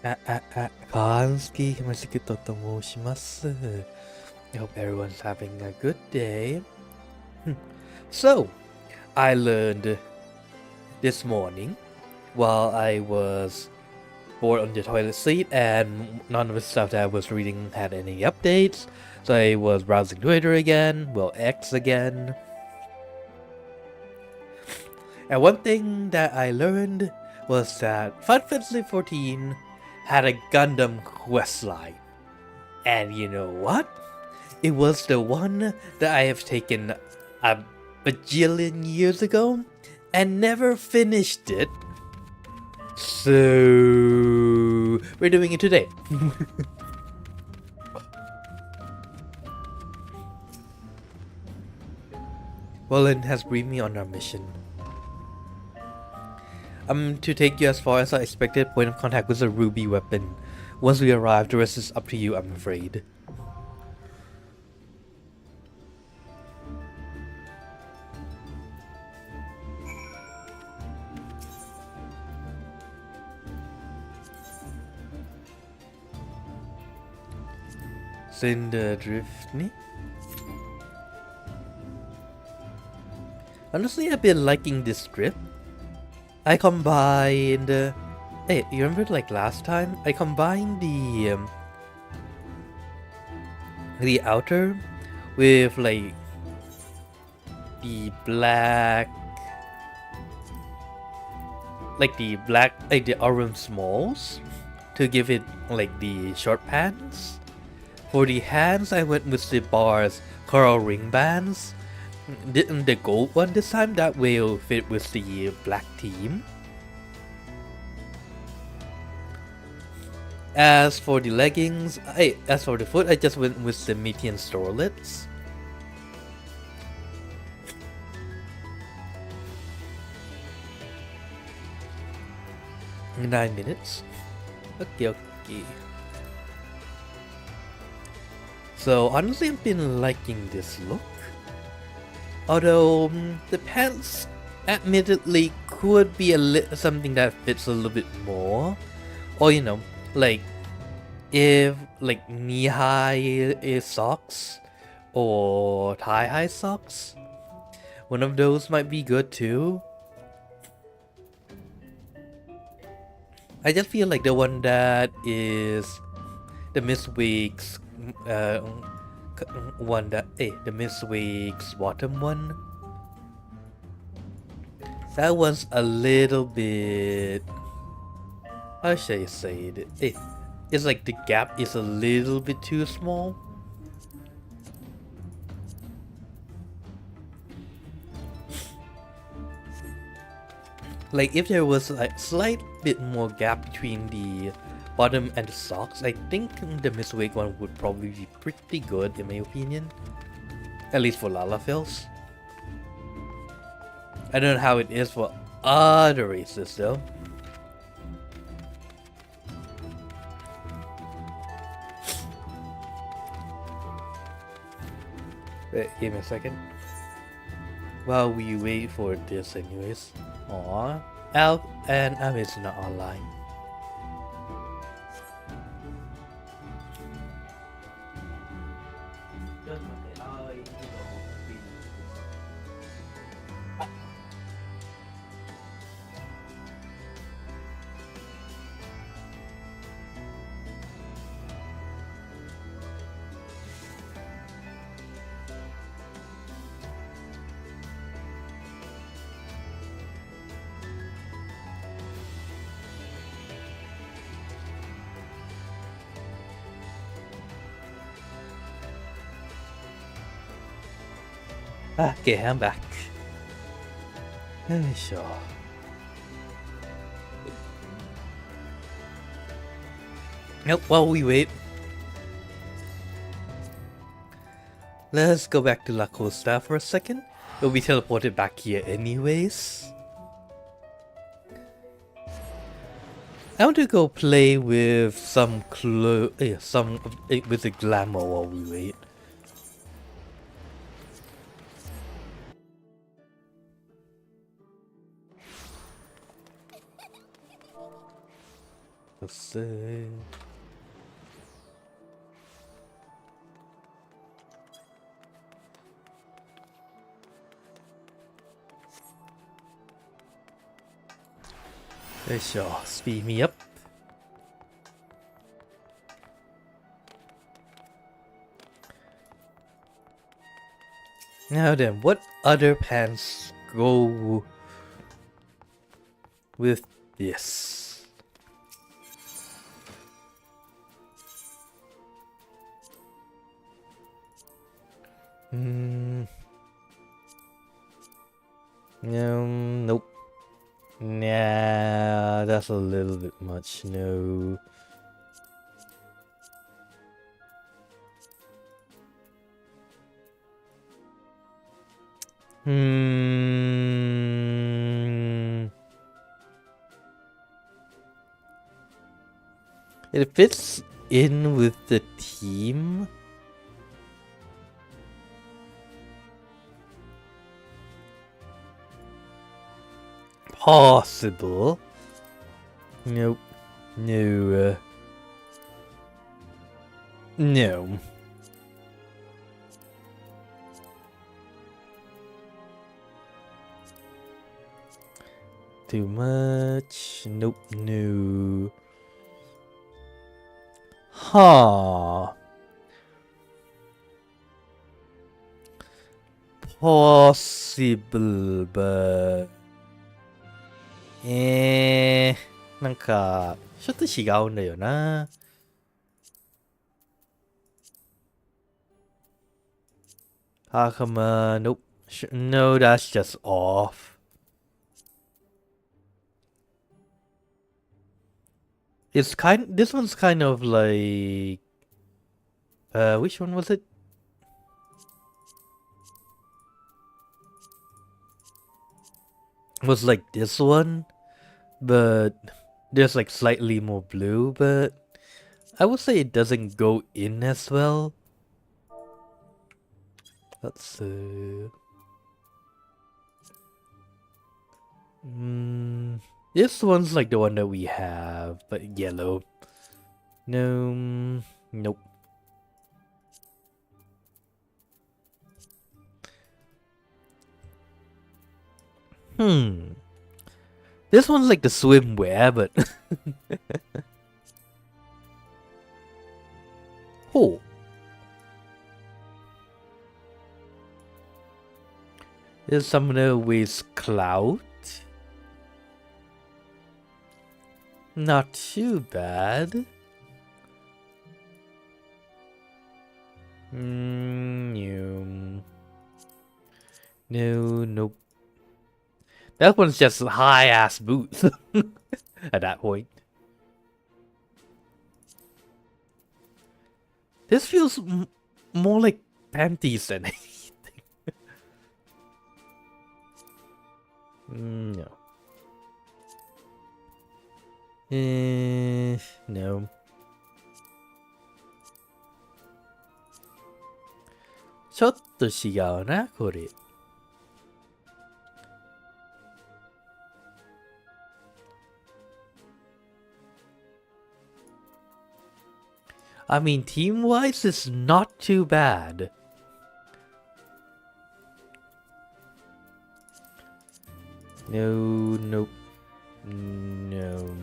Kanski, Kimagure to moshimasu. I hope everyone's having a good day. So, I learned this morning while I was bored on the toilet seat and none of the stuff that I was reading had any updates. So I was browsing Twitter again, well, X again. And one thing that I learned was that Final Fantasy XIV had a Gundam questline. And you know what? It was the one that I have taken a bajillion years ago and never finished it. So we're doing it today. Roland has briefed me on our mission. I'm to take you as far as I expected. Point of contact was a ruby weapon. Once we arrive, the rest is up to you, I'm afraid. Cinder Drift ni? Honestly, I've been liking this script. I combined... hey, you remember like last time? I combined the outer with like the black... like the orange smalls to give it like the short pants. For the hands, I went with the bars coral ring bands. The gold one this time, that will fit with the black team. As for the leggings, as for the foot, I just went with the Metean Storlets. Nine minutes. Okay. So honestly, I've been liking this look. Although the pants admittedly could be something that fits a little bit more. Or you know, like if like knee-high socks or thigh-high socks. One of those might be good too. I just feel like the one that is the Miss Week's one that the Miss Week's bottom one. That one's a little bit, how should I say it? It's like the gap is a little bit too small. Like if there was like slight bit more gap between the bottom and the socks, I think the Miss Wake one would probably be pretty good in my opinion. At least for Lalafels. I don't know how it is for other races though. Wait, give me a second. While we wait for this anyways. Aww. Al and Amit's not online. Okay, I'm back. Sure. Nope, while we wait, let's go back to La Costa for a second. We'll be teleported back here anyways. I want to go play with some with the glamour while we wait. Let's see. There shall speed me up. Now then, what other pants go with this? Nope. Nah, that's a little bit much. No. It fits in with the team. Possible. Nope. No. No. Too much. Nope. No. Huh. Possible, but なんかちょっと違うんだよな。Hakama, nope. No, that's just off. This one's kind of like, which one was it? It was like this one, but there's like slightly more blue, but I would say it doesn't go in as well. Let's see. This one's like the one that we have, but yellow. No, nope. This one's like the swimwear, but oh. There's summoner with cloud. Not too bad. No. No, nope. That one's just high ass boots at that point. This feels more like panties than anything. No. No. ちょっと違うな、これ。I mean, team-wise, it's not too bad. No, nope. No.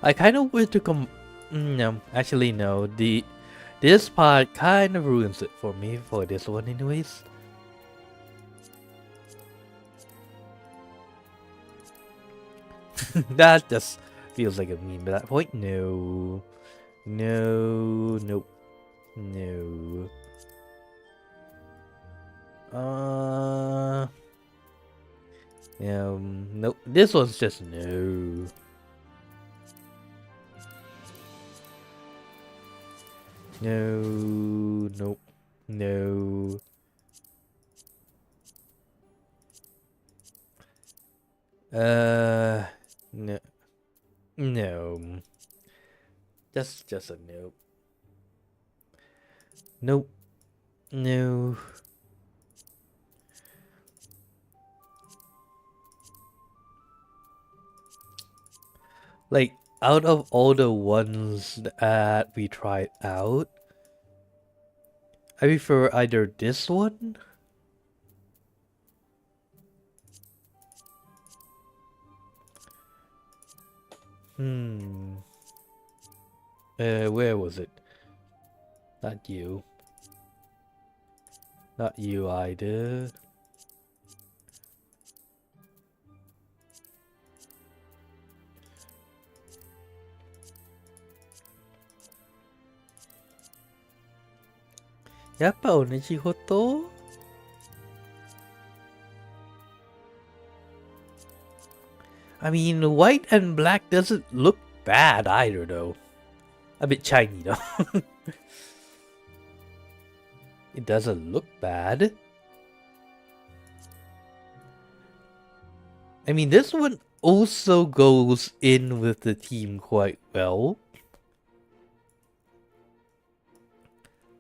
I kind of wish to no, actually no. This part kind of ruins it for me for this one anyways. That just feels like a meme at that point. No. No. Nope. No. Nope. This one's just no. No. Nope. No. No. No. Just a nope. Nope. No. Like, out of all the ones that we tried out, I prefer either this one where was it? Not you. Not you either. Yappa oneji koto? I mean, white and black doesn't look bad either, though. A bit shiny, though. It doesn't look bad. I mean, this one also goes in with the theme quite well.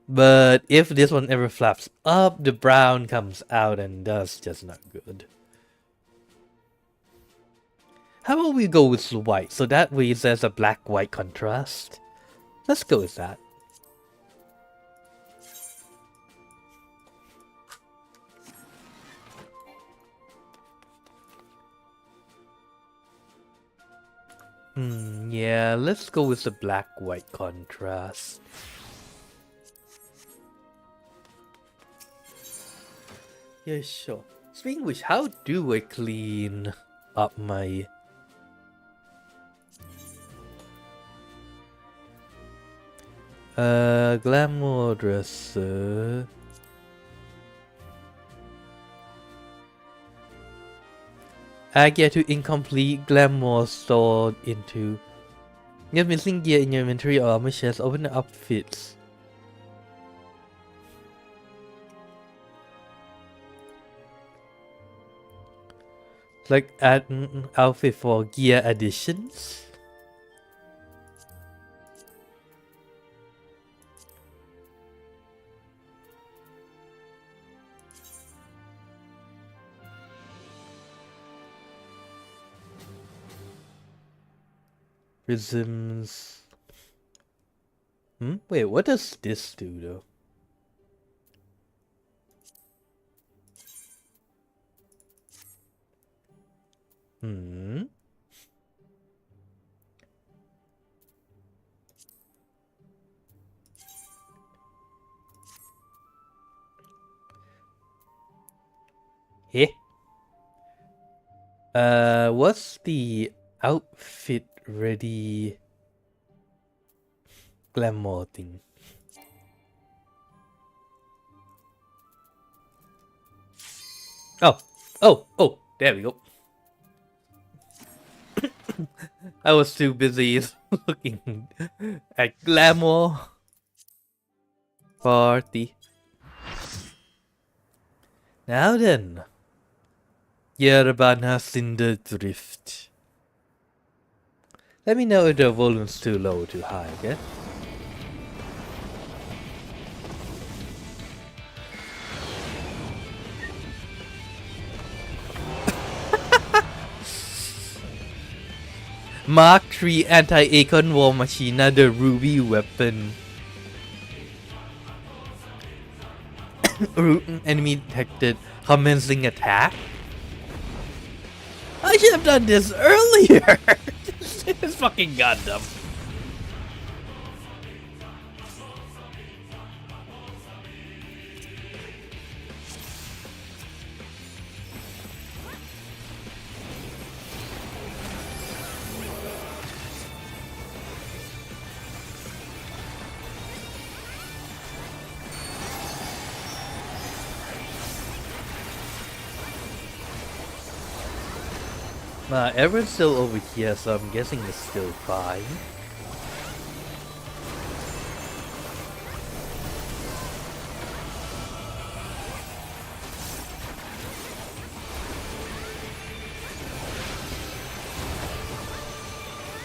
But if this one ever flaps up, the brown comes out and that's just not good. How about we go with white, so that way there's a black-white contrast. Let's go with that. Yeah, let's go with the black-white contrast. Yeah, sure. Speaking of which, how do I clean up my... glamour dresser. Add gear to incomplete glamour stored into. You have missing gear in your inventory or armor chest. Open the outfits. Like add outfit for gear additions. Prisms. Wait, what does this do though? What's the outfit ready glamour thing? Oh, there we go. I was too busy looking at glamour party. Now then, Yerbana Cinder Drift. Let me know if the volume's too low or too high, okay? Mark III Anti-Acorn War Machina, the Ruby weapon. Enemy detected. Commencing attack. I should have done this earlier. It's fucking Gundam. Everyone's still over here, so I'm guessing it's still fine.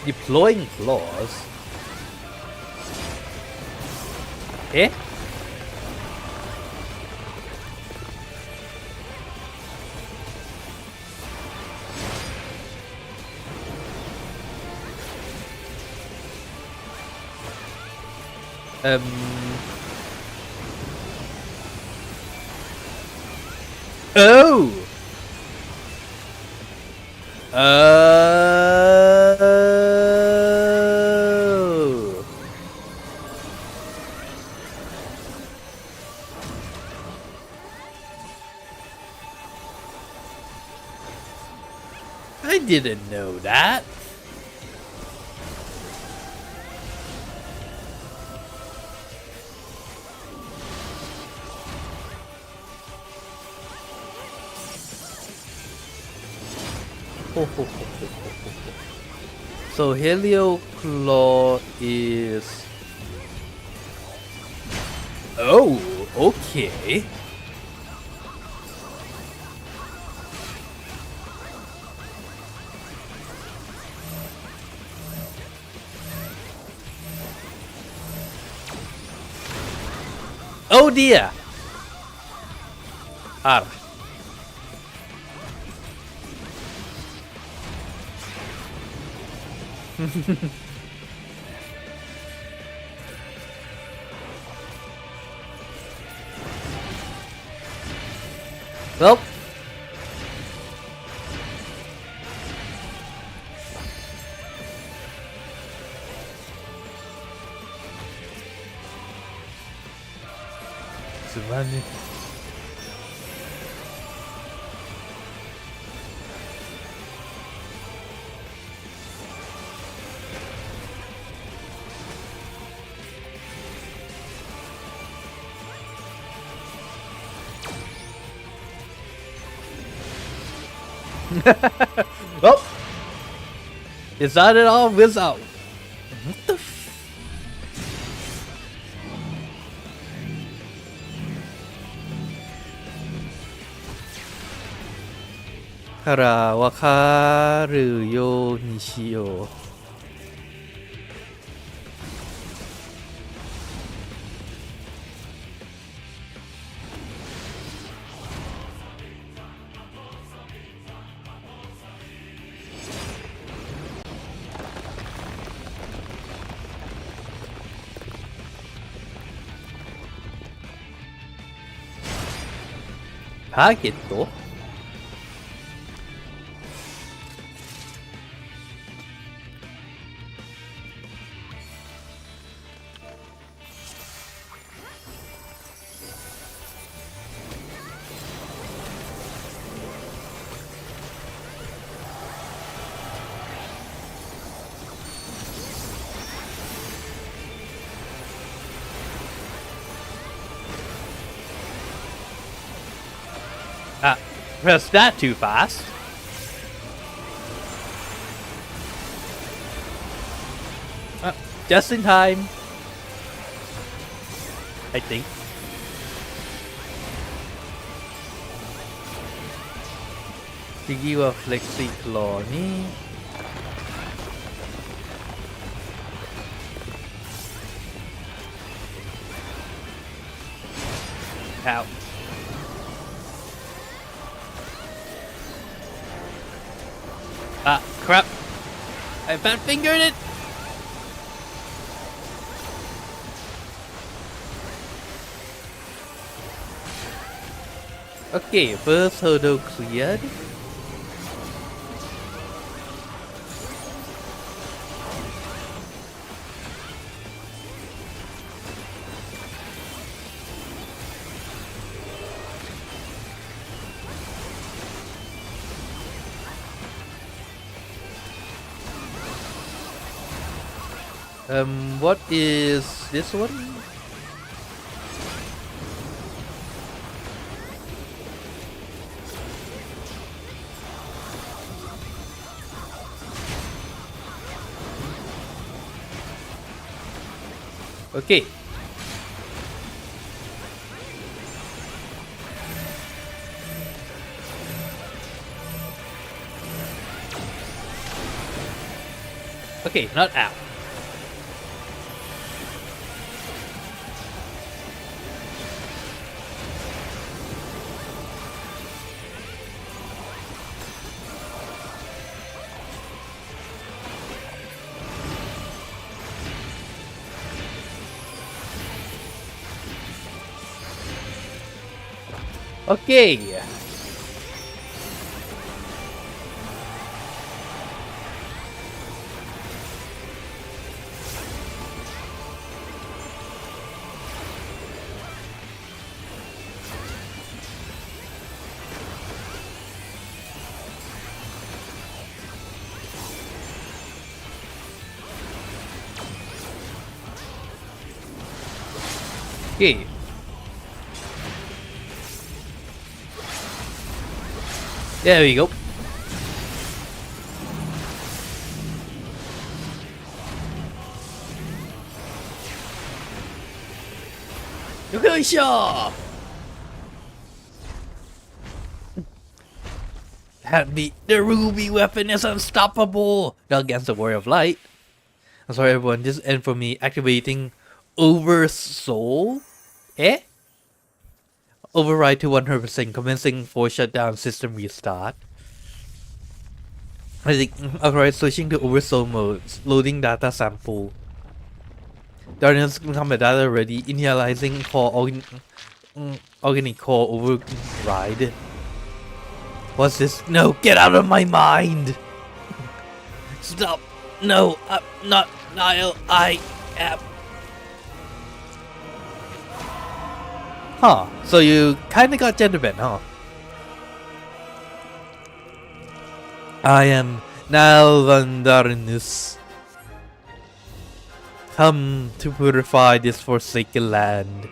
Deploying claws? Eh? Um. Oh. Oh. I didn't know that. So Helioclaw is... Oh, okay. Oh dear! Ah. Well. Well, is that it all? Whiz out. What the Wakaru yo Nishio. Target? Press that too fast. Just in time. I think. Thingy wa flexi claw ni. Ow. Ah, crap. I fat fingered it. Okay, first hurdle cleared. What is this one? Okay. Okay, not out. Okay. Okay. There we go. Yokoisho! The ruby weapon is unstoppable against the Warrior of Light. I'm sorry everyone, this end for me activating Oversoul? Override to 100%, commencing for shutdown system restart. I think override switching to Oversoul mode, loading data sample. Darkness combat data ready, initializing core organic core override. What's this? No, get out of my mind! Stop! No, I'm not Nile, I am. Huh, so you kinda got gender bent, huh? I am Nile Vandarinus. Come to purify this forsaken land.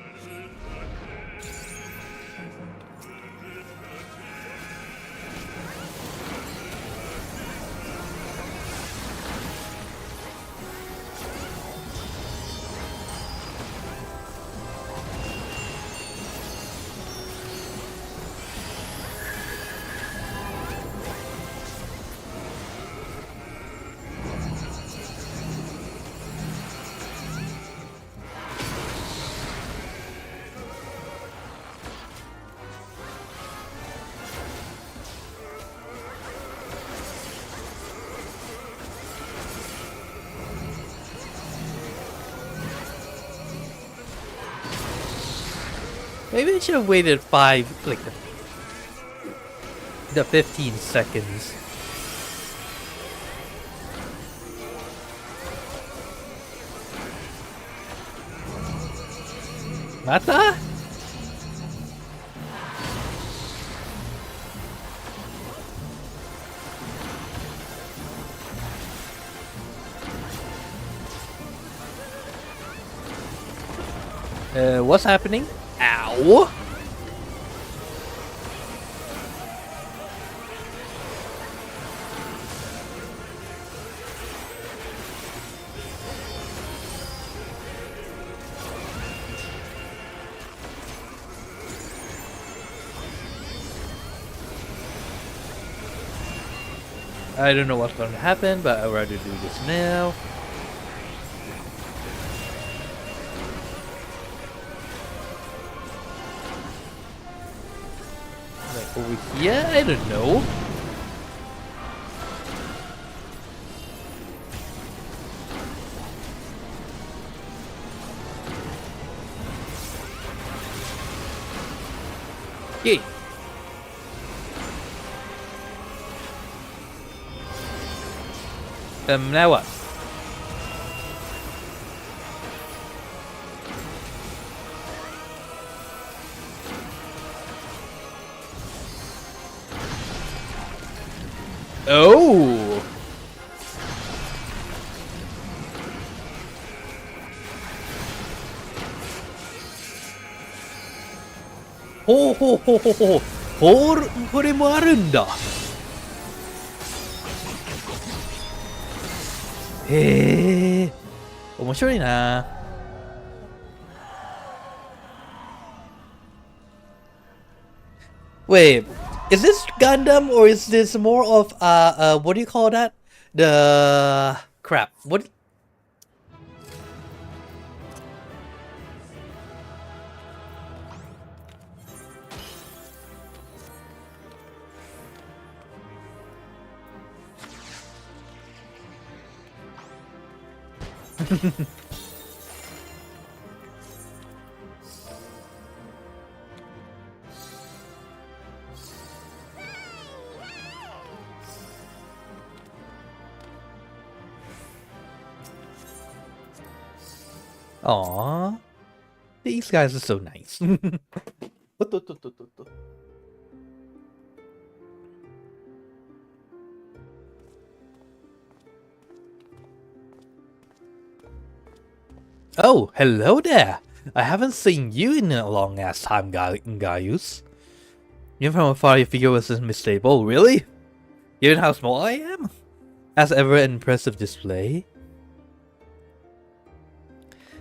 Maybe I should have waited the 15 seconds. Mata? What's happening? Ow! I don't know what's going to happen, but I'd rather do this now. Like over here? I don't know. Yay! Now what? Oh! Ho ho ho ho ho! これもあるんだ。へえ、面白いな。Wait, is this Gundam or is this more of what do you call that? The crap. What? Aww. These guys are so nice. Oh, hello there. I haven't seen you in a long ass time, Gaius. Even from afar, your figure was unmistakable. Really? Given how small I am? As ever, an impressive display.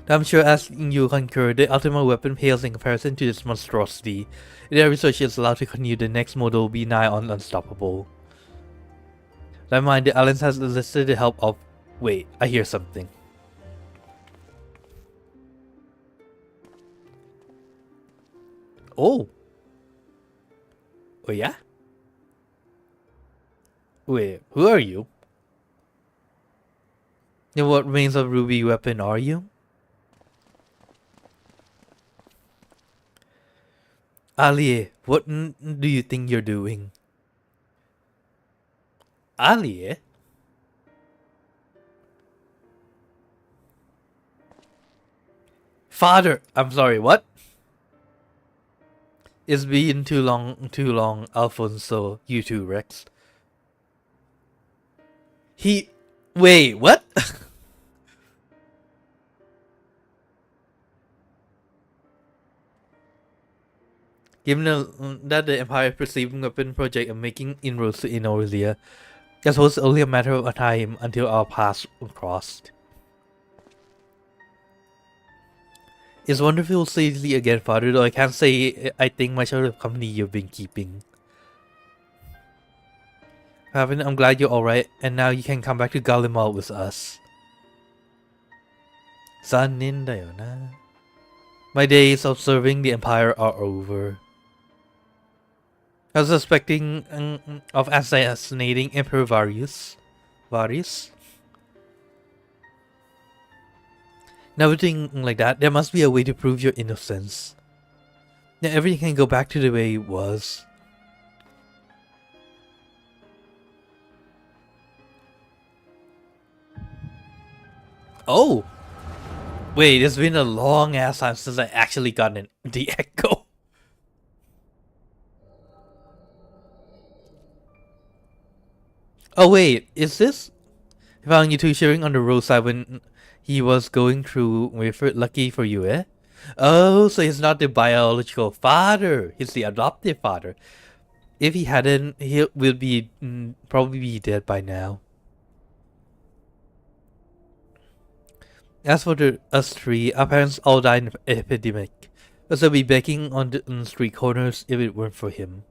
I'm sure as you concur, the ultimate weapon pales in comparison to this monstrosity. If their research is allowed to continue, the next model will be nigh on unstoppable. Never mind, the Alliance has enlisted the help of... Wait, I hear something. Oh. Oh yeah? Wait, who are you? And what remains of Ruby weapon are you? Ali, what do you think you're doing? Ali? Father! I'm sorry, what? It's been too long, Alfonso. You too, Rex. Wait, what? Given that the Empire perceived weapon project and making inroads to Inoria, I suppose it's only a matter of time until our paths crossed. It's wonderful to see you again, Father, though I can't say I think much of the company you've been keeping. Raven, I'm glad you're alright, and now you can come back to Gallimard with us. Zanin da yo na. My days of serving the Empire are over. I was suspecting of assassinating Emperor Varius. And everything like that, there must be a way to prove your innocence. Now everything can go back to the way it was. Oh! Wait, it's been a long ass time since I actually got the echo. Oh wait, is this? I found you two shivering on the roadside when he was going through Wafer. Lucky for you, eh? Oh, so he's not the biological father. He's the adoptive father. If he hadn't, he will be probably be dead by now. As for us three, our parents all died in an epidemic. Us would be begging on the street corners if it weren't for him.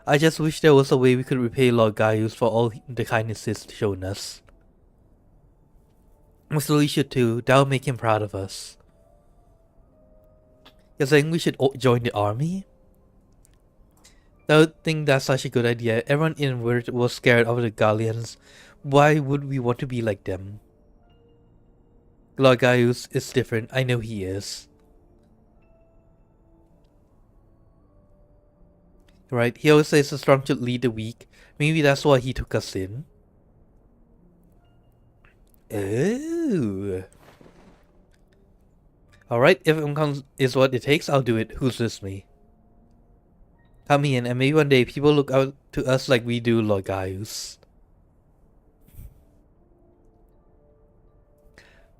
I just wish there was a way we could repay Lord Gaius for all the kindness he's shown us. We should too. That would make him proud of us. You're saying we should join the army? I don't think that's such a good idea. Everyone in Word was scared of the Gallians. Why would we want to be like them? Lord Gaius is different. I know he is. Right, he always says the strong should lead the weak. Maybe that's why he took us in. Oh. Alright, if income is what it takes, I'll do it. Who's this me? Come in, and maybe one day people look out to us like we do Lord Gaius.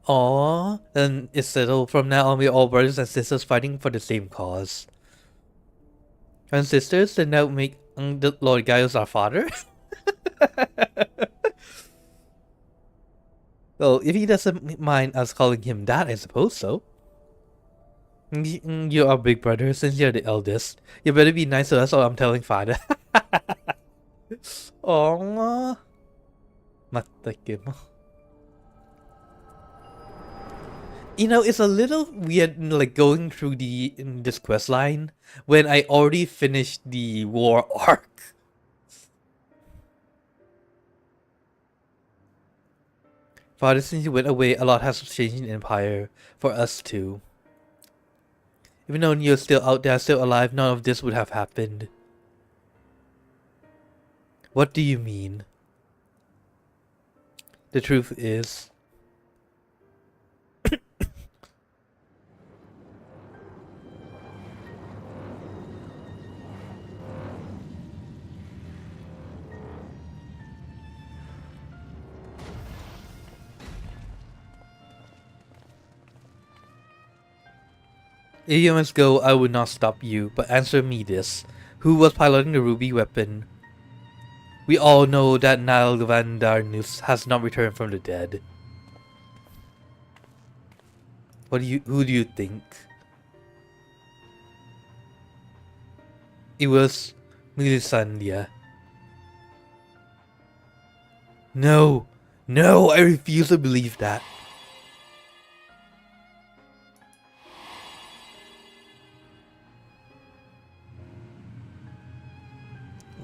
Aww, then it's settled. From now on, we're all brothers and sisters fighting for the same cause. And sisters, then that would make the Lord Gaius our father? Well, if he doesn't mind us calling him that, I suppose so. You're our big brother, since you're the eldest. You better be nice to us or I'm telling father. Aww. Matake mo. You know, it's a little weird, like, going through this quest line when I already finished the war arc. Father, since you went away, a lot has changed in the Empire. For us too. Even though you're still out there, still alive, none of this would have happened. What do you mean? The truth is... If you must go, I would not stop you, but answer me this. Who was piloting the ruby weapon? We all know that Nile Vandarnus has not returned from the dead. Who do you think? It was Milisandia. No, I refuse to believe that.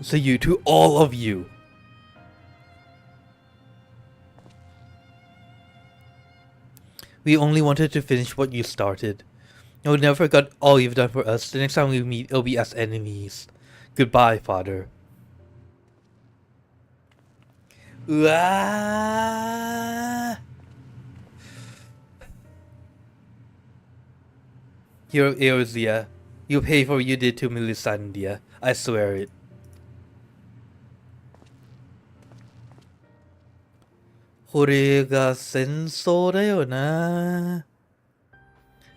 So you, to all of you. We only wanted to finish what you started. I will never forget all you've done for us. The next time we meet, it'll be as enemies. Goodbye, Father. Hero Eorzea, you pay for what you did to Milisandia. I swear it. This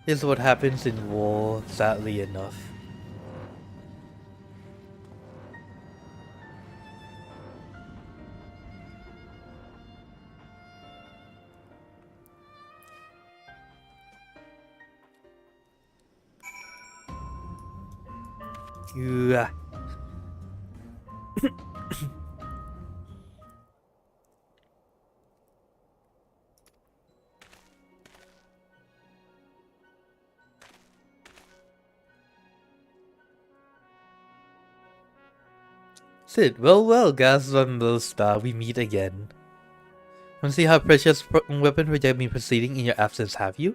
is what happens in war, sadly enough. Yeah. Sid, well, Gas Von Star, we meet again. Want to see how precious weapon project have been proceeding in your absence, have you?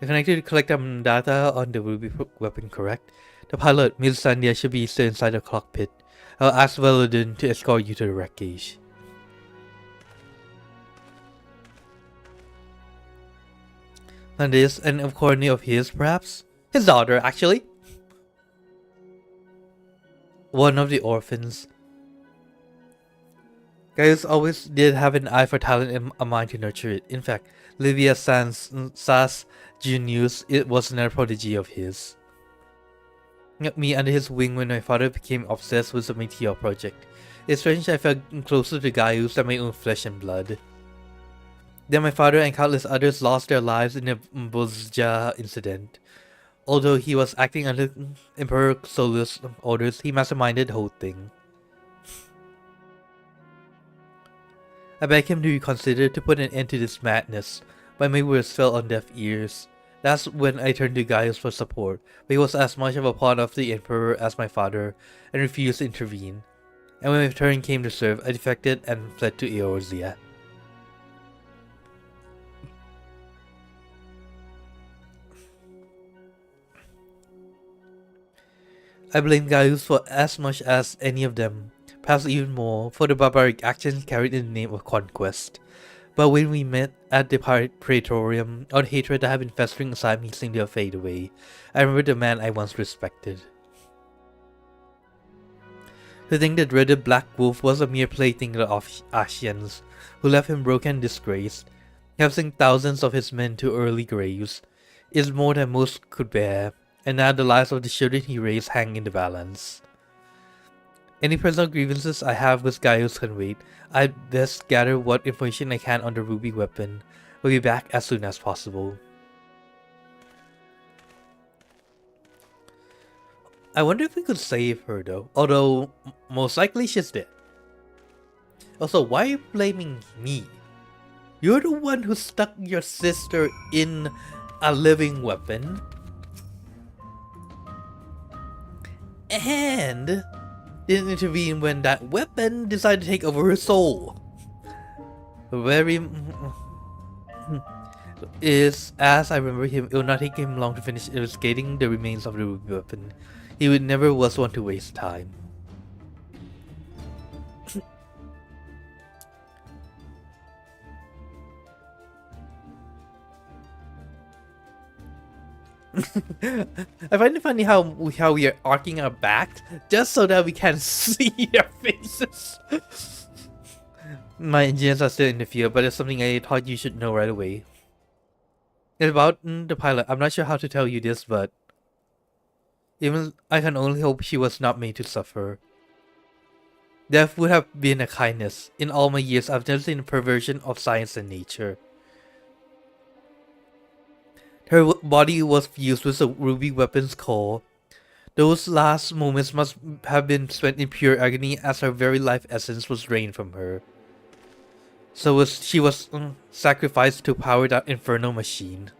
You're connected to collect data on the ruby weapon, correct? The pilot, Milisandia, should be still inside the cockpit. I'll ask Veladin to escort you to the wreckage. And this, an according of his, perhaps? His daughter, actually. One of the orphans. Gaius always did have an eye for talent and a mind to nurture it. In fact, Livia Sas Junius, it was another prodigy of his. He got me under his wing when my father became obsessed with the Meteor project. It's strange I felt closer to Gaius than my own flesh and blood. Then my father and countless others lost their lives in the Bozja incident. Although he was acting under Emperor Solus' orders, he masterminded the whole thing. I begged him to reconsider to put an end to this madness, but my words fell on deaf ears. That's when I turned to Gaius for support, but he was as much of a pawn of the Emperor as my father, and refused to intervene. And when my turn came to serve, I defected and fled to Eorzea. I blame Gaius for as much as any of them, perhaps even more, for the barbaric actions carried in the name of conquest. But when we met at the Praetorium, all the hatred that had been festering inside me seemed to fade away. I remembered the man I once respected. To think the dreaded Black Wolf was a mere plaything of Ashians, who left him broken and disgraced, having thousands of his men to early graves, is more than most could bear, and now the lives of the children he raised hang in the balance. Any personal grievances I have with Gaius can wait. I'd best gather what information I can on the ruby weapon. We'll be back as soon as possible. I wonder if we could save her though, although most likely she's dead. Also, why are you blaming me? You're the one who stuck your sister in a living weapon. And didn't intervene when that weapon decided to take over her soul. Very is as I remember him, it would not take him long to finish investigating the remains of the ruby weapon. He would never was one to waste time. I find it funny how we are arcing our back just so that we can see their faces. My engineers are still in the field, but it's something I thought you should know right away. About the pilot, I'm not sure how to tell you this, but even I can only hope she was not made to suffer. Death would have been a kindness. In all my years, I've never seen a perversion of science and nature. Her body was fused with a ruby weapon's core. Those last moments must have been spent in pure agony as her very life essence was drained from her. So she was sacrificed to power that infernal machine.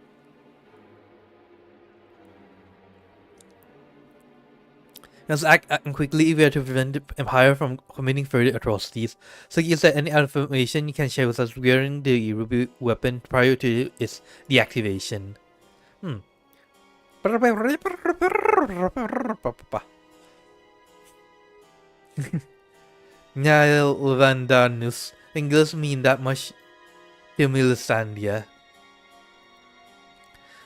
Let's act quickly if we are to prevent the Empire from committing further atrocities. So is there any information you can share with us regarding the ruby weapon prior to its deactivation? Nile Vandanus. English mean that much Himilissandia.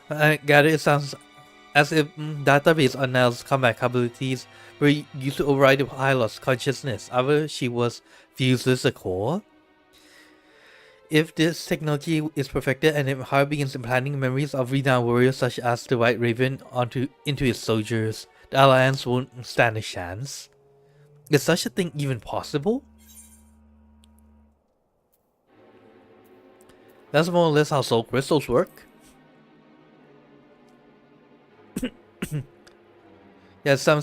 I gather it sounds as if database on Nile's combat abilities were used to override the pilot's consciousness after she was fused with the core. If this technology is perfected and the Empire begins implanting memories of renowned warriors such as the White Raven into its soldiers, the Alliance won't stand a chance. Is such a thing even possible? That's more or less how soul crystals work. Yeah, some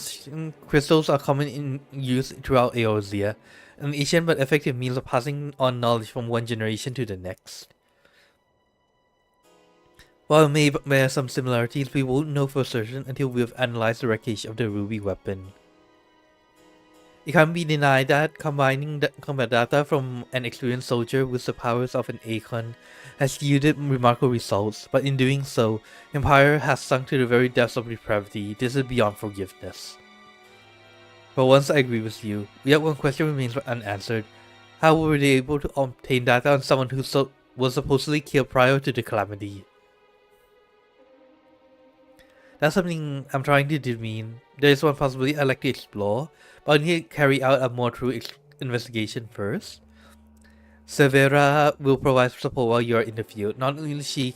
crystals are common in use throughout Eorzea, an ancient but effective means of passing on knowledge from one generation to the next. While it may bear some similarities, we won't know for certain until we have analyzed the wreckage of the ruby weapon. It can't be denied that combining the combat data from an experienced soldier with the powers of an Akon has yielded remarkable results, but in doing so, Empire has sunk to the very depths of depravity. This is beyond forgiveness. But once I agree with you, yet one question remains unanswered. How were they able to obtain data on someone who was supposedly killed prior to the calamity? That's something I'm trying to determine. There is one possibility I'd like to explore, but I need to carry out a more true investigation first. Severa will provide support while you are in the field. Not only is she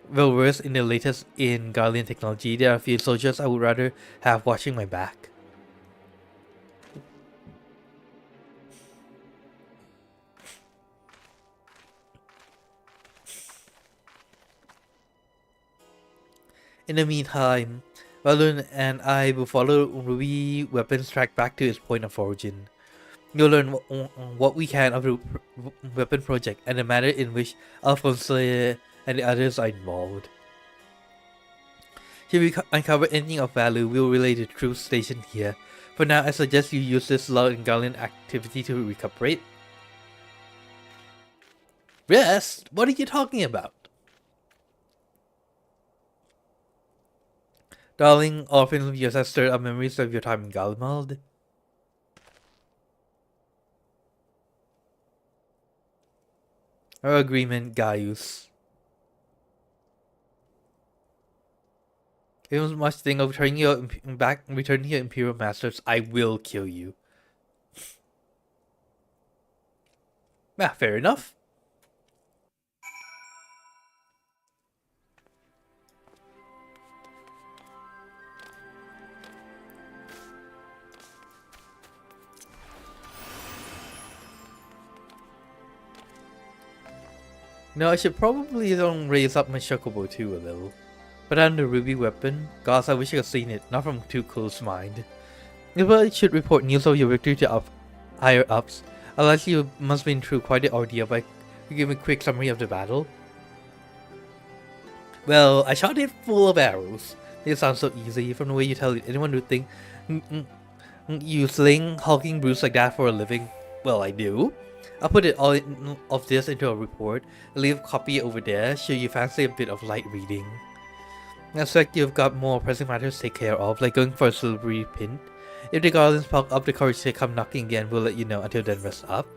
well versed in the latest in Garlean technology, there are a few soldiers I would rather have watching my back. In the meantime, Valun and I will follow Ruby Weapon's track back to its point of origin. You'll learn what we can of the weapon project and the manner in which Alfonso and the others are involved. Should we uncover anything of value, we will relay the truth stationed here. For now, I suggest you use this lull in Garlean activity to recuperate. Rest? What are you talking about? Darling, often of yours has stirred up memories of your time in Galmald. Our agreement, Gaius. If you must think of returning your Imperial Masters, I will kill you. Fair enough. No, I should probably raise up my Chocobo too a little. But on the ruby weapon, gods, I wish I could seen it, not from too close mind. You should report news of your victory to higher ups. Unless you must have been through quite the ordeal, but you give me a quick summary of the battle. Well, I shot it full of arrows. It sounds so easy. From the way you tell it, anyone would think you sling hulking brutes like that for a living. Well, I do. I'll put it all of this into a report. I'll leave a copy over there, should you fancy a bit of light reading. I expect you've got more pressing matters to take care of, like going for a silvery pint. If the Guardians pop up the courage to come knocking again, we'll let you know. Until then, rest up.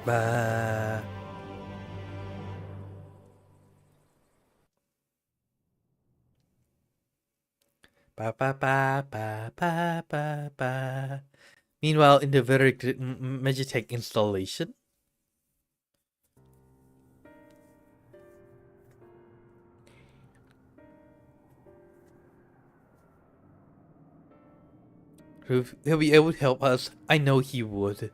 Bye. Ba ba ba ba ba ba ba. Meanwhile, in the very Magitech installation. He'll be able to help us. I know he would.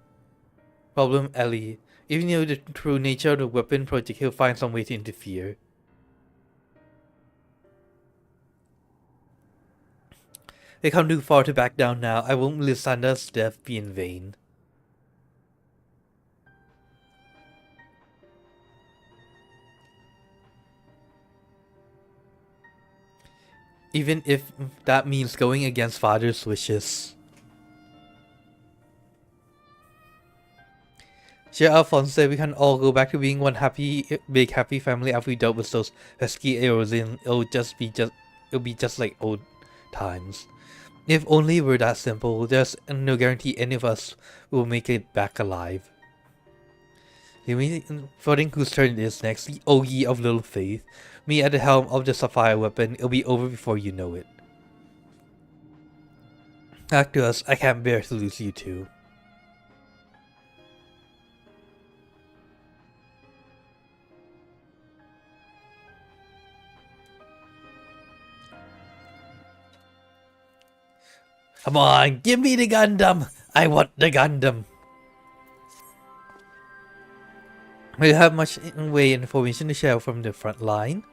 Problem Ellie. Even though the true nature of the weapon project, he'll find some way to interfere. They come too far to back down now. I won't let Sandra's death be in vain. Even if that means going against father's wishes. Sure, Alphonse, we can all go back to being one big happy family after we dealt with those pesky Erosin. It'll be just like old times. If only it were that simple. There's no guarantee any of us will make it back alive. Voting whose turn it is next, the Ogi of Little Faith. Me at the helm of the Sapphire weapon. It'll be over before you know it. Back to us, I can't bear to lose you too. Come on, give me the Gundam! I want the Gundam! We have much information to share from the front line.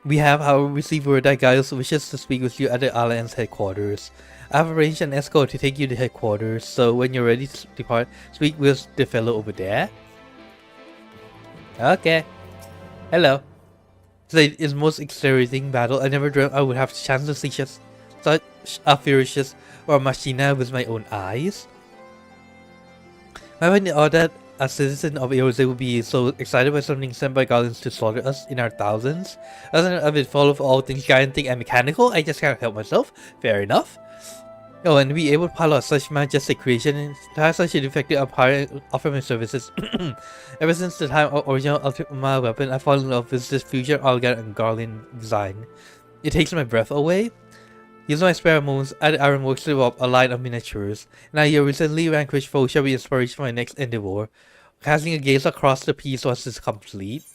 We have, however, received word that Gaius wishes to speak with you at the Alliance headquarters. I have arranged an escort to take you to headquarters, so when you're ready to depart, speak with the fellow over there. Okay. Hello. It's the most exhilarating battle. I never dreamt I would have the chance to see such a ferocious or machina with my own eyes. I find it odd that a citizen of Eose would be so excited by something sent by goblins to slaughter us in our thousands. Doesn't it a bit full of all things gigantic and mechanical? I just can't help myself. Fair enough. Oh, and to be able to pilot such majestic creation and to have such an effective empire offer my services. Ever since the time of original Ultima weapon, I've fallen in love with this fusion Algar and Garland design. It takes my breath away. Use my spare moments at the Iron Works to develop a line of miniatures. Now your recently vanquished foe shall be inspiration for my next endeavor. Casting a gaze across the piece once it's complete.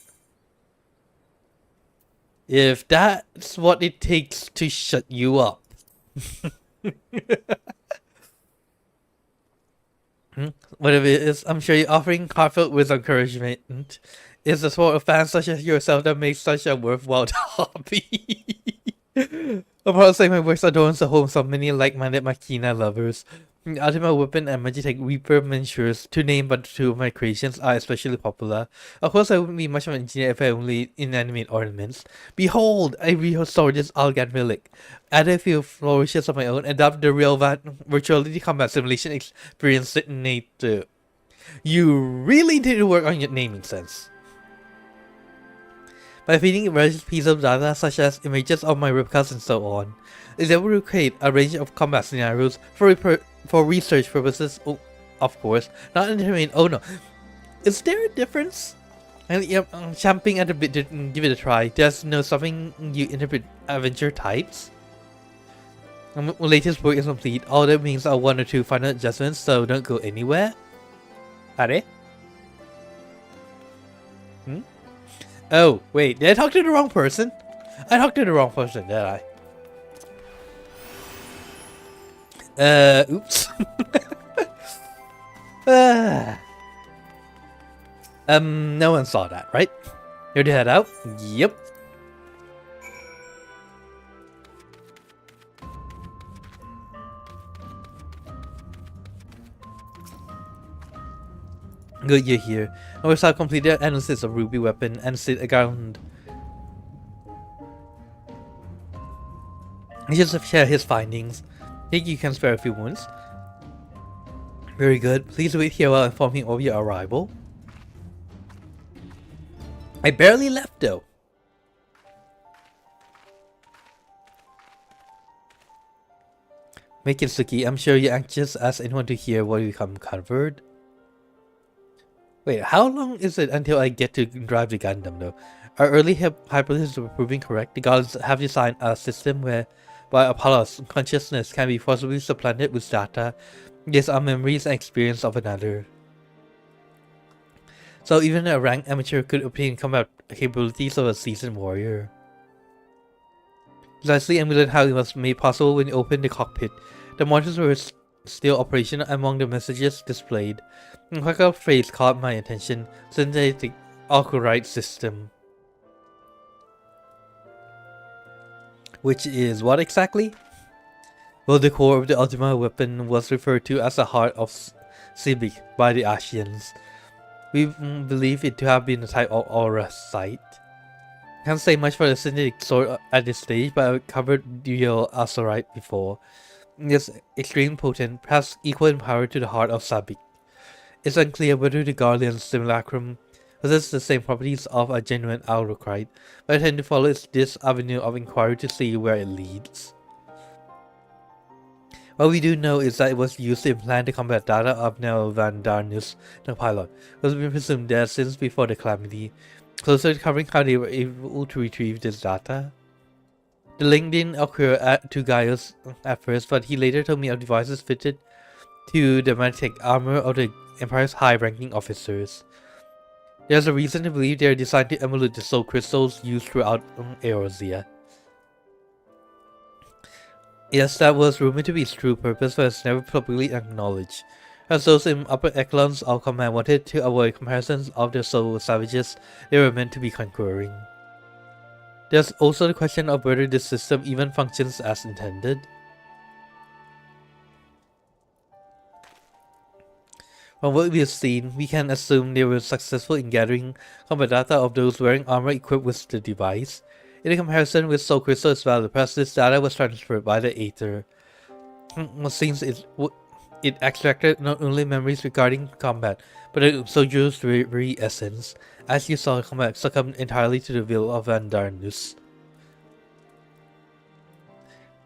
If that's what it takes to shut you up. Whatever it is, I'm sure you're offering heartfelt with encouragement. It's the sort of fans such as yourself that makes such a worthwhile hobby. I'm proud to say my works adorns the homes of many like-minded Machina lovers. Ultima Weapon and Magitech Reaper miniatures, to name but two of my creations, are especially popular. Of course, I wouldn't be much of an engineer if I only inanimate ornaments. Behold, I restored this Algan relic. Added a few flourishes of my own, and dubbed the real virtuality combat simulation experience Nate. You really did work on your naming sense. By feeding it various pieces of data such as images of my replicas and so on, is able to create a range of combat scenarios for research purposes, of course, not entertainment. Oh no. Is there a difference? And yeah, I'm champing at a bit to give it a try. There's no something you interpret adventure types. My latest work is complete. All that means are one or two final adjustments, so don't go anywhere. Are they? Oh, wait, did I talk to the wrong person? I talked to the wrong person, did I? Oops. No one saw that, right? You're to head out? Yep. Good, you're here. I have completed analysis of Ruby weapon and sit around. He just share his findings. Think you can spare a few moments. Very good. Please wait here while informing of your arrival. I barely left though. Make it Suki. I'm sure you're anxious as anyone to hear what you become covered. Wait, how long is it until I get to drive the Gundam though? Our early hypotheses were proving correct. The gods have designed a system where by Apollo's consciousness can be forcibly supplanted with data based on memories and experience of another. So even a ranked amateur could obtain combat capabilities of a seasoned warrior. Precisely, and we learned how it was made possible when you opened the cockpit. The monitors were still operational among the messages displayed. A quick phrase caught my attention: synthetic alkyrite system. Which is what exactly? Well, the core of the Ultima weapon was referred to as the Heart of Sibik by the Asians. We believe it to have been a type of auracite. Can't say much for the synthetic sword at this stage, but I've covered dual azurite before. It's extremely potent, perhaps equal in power to the Heart of Sabik. It's unclear whether the Guardian Simulacrum possesses the same properties of a genuine auracite, but I tend to follow this avenue of inquiry to see where it leads. What we do know is that it was used to implant the combat data of Nel Van Darnus, the pilot, who has been presumed dead since before the calamity. Closer to covering how they were able to retrieve this data. The link didn't occur to Gaius at first, but he later told me of devices fitted to the magnetic armor of the Empire's high-ranking officers. There's a reason to believe they are designed to emulate the soul crystals used throughout Eorzea. Yes, that was rumored to be its true purpose, but it's never publicly acknowledged. As those in upper echelons of command wanted to avoid comparisons of the soul savages they were meant to be conquering. There's also the question of whether this system even functions as intended. From what we have seen, we can assume they were successful in gathering combat data of those wearing armor equipped with the device. In a comparison with Soul Crystal as well, perhaps this data was transferred by the Aether. It seems it extracted not only memories regarding combat, but the soldier's very essence, as you saw combat succumb entirely to the will of Van Darnus.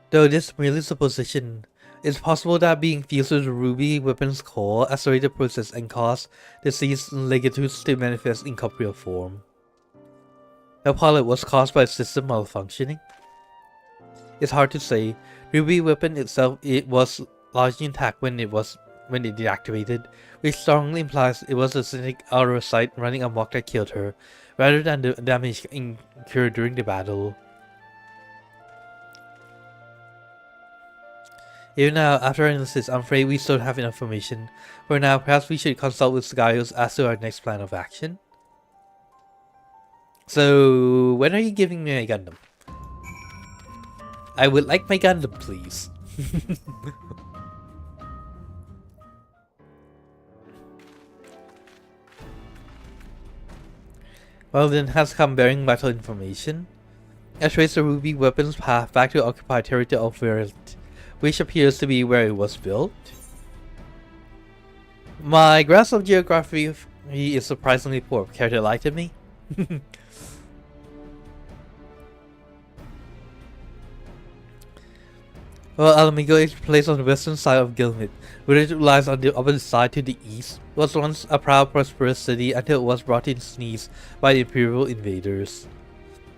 Though this is merely supposition, it's possible that being fused with the ruby weapon's core accelerated the process and caused the deceased legatus to manifest in corporeal form. The pilot was caused by system malfunctioning. It's hard to say. The ruby weapon itself was largely intact when it deactivated, which strongly implies it was a synthetic auracite running amok that killed her, rather than the damage incurred during the battle. Even now, after analysis, I'm afraid we still don't have enough information. For now, perhaps we should consult with Gaius as to our next plan of action. So, when are you giving me a Gundam? I would like my Gundam, please. Well, then has come bearing vital information. I traced the ruby weapon's path back to occupied territory of Verelt, which appears to be where it was built. My grasp of geography is surprisingly poor. Care to enlighten me? Well, Alamigo is placed on the western side of Gilmit, which lies on the opposite side to the east. It was once a proud, prosperous city until it was brought in sneeze by the Imperial invaders.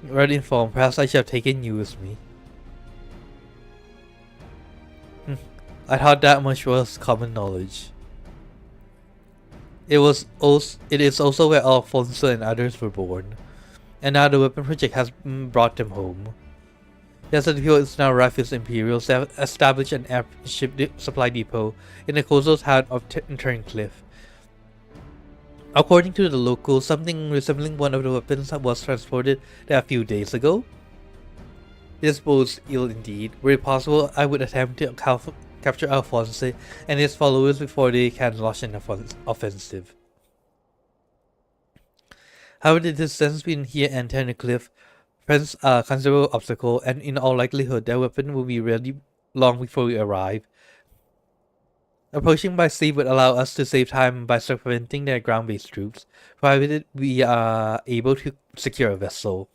Well informed, perhaps I should have taken you with me. I thought that much was common knowledge. It is also where Alfonso and others were born, and now the weapon project has brought them home. Yes, the Imperial is now Raphael's Imperials. They have established an airship supply depot in the coastal town of Turncliffe. According to the locals, something resembling one of the weapons was transported there a few days ago. This bodes ill indeed. Were it possible, I would attempt to capture Alphonse and his followers before they can launch an offensive. However, the distance between here and Turncliffe presents a considerable obstacle, and in all likelihood, their weapon will be ready long before we arrive. Approaching by sea would allow us to save time by circumventing their ground-based troops, provided we are able to secure a vessel.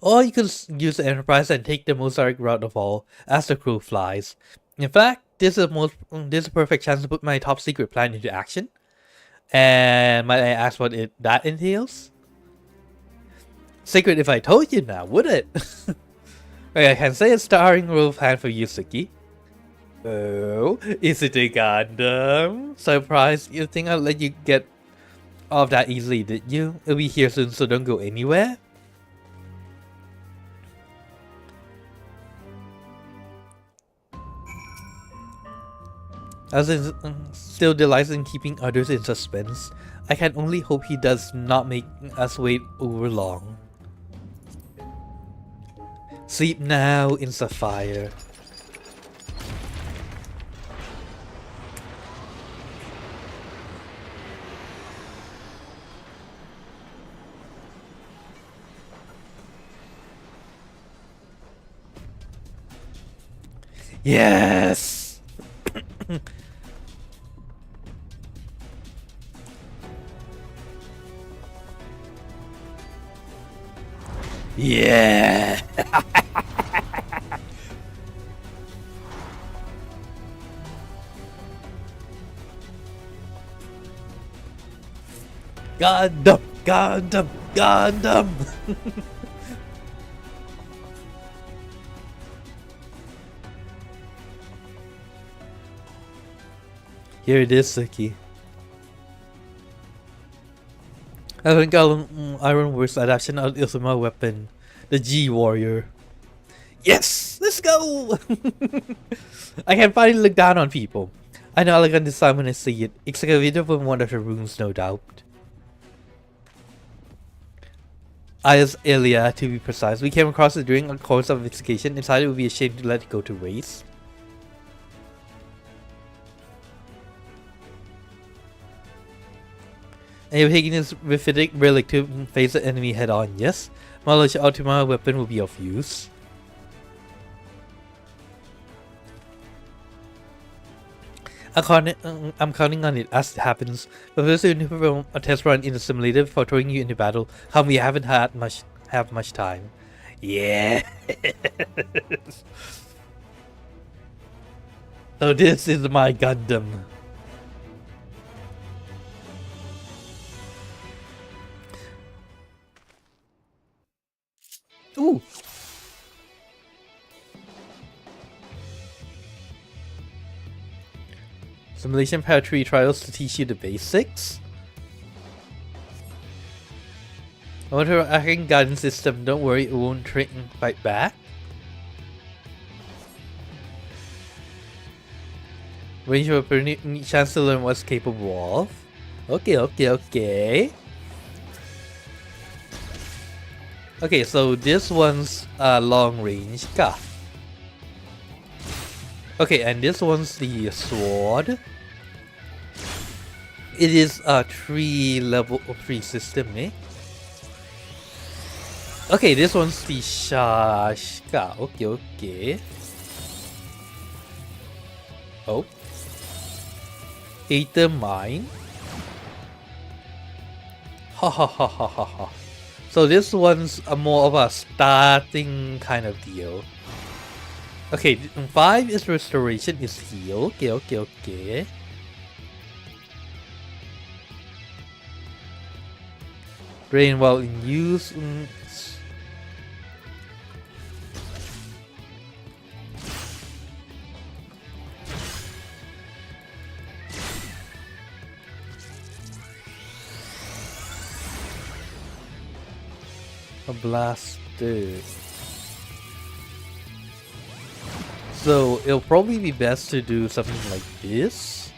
Or you could use the Enterprise and take the most direct route of all, as the crew flies. In fact, this is a perfect chance to put my top secret plan into action. And might I ask what that entails? Secret if I told you now, would it? I can say a starring role plan for Yusuke. Oh, is it a Gundam? Surprise, you think I'll let you get off that easily, did you? It'll be here soon, so don't go anywhere. As in, still delights in keeping others in suspense. I can only hope he does not make us wait over long. Sleep now in Sapphire. Yes! Yeah! Gundam! Gundam! Gundam! Here it is, Suki. I think Ironworks adaptation of Ilsuma weapon, the G Warrior. Yes! Let's go! I can finally look down on people. I know elegant design when I see it. Excavated from one of the rooms, no doubt. Ayas Elia, to be precise. We came across it during a course of investigation and decided it would be a shame to let it go to waste. And you're taking this Riphidic relic to face the enemy head on, yes? My large Ultima weapon will be of use. I'm counting on it as it happens. But first we need to perform a test run in the simulator before throwing you into battle. Come, we haven't had much time. Yeah. So this is my Gundam. Ooh. Simulation Power 3 trials to teach you the basics. I want her hacking guidance system. Don't worry, it won't fight back. Range of opportunity, chance to learn what's capable of. Okay. Okay, so this one's long range. Okay, and this one's the sword. It is a 3 level 3 system, eh? Okay, this one's the Shashka. Okay. Oh. Aether Mine. Ha. So this one's more of a starting kind of deal. Okay, 5 is restoration, is heal. Okay. Drain while in use. A blaster. So it'll probably be best to do something like this.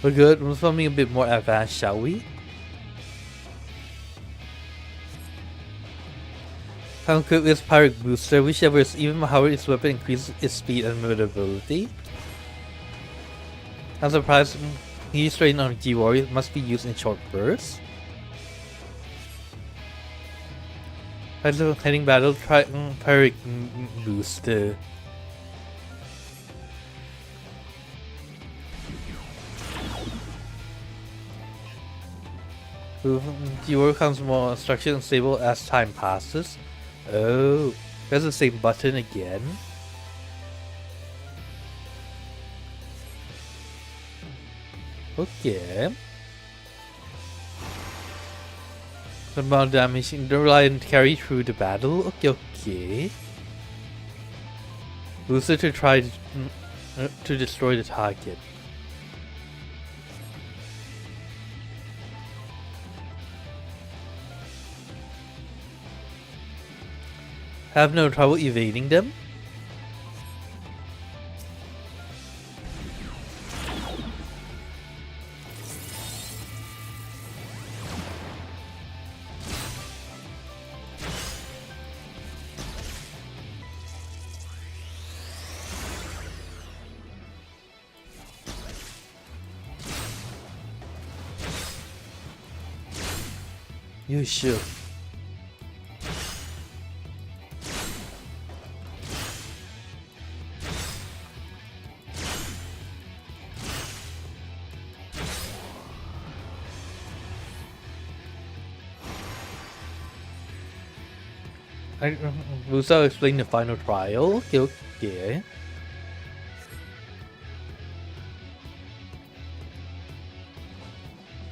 We're good. We're something a bit more advanced, shall we? How equipped with Pirate Booster, whichever is even however its weapon increases its speed and maneuverability. I'm surprised he's trained on G Warrior, must be used in short bursts. Heading battle, try Pirate Booster. G Warrior becomes more structured and stable as time passes. Oh, there's the same button again. Okay. The amount of damage, don't rely and carry through the battle. Okay. Booster to try to destroy the target. Have no trouble evading them? You should. Russo explain the final trial. Okay.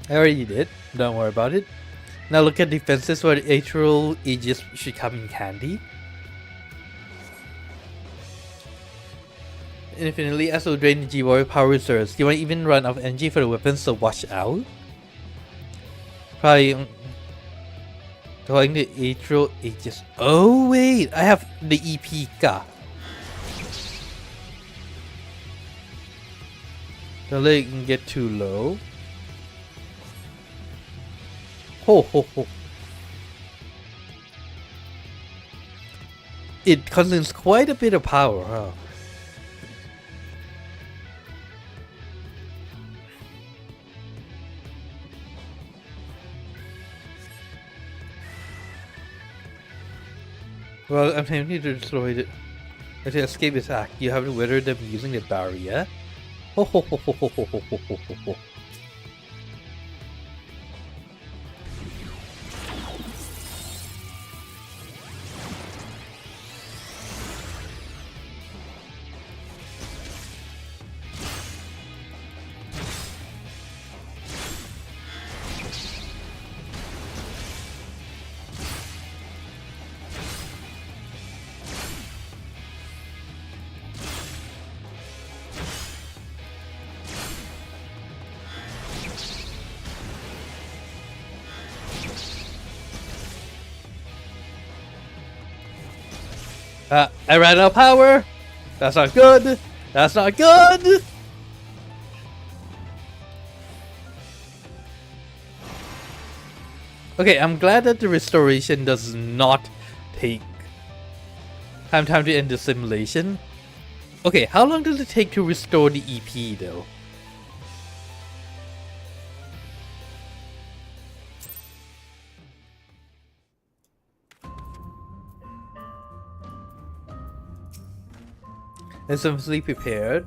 I already did. Don't worry about it. Now look at defenses where the Atrial Aegis should come in handy. Infinitely as will drain the G-Warrior power reserves. You might even run out of energy for the weapons, so watch out. Probably going the Atrial Aegis. Oh wait, I have the EP ka. Don't let it get too low. Ho ho ho. It consumes quite a bit of power, huh? Well, I'm tempted to destroy it. To escape attack, you haven't weathered them using the barrier. Ho ho ho ho ho ho ho ho ho ho. I ran out of power. That's not good. That's not good. Okay, I'm glad that the restoration does not take time to end the simulation. Okay, how long does it take to restore the EP though? Is simply prepared?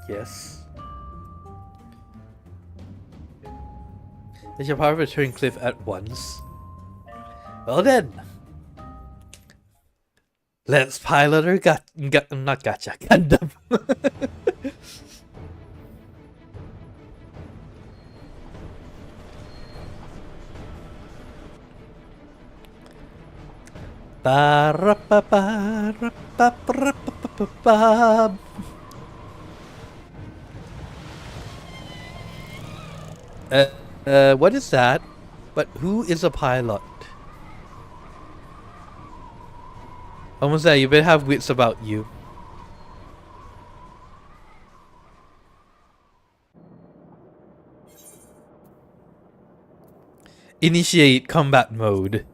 Yes. Is your power return cliff at once? Well then, let's pilot our not gotcha, Gundam. What is that? But who is a pilot? Almost there, you better have wits about you. Initiate combat mode.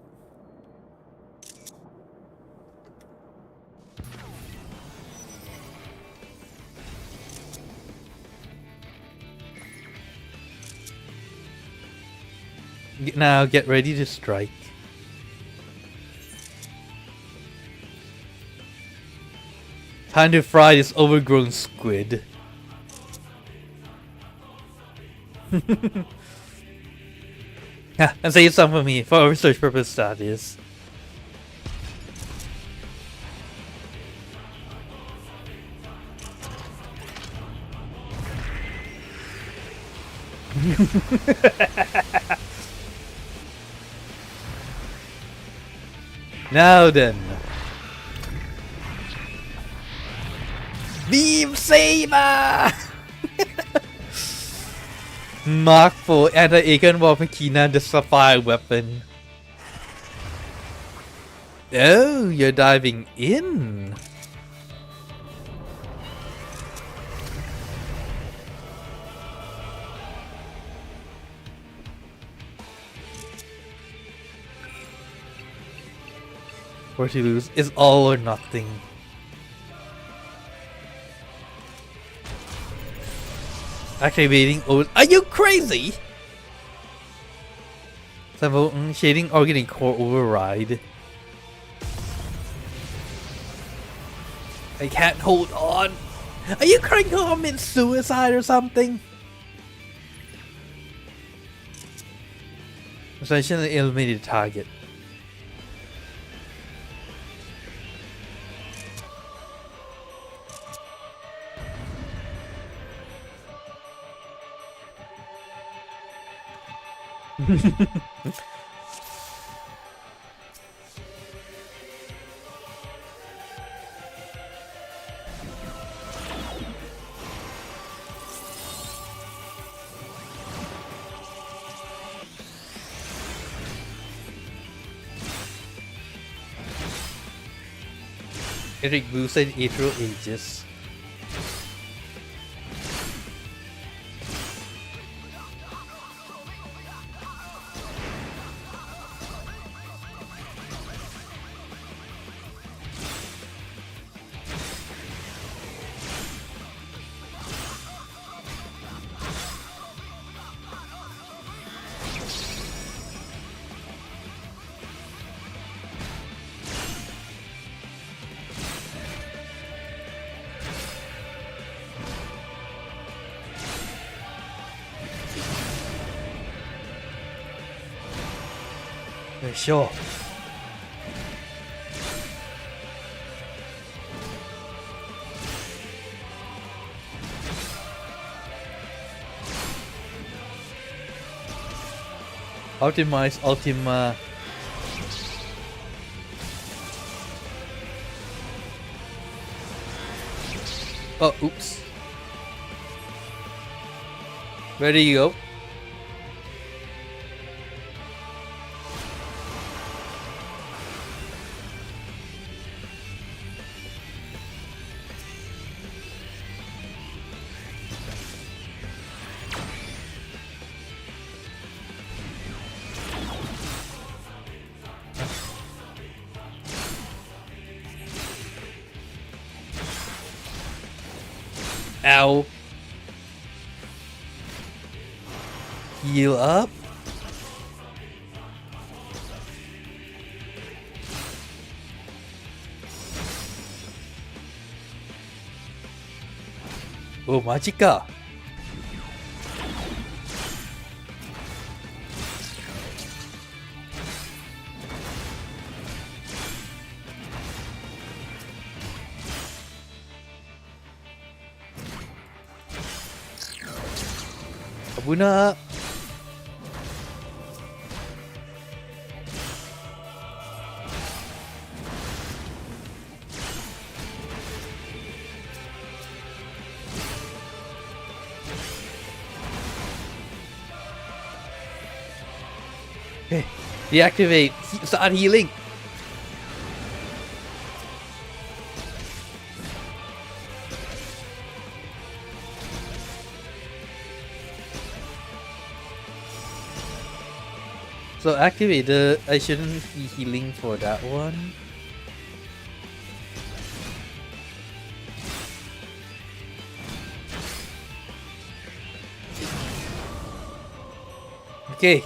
Now get ready to strike. Time to fry this overgrown squid. Yeah, and save some for me for research purpose, that is. Now then. Beam Saber! Mark 4 Anti-Aegon Wall Machina, the Sapphire weapon. Oh, you're diving in. Or to lose is all or nothing. Activating. Are you crazy? Shading organic core override. I can't hold on. Are you trying to commit suicide or something? So I shouldn't have eliminated the target. Eric boosted April Ages. Sure. Optimize Ultima. Oh, oops. Where do you go? Ow. Heal up. Oh, Majika. Abuna. Okay, deactivate. Start healing. So activate the. I shouldn't be healing for that one. Okay.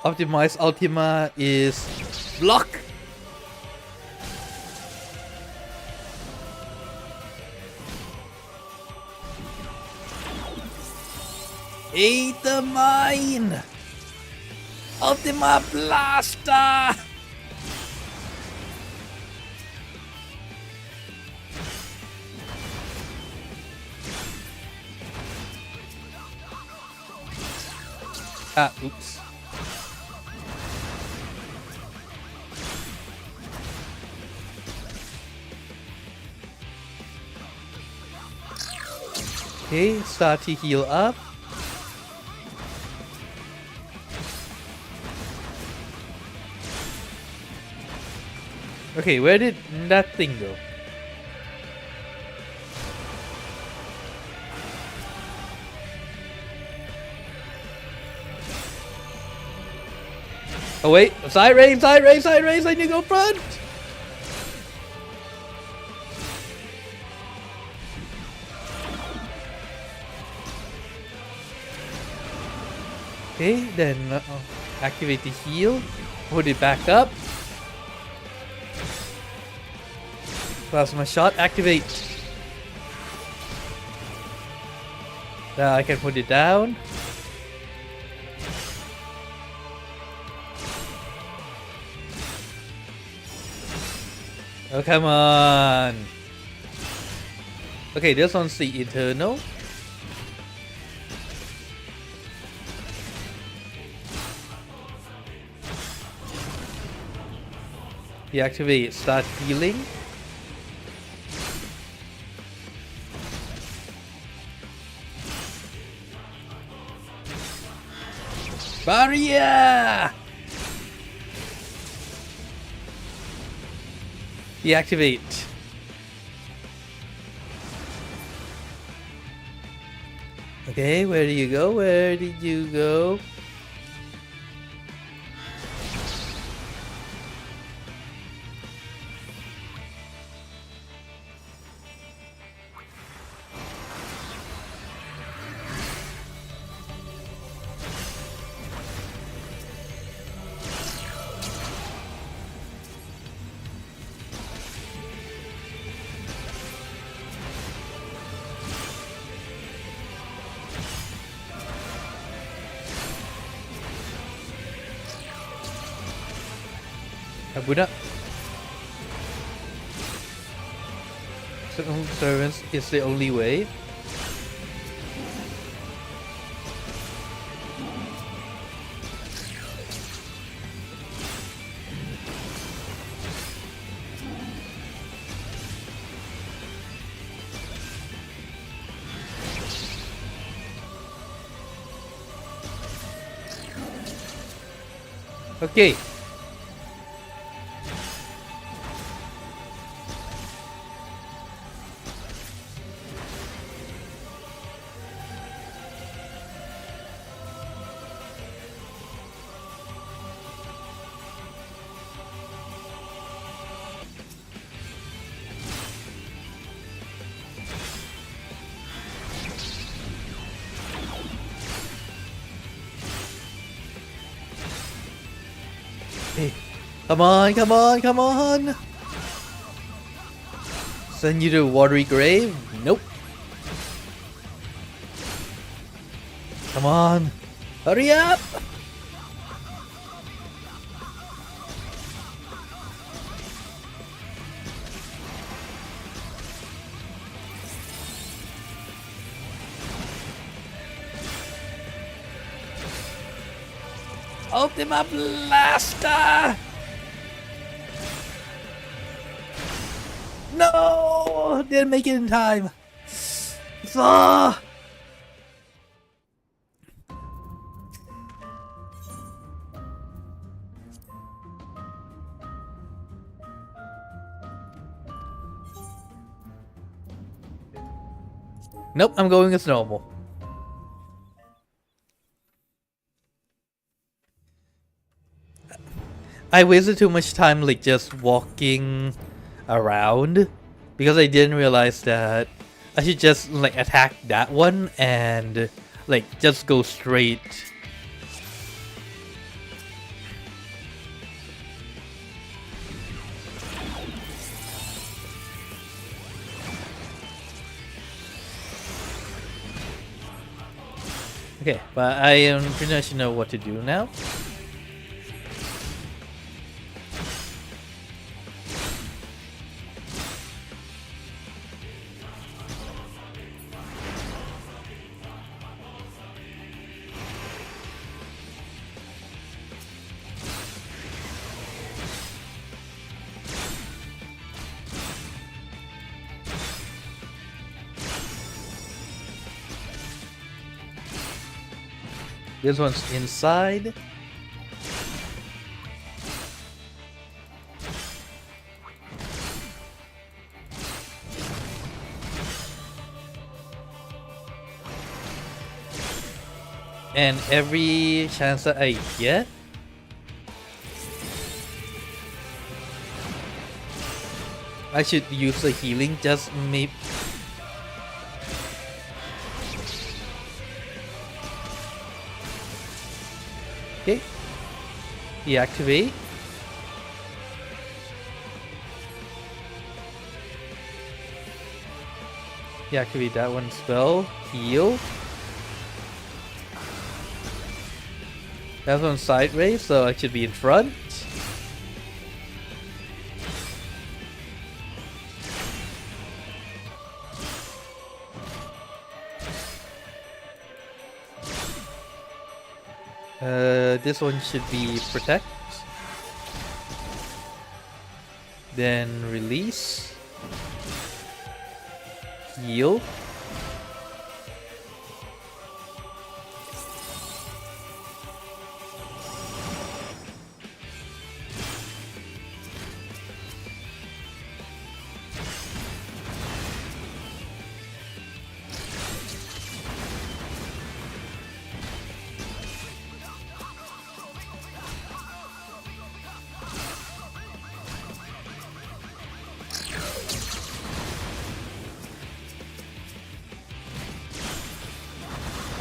Optimize Ultima is block. Eat the mine! Ultima Blaster! Ah, oops. Okay, start to heal up. Okay, where did that thing go? Oh wait, side race, I need to go front! Okay, then activate the heal, put it back up. Plasma shot, activate. Now I can put it down. Oh, come on. Okay, this one's the internal. Deactivate, start healing. Barrier! Deactivate. Okay, where do you go? Where did you go? Buddha. Servants is the only way. Okay. Hey, come on, come on, come on! Send you to watery grave? Nope. Come on, hurry up! Ultima Blaster! No! Didn't make it in time. Nope, I'm going as normal. I wasted too much time like just walking around because I didn't realize that I should just like attack that one and like just go straight. Okay, but I pretty much know what to do now. This one's inside. And every chance that I get, I should use the healing, just maybe. Okay. Deactivate. Deactivate that one spell. Heal. That one's sideways, so I should be in front. This one should be protect. Then release. Heal.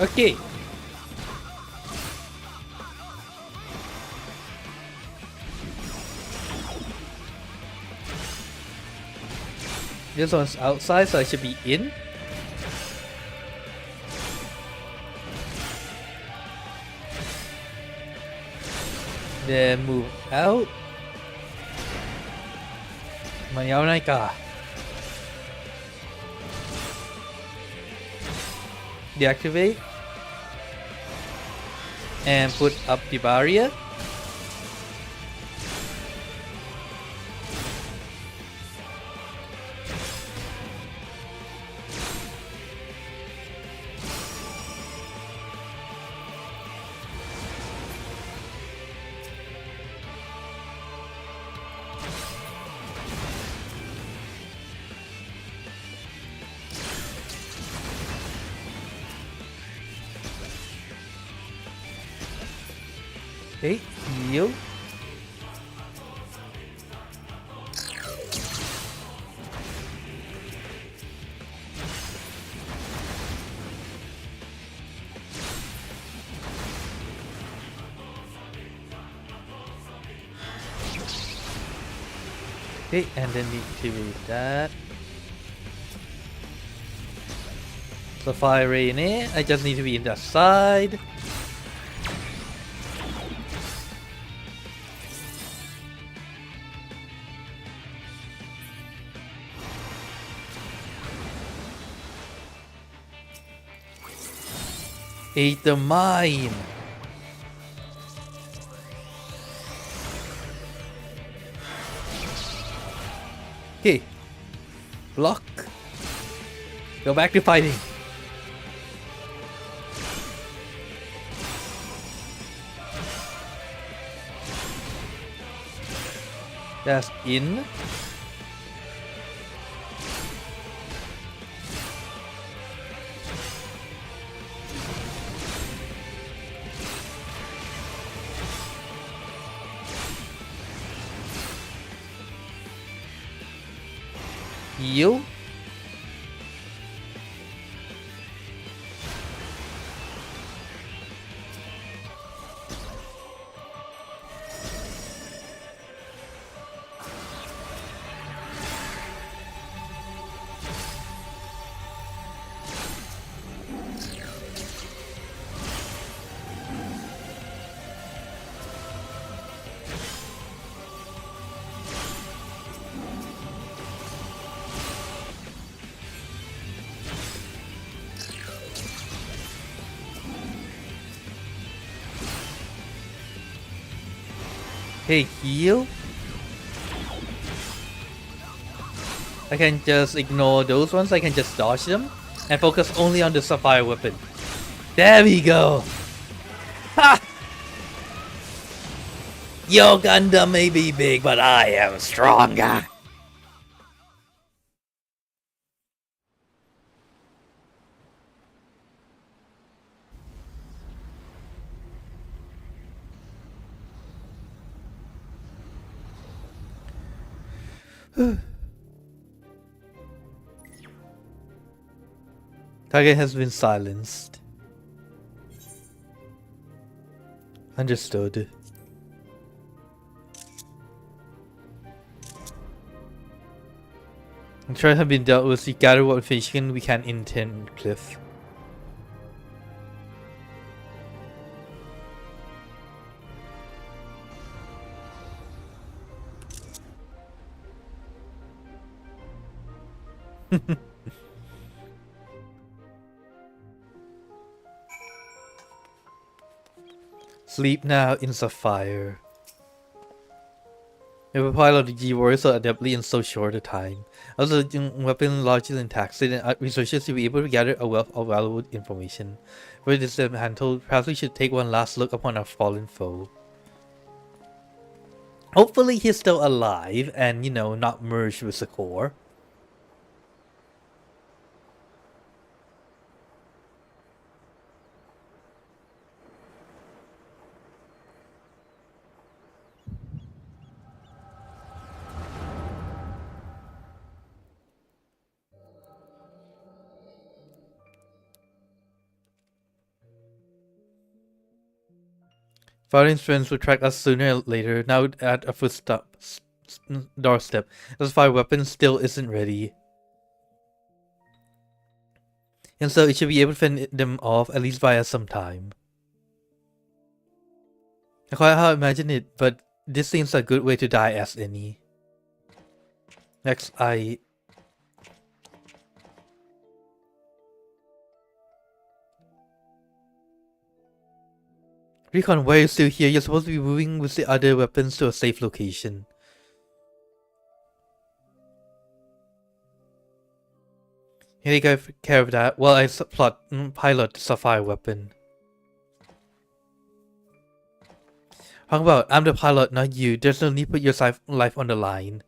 Okay. This one's outside, so I should be in. Then move out. Manyaonai ka. Deactivate. And put up the barrier. Okay, heal. Okay, and then deactivate that. So fire ray in it. I just need to be in the side. Ate the mine. Okay. Block. Go back to fighting. That's in. Heal. Hey, heal. I can just ignore those ones. I can just dodge them and focus only on the sapphire weapon. There we go. Ha! Your Gundam may be big, but I am stronger. Target has been silenced. Understood. Threat have been dealt with. We gather what information we can in Tin Cliff. Sleep now in Sapphire. If a pile of the G-Warriors so adeptly in so short a time. Also, weapon largely intact, so that researchers will be able to gather a wealth of valuable information. For this handled, perhaps we should take one last look upon our fallen foe. Hopefully he's still alive and, you know, not merged with the core. Fighting's friends will track us sooner or later, now at a doorstep, as fire weapon still isn't ready. And so it should be able to fend them off, at least via some time. Not quite how I imagine it, but this seems a good way to die as any. Next, Recon, why are you still here? You're supposed to be moving with the other weapons to a safe location. You take care of that while I pilot the Sapphire weapon. How about, I'm the pilot, not you. There's no need to put your life on the line.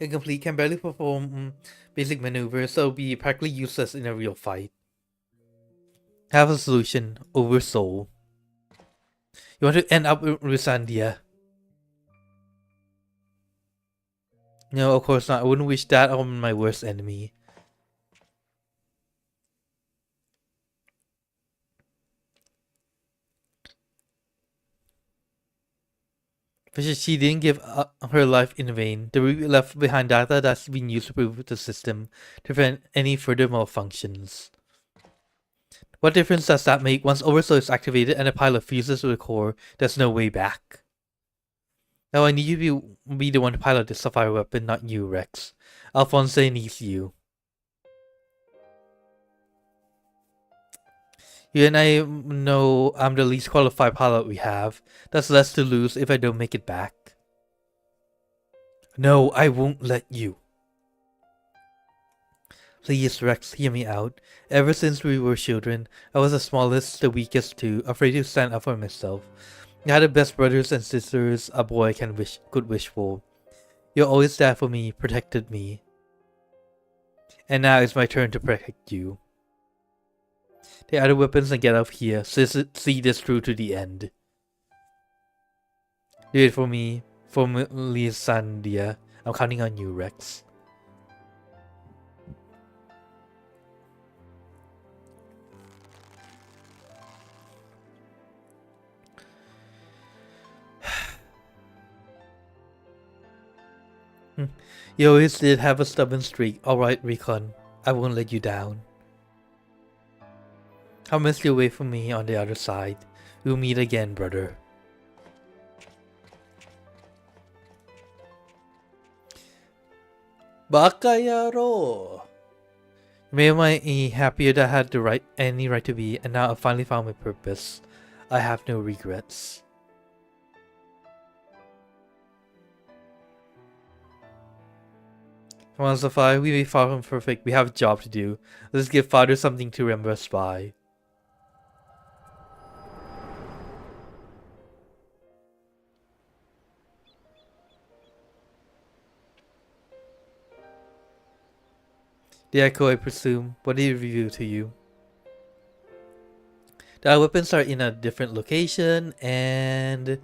Incomplete, can barely perform basic maneuvers, so be practically useless in a real fight. Have a solution. Oversoul. You want to end up with Sandia? No, of course not. I wouldn't wish that on my worst enemy. But she didn't give her life in vain. The ruby left behind data that's been used to prove the system to prevent any further malfunctions. What difference does that make? Once Oversoul is activated and the pilot fuses with the core, there's no way back. Now I need you to be the one to pilot the Sapphire weapon, not you, Rex. Alphonse needs you. You and I know I'm the least qualified pilot we have. That's less to lose if I don't make it back. No, I won't let you. Please, Rex, hear me out. Ever since we were children, I was the smallest, the weakest too, afraid to stand up for myself. I had the best brothers and sisters a boy could wish for. You're always there for me, protected me. And now it's my turn to protect you. Take other weapons and get out of here. See this through to the end. Do it for me, for Lisandia. I'm counting on you, Rex. You always did have a stubborn streak. Alright, Recon. I won't let you down. I'll miss you away from me on the other side. We'll meet again, brother. Bakayaro! May I be happier that I had any right to be, and now I finally found my purpose. I have no regrets. Come on, Sapphire, we may be far from perfect. We have a job to do. Let's give Father something to remember us by. The Echo, I presume. What did he reveal to you? The weapons are in a different location, and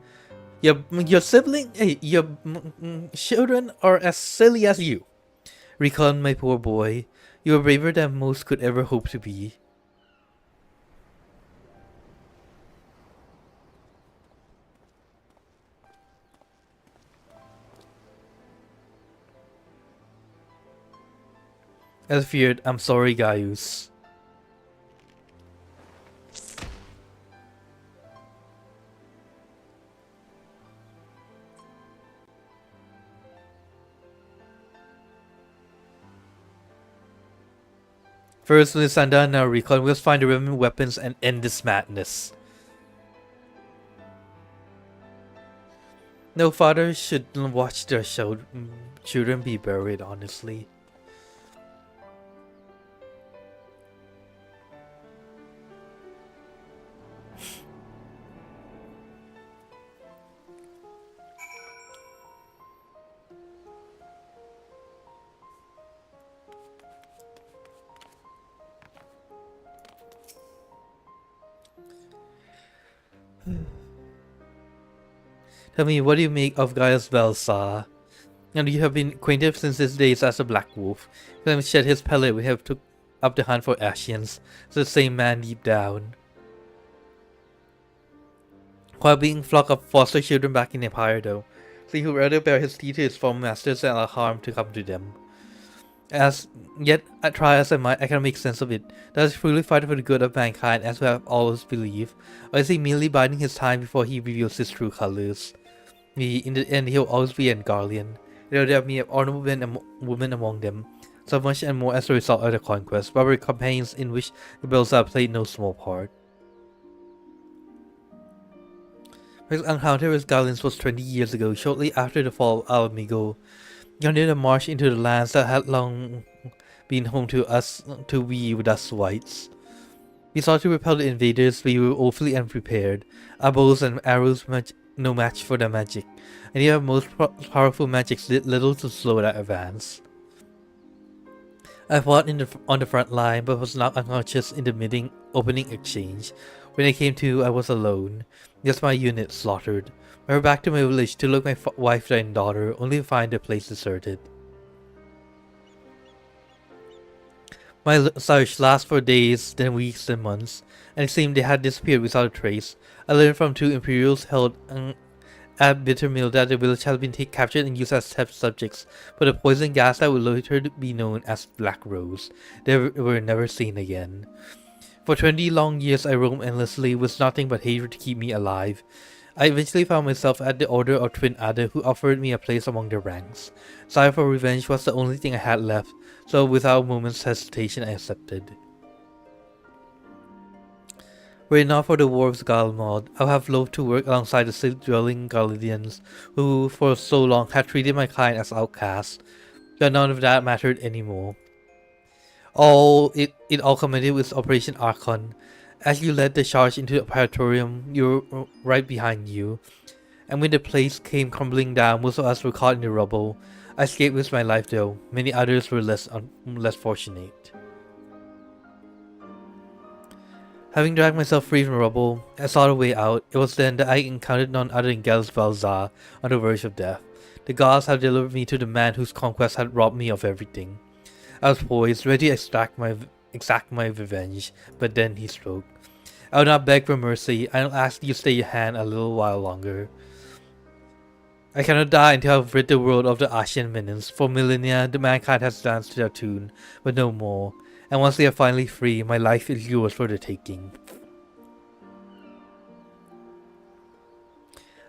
Your sibling, your children are as silly as you. Recon, my poor boy, you are braver than most could ever hope to be. As feared, I'm sorry, Gaius. First, with Sanda and our recon, we'll find the remaining weapons and end this madness. No father should watch their children be buried, honestly. Tell me, what do you make of Gaius Velsa? And you have been acquainted since his days as a Black Wolf. When we shed his pellet, we have took up the hunt for Ashians. It's the same man deep down. While being flock of foster children back in Empire, though, so he would rather bear his teeth to his former masters than allow harm to come to them. Yet, I try as I might, I cannot make sense of it. Does he truly fight for the good of mankind, as we have always believed, or is he merely biding his time before he reveals his true colors? In the end, he'll always be an Guardian. There will be honorable men and women among them, so much and more as a result of the conquest, barbaric campaigns in which the Belza played no small part. His encounter with Guardians was 20 years ago, shortly after the fall of Alamigo. Under the march into the lands that had long been home to us, to we dust whites. We sought to repel the invaders, we were awfully unprepared. Our bows and arrows no match for their magic, and even our most powerful magics did little to slow that advance. I fought on the front line, but was knocked unconscious in the opening exchange. When I came to, I was alone, just my unit slaughtered. I went back to my village to look my wife and daughter, only to find the place deserted. My search lasted for days, then weeks, then months, and it seemed they had disappeared without a trace. I learned from 2 Imperials held at Bittermill that the village had been captured and used as test subjects for the poison gas that would later be known as Black Rose. They were never seen again. For 20 long years I roamed endlessly with nothing but hatred to keep me alive. I eventually found myself at the order of Twin Adder, who offered me a place among their ranks. Desire for revenge was the only thing I had left, so without a moment's hesitation I accepted. Were it not for the War of Galmod, I would have loathed to work alongside the city-dwelling Galadians, who for so long had treated my kind as outcasts, but none of that mattered anymore. It all culminated with Operation Archon. As you led the charge into the Praetorium, you were right behind you, and when the place came crumbling down, most of us were caught in the rubble. I escaped with my life though, many others were less fortunate. Having dragged myself free from rubble, I saw the way out. It was then that I encountered none other than Gels Valzar on the verge of death. The gods had delivered me to the man whose conquest had robbed me of everything. I was poised, ready to exact my revenge, but then he spoke. I will not beg for mercy. I will ask you to stay your hand a little while longer. I cannot die until I have rid the world of the Ashian minions. For millennia, the mankind has danced to their tune, but no more. And once they are finally free, my life is yours for the taking.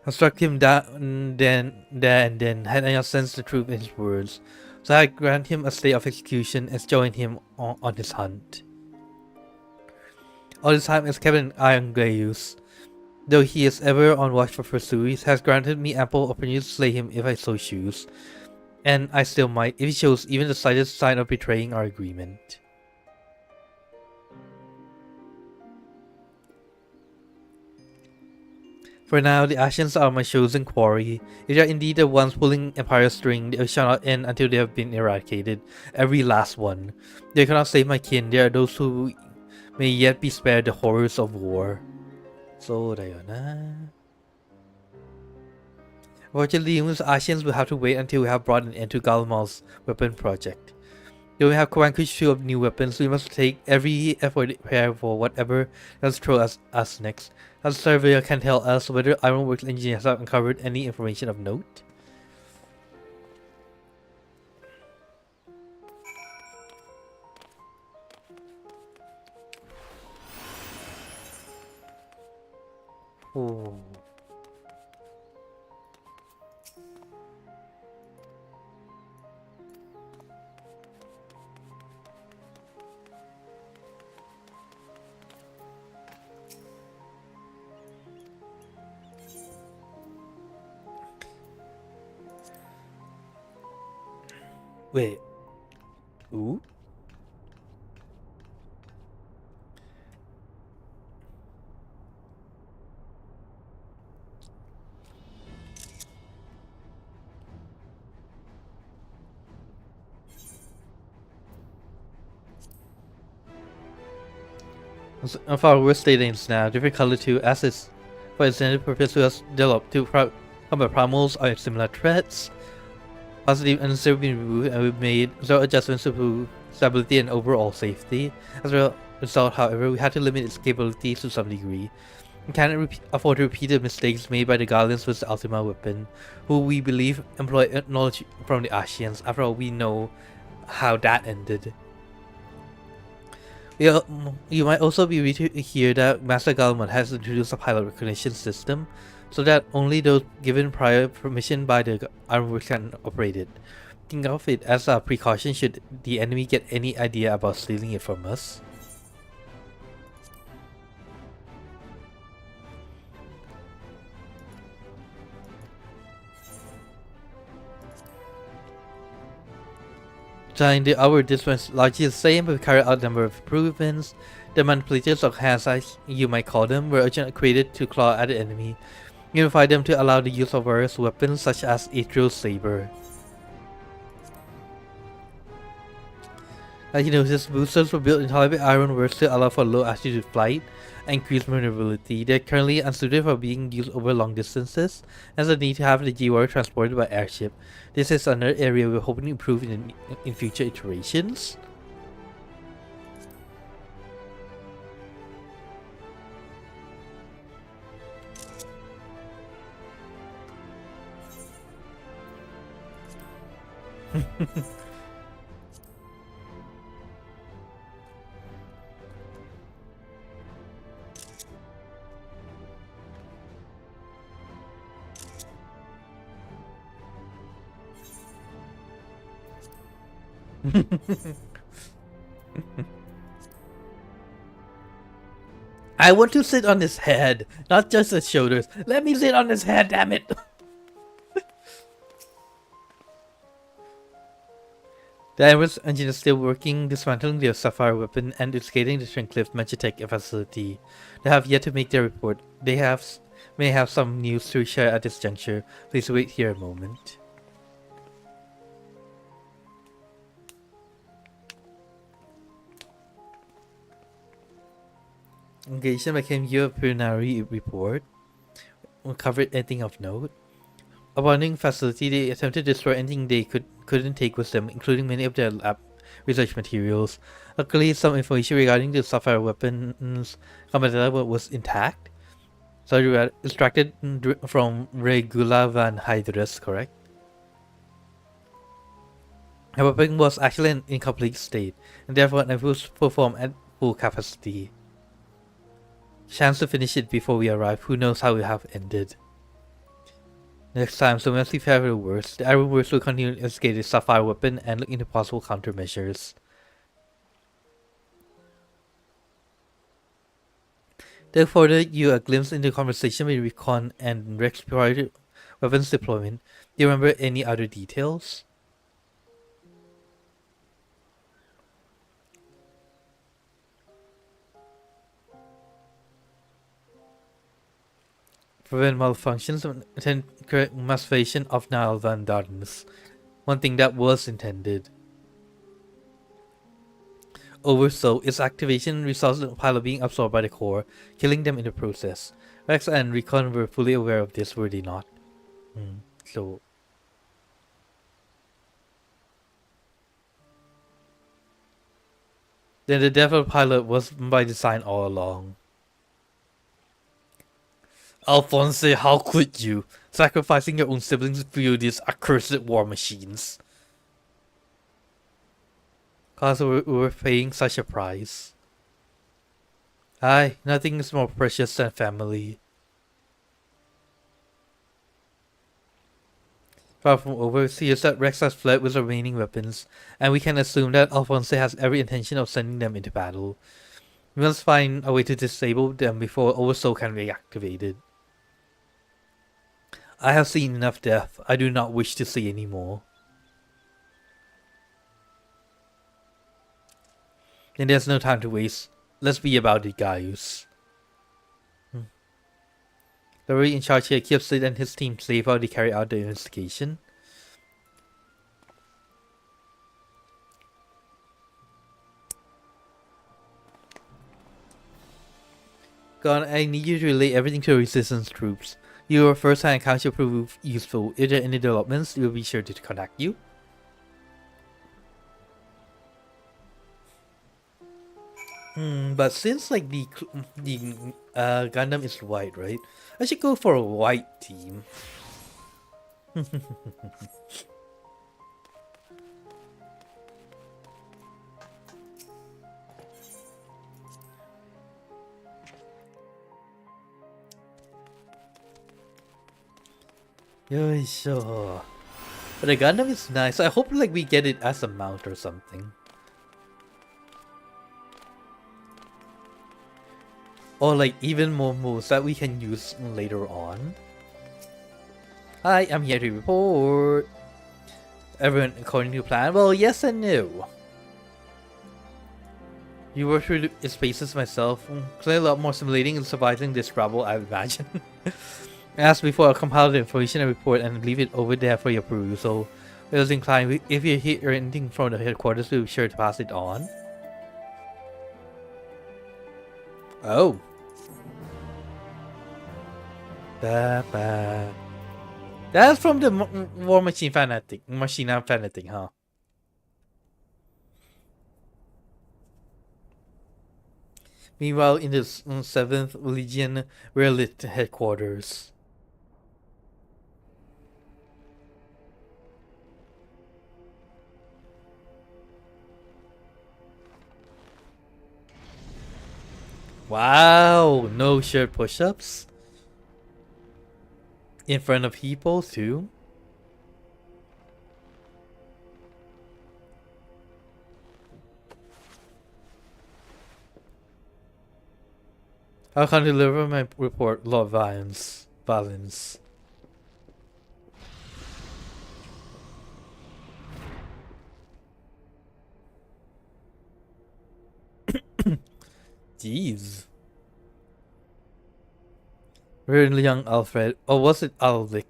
I struck him down there and then, had I not sensed the truth in his words. So I grant him a stay of execution and joined him on his hunt. All this time has kept an eye on Gaius. Though he is ever on watch for pursuers, has granted me ample opportunity to slay him if I so choose. And I still might, if he shows even the slightest sign of betraying our agreement. For now, the Ashians are my chosen quarry. If they are indeed the ones pulling Empire's string, they shall not end until they have been eradicated. Every last one. They cannot save my kin. There are those who may yet be spared the horrors of war. So, ayun na. Unfortunately, humans Asians will have to wait until we have brought an end to Galmal's weapon project. Though we have vanquished 2 of new weapons, we must take every effort to prepare for whatever does throw us next. As surveyor can tell us whether Ironworks engineers have uncovered any information of note. Oh. Wait. Ooh? Of our worst data names now, different color to assets for intended purpose was developed to combat primals or similar threats. Positive and have been removed, and we've made several adjustments to improve stability and overall safety. As a result, however, we had to limit its capabilities to some degree. We cannot afford to repeat the mistakes made by the Guardians with the Ultima weapon, who we believe employ knowledge from the Asians. After all, we know how that ended. You might also be ready to hear that Master Galman has introduced a pilot recognition system, so that only those given prior permission by the Ironworks can operate it. Think of it as a precaution should the enemy get any idea about stealing it from us. During the hour, this was largely the same, but we carried out a number of improvements. The manipulators, or hands as you might call them, were originally created to claw at the enemy. Unify them to allow the use of various weapons such as Ethereal Saber. As you notice, boosters were built entirely by Ironworks to allow for low altitude flight and increased maneuverability. They are currently unsuited for being used over long distances, as the need to have the G-Warrior transported by airship. This is another area we're hoping to improve in future iterations. I want to sit on his head, not just his shoulders. Let me sit on his head, damn it! The Ironworks engine is still working, dismantling their Sapphire weapon and investigating the Shrinkcliff Magitech facility. They have yet to make their report. They may have some news to share at this juncture. Please wait here a moment. Engagement by Kimagure preliminary report. Uncovered anything of note. Abandoning facility, they attempted to destroy anything they couldn't take with them, including many of their lab research materials. Luckily, some information regarding the Sapphire weapons combat was intact. So you were extracted from Regula van Hydrus, correct? The weapon was actually in incomplete state, and therefore unable to perform at full capacity. Chance to finish it before we arrive, who knows how we have ended. Next time, so we must prepare for the worst. The Ironworks will continue to investigate the Sapphire weapon and look into possible countermeasures. They afforded you a glimpse into conversation with Recon and Rex prior to weapons deployment. Do you remember any other details? Prevent malfunctions and attend correct masturbation of Nalvan darkness. One thing that was intended. So, its activation results in the pilot being absorbed by the core, killing them in the process. Rex and Recon were fully aware of this, were they not? So then the death of the pilot was by design all along. Alphonse, how could you? Sacrificing your own siblings to fuel these accursed war machines. Cause we're paying such a price. Aye, nothing is more precious than family. Far from over, seems that Rex has fled with the remaining weapons, and we can assume that Alphonse has every intention of sending them into battle. We must find a way to disable them before Oversoul can be activated. I have seen enough death. I do not wish to see any more. Then there's no time to waste. Let's be about it, guys. The lady in charge here keeps Sid and his team safe while they carry out the investigation. God, I need you to relay everything to the resistance troops. Your first-hand account should prove useful. If there are any developments, we'll be sure to contact you. But since like the Gundam is white, right? I should go for a white team. Yeah, sure. But the Gundam is nice. I hope like we get it as a mount or something. Or like even more moves that we can use later on. Hi, I'm here to report. Everyone according to plan? Well, yes and no. You worked through the spaces myself. Play a lot more simulating and surviving this rubble, I imagine. As before, I'll compile the information and report and leave it over there for your perusal. It was inclined, if you hear anything from the headquarters, we'll be sure to pass it on. Oh. That's from the War Machine Fanatic, huh? Meanwhile, in the 7th Legion, we're lit headquarters. Wow, no shirt push-ups? In front of people too? How can I deliver my report, Lord Valens? Jeez. Very young Alfred. Or was it Alvic?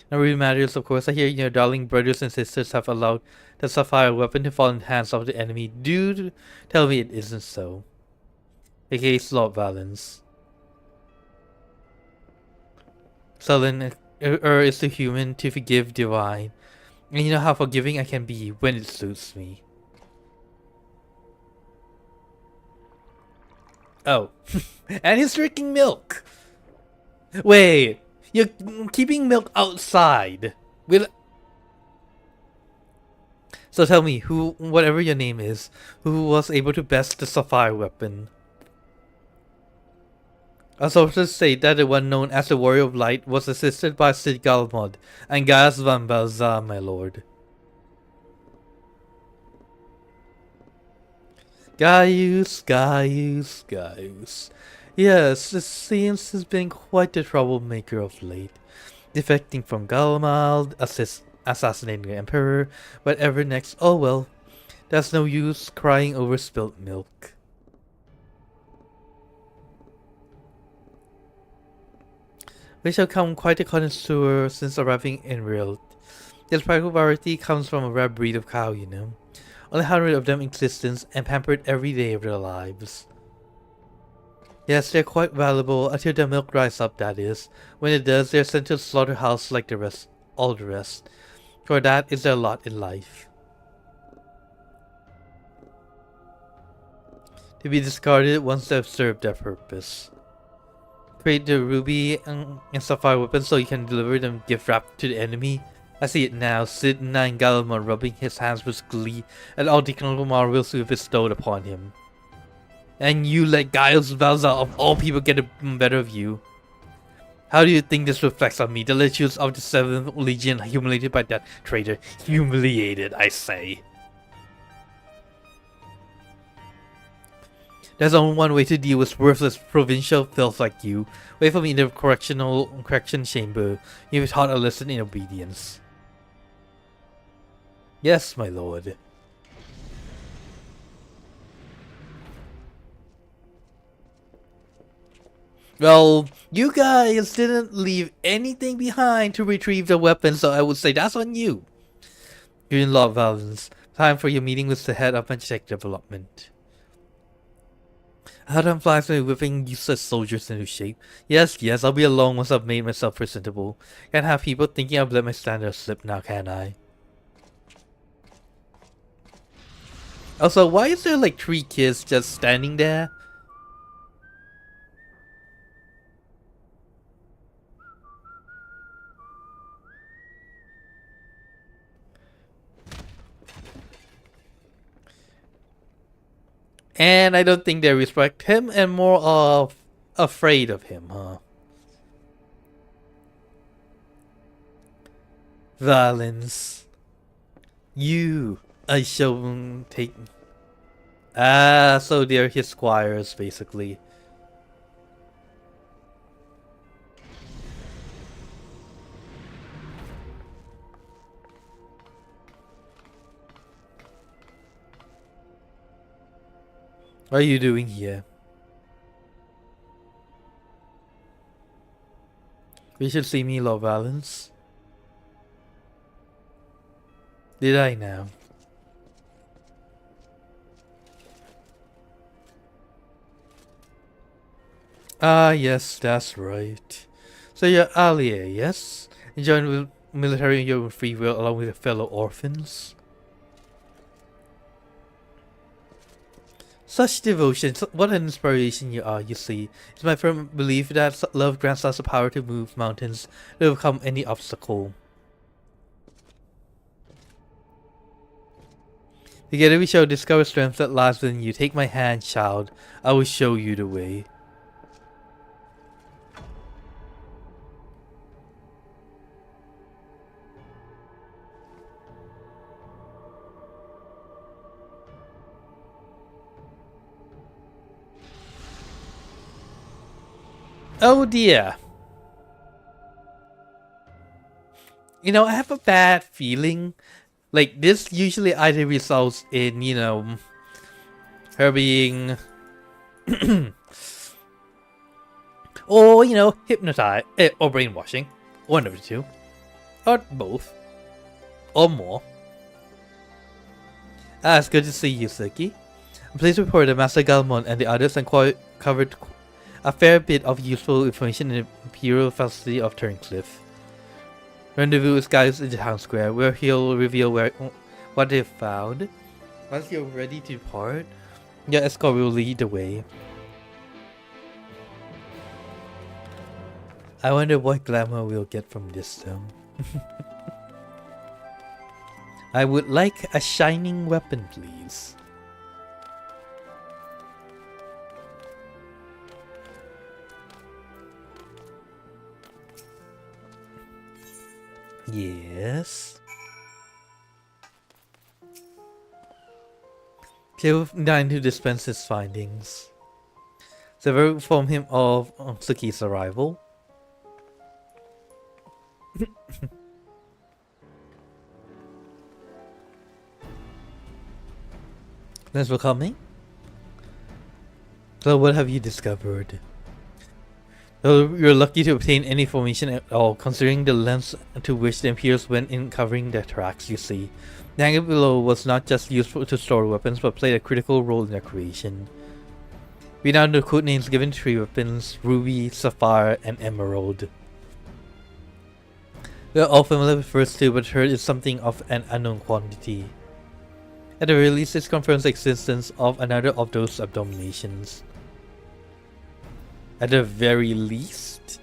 It really matters, of course. I hear your darling brothers and sisters have allowed the Sapphire weapon to fall in the hands of the enemy. Do tell me it isn't so. A.k.a. Lord Valens. Sullen is the human to forgive divine. And you know how forgiving I can be when it suits me. Oh. And he's drinking milk! Wait, you're keeping milk outside. So tell me, whatever your name is, who was able to best the Sapphire weapon? Our sources say that the one known as the Warrior of Light was assisted by Sid Galmod and Gaius van Balza, my lord. Gaius. Yes, it seems he's been quite the troublemaker of late. Defecting from Galmald, assassinating the Emperor, whatever next, oh well. There's no use crying over spilt milk. We shall become quite a connoisseur since arriving in Rilt. This practical variety comes from a rare breed of cow, you know. Only 100 of them in existence and pampered every day of their lives. Yes, they're quite valuable until the milk dries up, that is. When it does, they're sent to the slaughterhouse like all the rest. For that is their lot in life. To be discarded once they've served their purpose. Create the ruby and sapphire weapons so you can deliver them gift wrapped to the enemy. I see it now, Sid 9 Galamon rubbing his hands with glee at all the marvels we bestowed upon him. And you let Giles Valza of all people get the better of you. How do you think this reflects on me, the legions of the 7th Legion humiliated by that traitor? Humiliated, I say. There's only one way to deal with worthless provincial filth like you. Wait for me in the correction chamber. You've taught a lesson in obedience. Yes, my lord. Well, you guys didn't leave anything behind to retrieve the weapon, so I would say that's on you. You're in Lord Valens. Time for your meeting with the head of Magic Development. How time flies when whipping useless soldiers into shape. Yes, I'll be alone once I've made myself presentable. Can't have people thinking I've let my standards slip now, can I? Also, why is there like 3 kids just standing there? And I don't think they respect him and more of afraid of him, huh? Valens. You, I shall take... Ah, so they're his squires, basically. What are you doing here? You should see me, Lord Valens. Did I now? Ah, yes, that's right. So you're Alia, yes? You joined with military in your free will along with your fellow orphans? Such devotion, what an inspiration you are, you see. It's my firm belief that love grants us the power to move mountains, to overcome any obstacle. Together we shall discover strength that lies within you. Take my hand, child. I will show you the way. Oh dear. You know, I have a bad feeling. Like, this usually either results in, you know, her being... or, you know, hypnotized, or brainwashing. One of the two. Or both. Or more. Ah, it's good to see you, Suki. I'm pleased to report that Master Galmon and the others covered a fair bit of useful information in the Imperial facility of Turncliffe. Rendezvous with guys in the town square, where he'll reveal what they've found. Once you're ready to depart, your escort will lead the way. I wonder what glamour we'll get from this though. I would like a shining weapon, please. Yes. Clear 9 to dispense his findings. Sever inform him of Suki's arrival. Thanks for coming. So what have you discovered? Though you're lucky to obtain any information at all, considering the lengths to which the Imperials went in covering their tracks, you see. The hangar below was not just useful to store weapons, but played a critical role in their creation. We now know code names given to 3 weapons: Ruby, Sapphire, and Emerald. We are all familiar with first 2, but third is something of an unknown quantity. At the very least, this confirms the existence of another of those abominations. At the very least?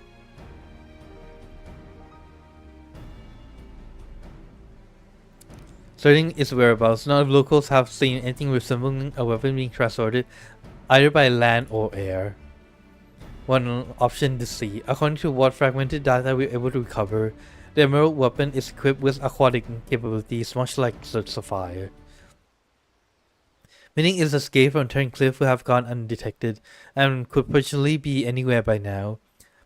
Certain its whereabouts, none of locals have seen anything resembling a weapon being transported either by land or air. One option to see. According to what fragmented data we were able to recover, the Emerald weapon is equipped with aquatic capabilities much like the Sapphire. Meaning its escape from Turncliffe would have gone undetected and could potentially be anywhere by now.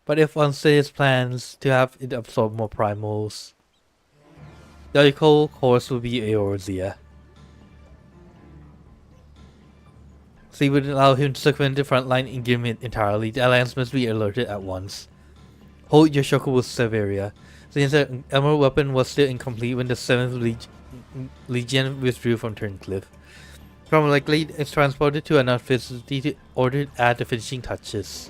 But if one says plans to have it absorb more primals, the logical course would be Eorzea. So it would allow him to circumvent the frontline engagement entirely. The Alliance must be alerted at once. Hold your Shoku with Severia. Since the Emerald weapon was still incomplete when the 7th Legion withdrew from Turncliffe. From likely it's transported to another facility to order to add the finishing touches.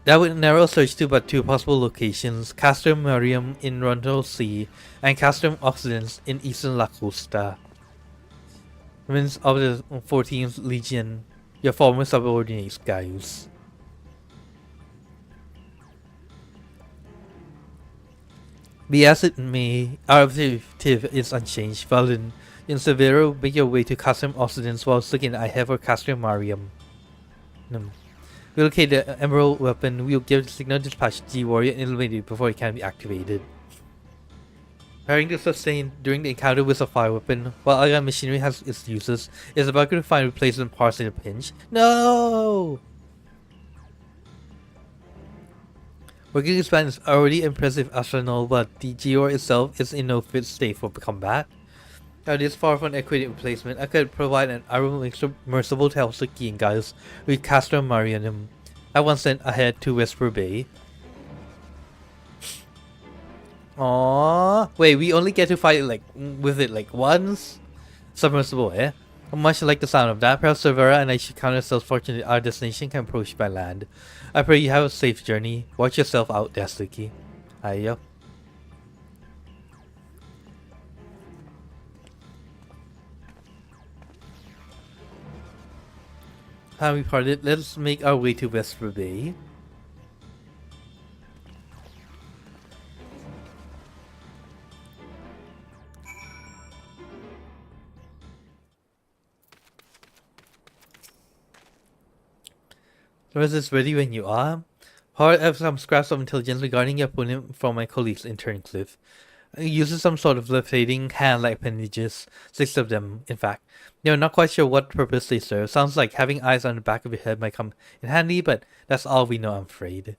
That would narrow search to but 2 possible locations: Castrum Merium in Ronto Sea and Castrum Occidens in Eastern Lacusta. Remnants of the 14th Legion, your former subordinates, Gaius. Be as it may, our objective is unchanged. Valen, in Severo, make your way to Castrum Occidens while looking I have for Castrum Marium. We'll locate the Emerald weapon. We'll give the signal dispatch to G-Warrior and eliminate it before it can be activated. Preparing to sustain during the encounter with a fire weapon, while other machinery has its uses, is about to find replacement parts in a pinch. No! Working expand is already impressive arsenal, but the G-War itself is in no fit state for combat. Now this far from an equated replacement, I could provide an submersible to help Suki and Gaius with Castrum Marianum. I once sent ahead to Whisper Bay. Aww. Wait, we only get to fight with it once? Submersible, eh? Much like the sound of that, perhaps Severa and I should count ourselves fortunate our destination can approach by land. I pray you have a safe journey. Watch yourself out there, Suki. Ayo. Time we parted, let's make our way to Vesper Bay. The rest is ready when you are. However, I have some scraps of intelligence regarding your opponent from my colleagues in Turncliffe. It uses some sort of levitating hand-like appendages, 6 of them, in fact. You're not quite sure what purpose they serve. Sounds like having eyes on the back of your head might come in handy, but that's all we know, I'm afraid.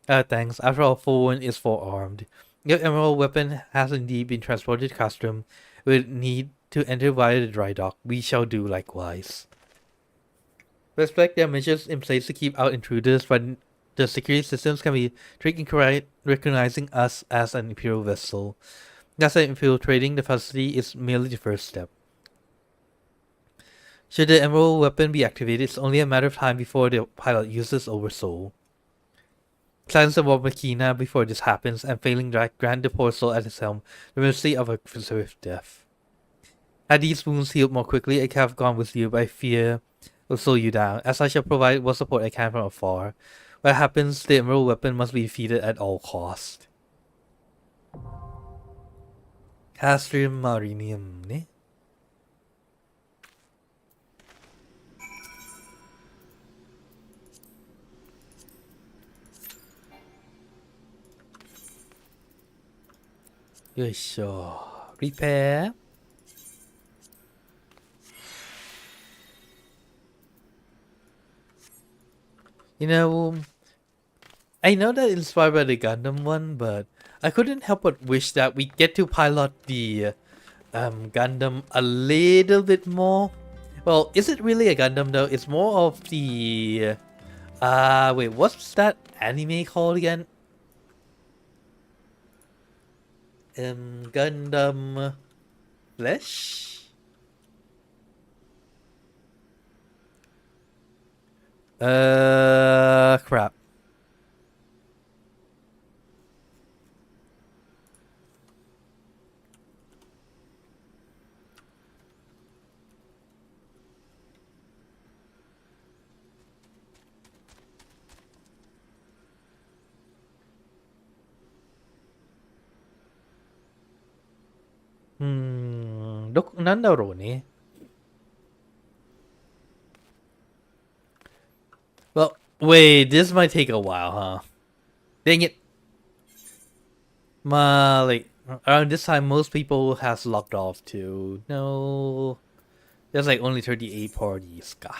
Thanks. After all, Forewarned is forearmed. Your emerald weapon has indeed been transported to Castrum. We need to enter via the dry dock. We shall do likewise. Respect there are measures in place to keep out intruders, but the security systems can be tricky in recognizing us as an Imperial vessel. That's why infiltrating the facility is merely the first step. Should the Emerald weapon be activated, it's only a matter of time before the pilot uses Oversoul. Cleanse the War Machina before this happens, and failing that, grant the poor soul at its helm the mercy of a swift death. Had these wounds healed more quickly, I could have gone with you, but I fear will slow you down, as I shall provide what support I can from afar. What happens, the Emerald weapon must be defeated at all cost. Castrum Marinium, ne? Yoisho. Repair. You know, I know that inspired by the Gundam one, but I couldn't help but wish that we get to pilot the Gundam a little bit more. Well, is it really a Gundam though? It's more of the wait, what's that anime called again? Gundam Flesh? Crap. Look, なんだろうね. Well, wait, this might take a while, huh? Dang it. Like, around this time, most people has logged off too. No. There's like only 38 parties. Gah.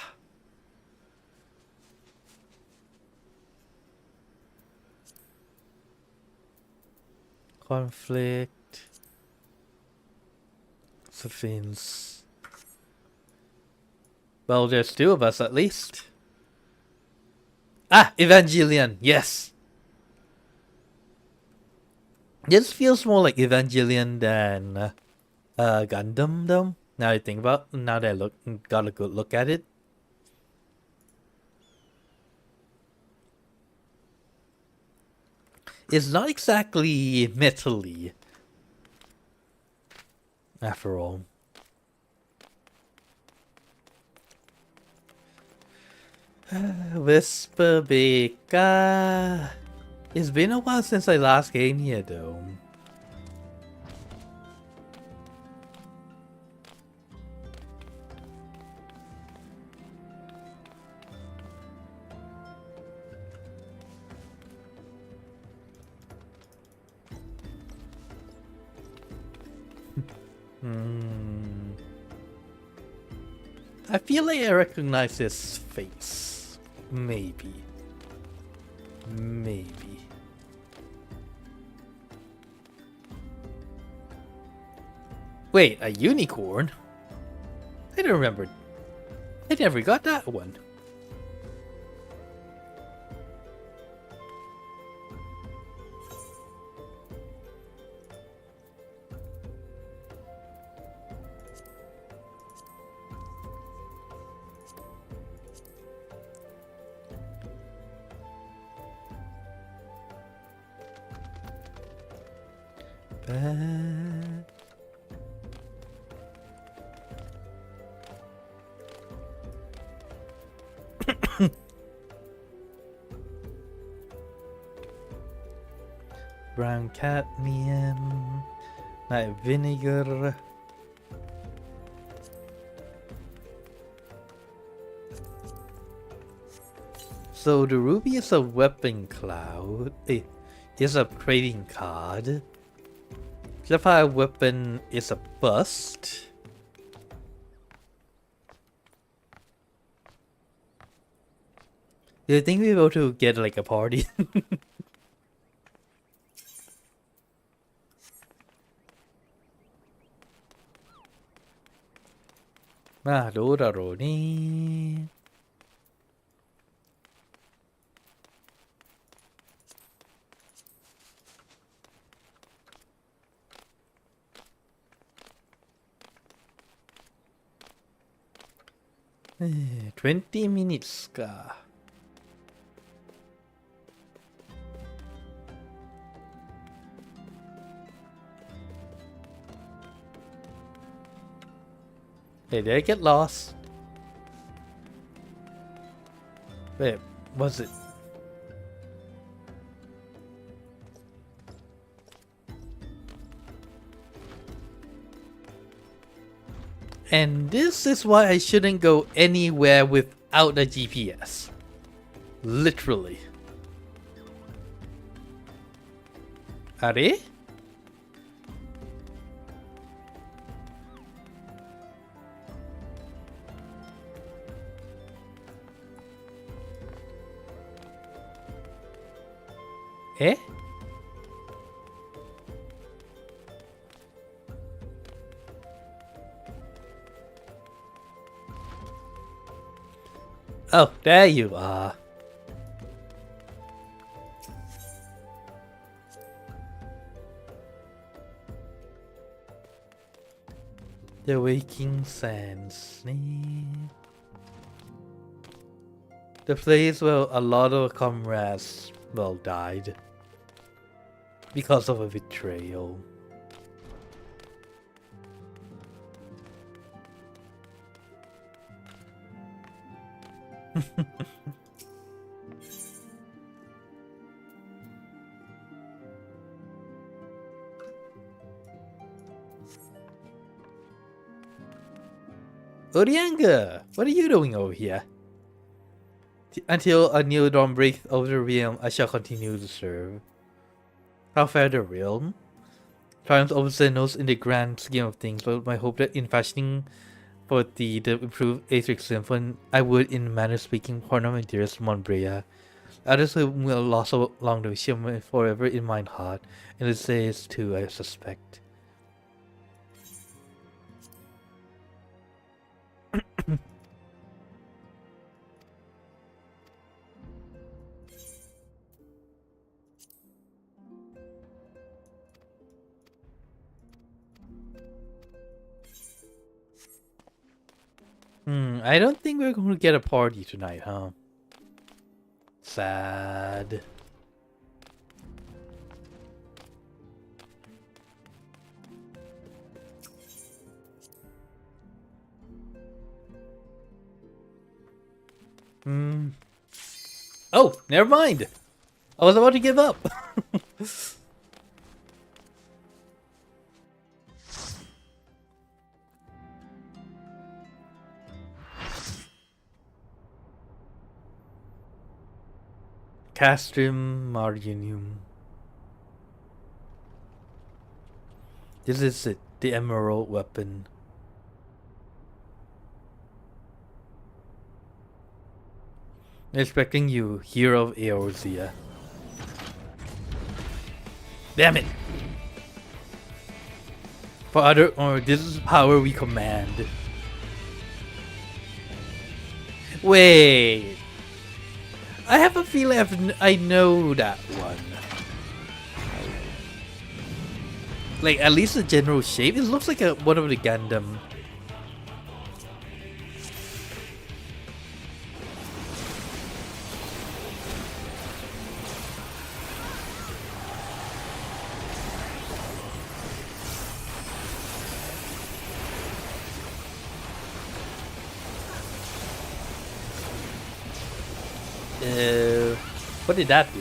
Conflict. Sophians. Well, there's two of us at least. Ah, Evangelion. Yes. This feels more like Evangelion than Gundam, though. Now I think about, now that I got a good look at it. It's not exactly metally, after all. Whisper Beka. It's been a while since I last came here, though. I feel like I recognize his face. Maybe. Wait, a unicorn? I don't remember. I never got that one. Brown cadmium, night vinegar. So the ruby is a weapon cloud. Is a trading card. Sapphire weapon is a bust. Do you think we're able to get like a party? Ah, どうだろうね。20 minutes か。Hey, did I get lost? Wait, was it? And this is why I shouldn't go anywhere without a GPS. Literally. あれ? Eh? Oh, there you are. The Waking Sands. The place where a lot of comrades, well, died. Because of a betrayal. Urianga, what are you doing over here? Until a new dawn breaks over the realm, I shall continue to serve. How fare the realm? Triumphs over Xenos in the grand scheme of things, but my hope that in fashioning for the improved Atrix Symphony, I would, in manner speaking, honor my dearest Montbrea. Others who will lost along the way shall forever in mine heart, and the says too, I suspect. I don't think we're going to get a party tonight, huh? Sad. Oh, never mind. I was about to give up. Castrum Marginum. This is it, the emerald weapon. Expecting you, hero of Eorzea. Damn it! For other, or this is power we command. Wait. I have a feeling I know that one. Like, at least the general shape. It looks like one of the Gundam. What did that do?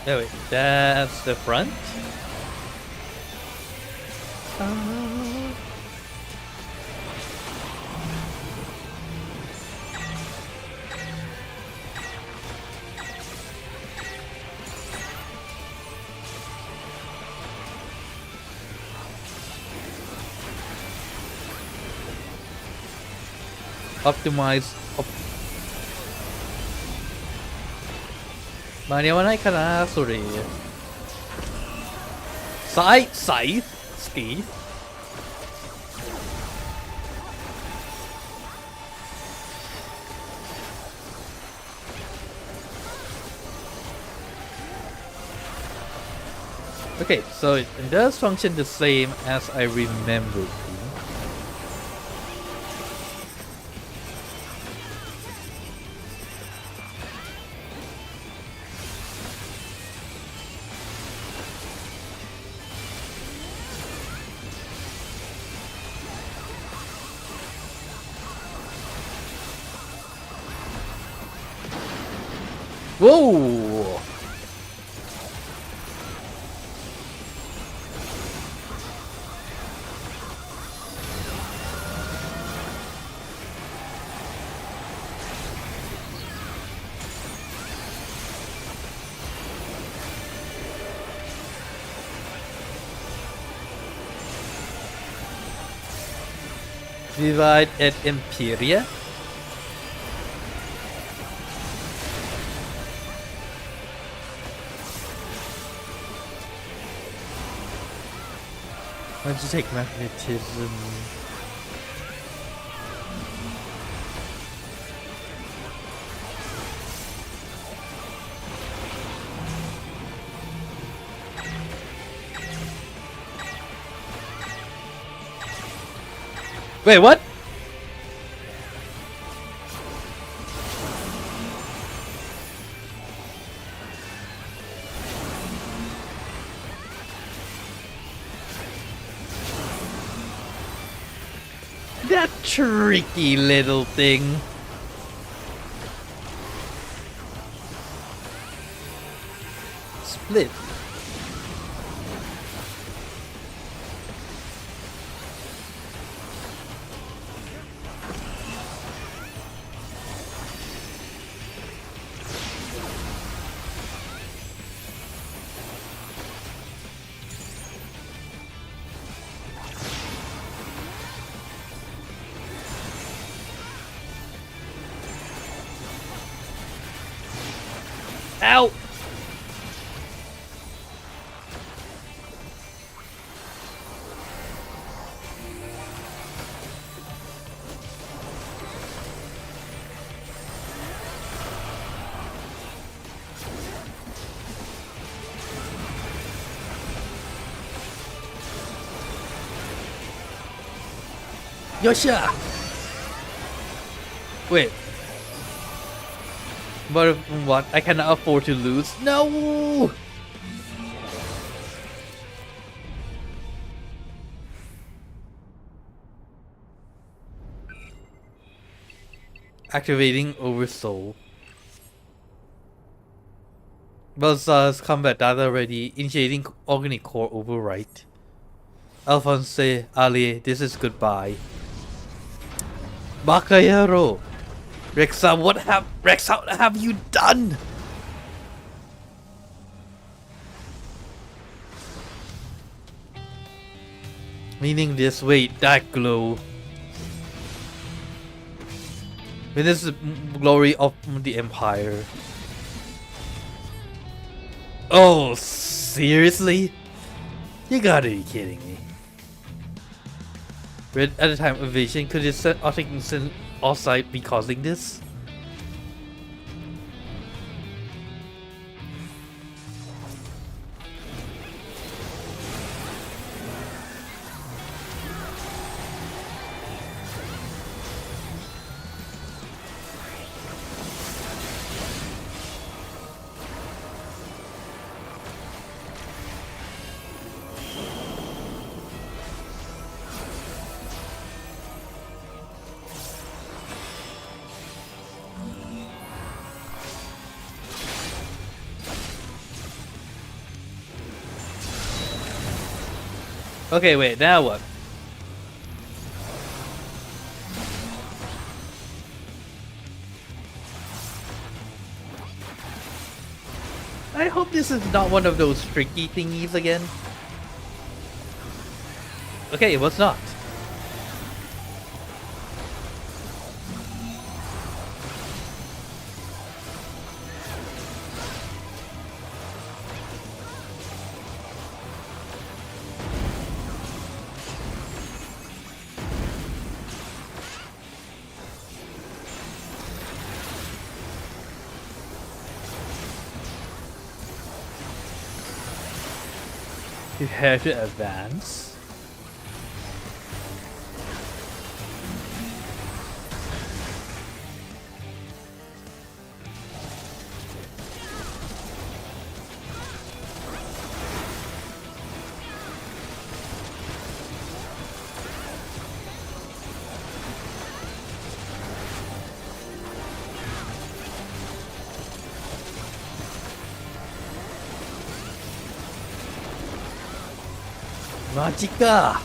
Oh wait, that's the front? Optimize. 間に合わないかなそれ。さい好き Okay, so it does function the same as I remember. Whoa! Divide at Imperia. Magic magnetism. Wait, what? That tricky little thing. Split. Ow! Yosha! Wait. But what? I cannot afford to lose. No! Activating Oversoul. Balzar's combat data ready. Initiating Organic Core Overwrite. Alphonse, Ali, this is goodbye. Bakayaro! Rexa, what have you done? Meaning this, wait, that glow. Witness the glory of the Empire. Oh, seriously? You gotta be kidding me. Red at the time of invasion, could it set Ottington offside be causing this? Okay, wait, now what? I hope this is not one of those tricky thingies again. Okay, it was not. Prepare to advance. Magika!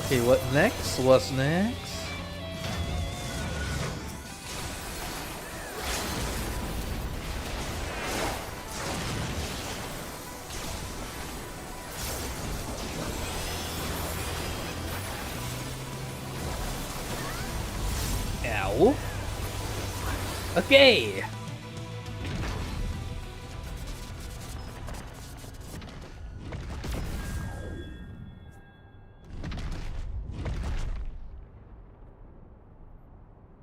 Okay, what next? What's next? Ow. Okay.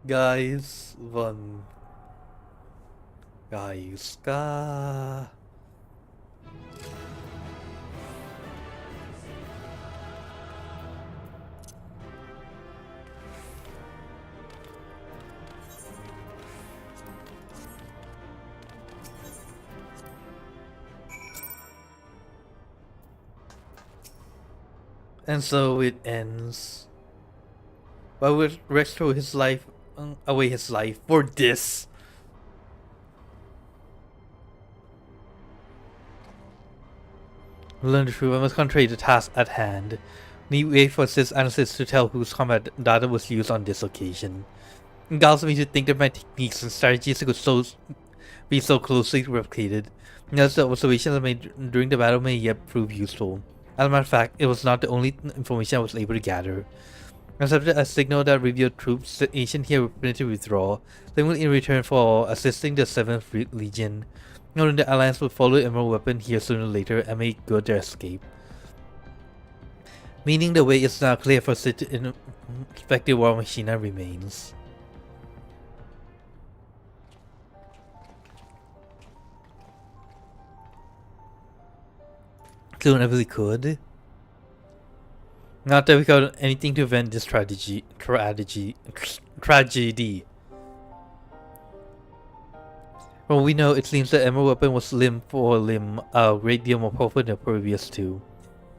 Guys, one. Guys, ka. And so it ends. But with Rex threw his life away his life for this. Learn the truth. I must concentrate the task at hand. Need wait for Sys analysis to tell whose combat data was used on this occasion. It galls me to think that my techniques and strategies could be so closely replicated. Thus, the observations I made during the battle may yet prove useful. As a matter of fact, it was not the only information I was able to gather. I accepted a signal that revealed troops the ancient here were permitted to withdraw, thankfully in return for assisting the 7th Legion. Knowing the Alliance would follow the Emerald Weapon here sooner or later and make good their escape. Meaning the way is now clear for Sid to inspect the War Machine remains. Soon as we could. Not that we got anything to prevent this tragedy. Well, we know it seems the Emerald Weapon was limb for limb a great deal more powerful than the previous two.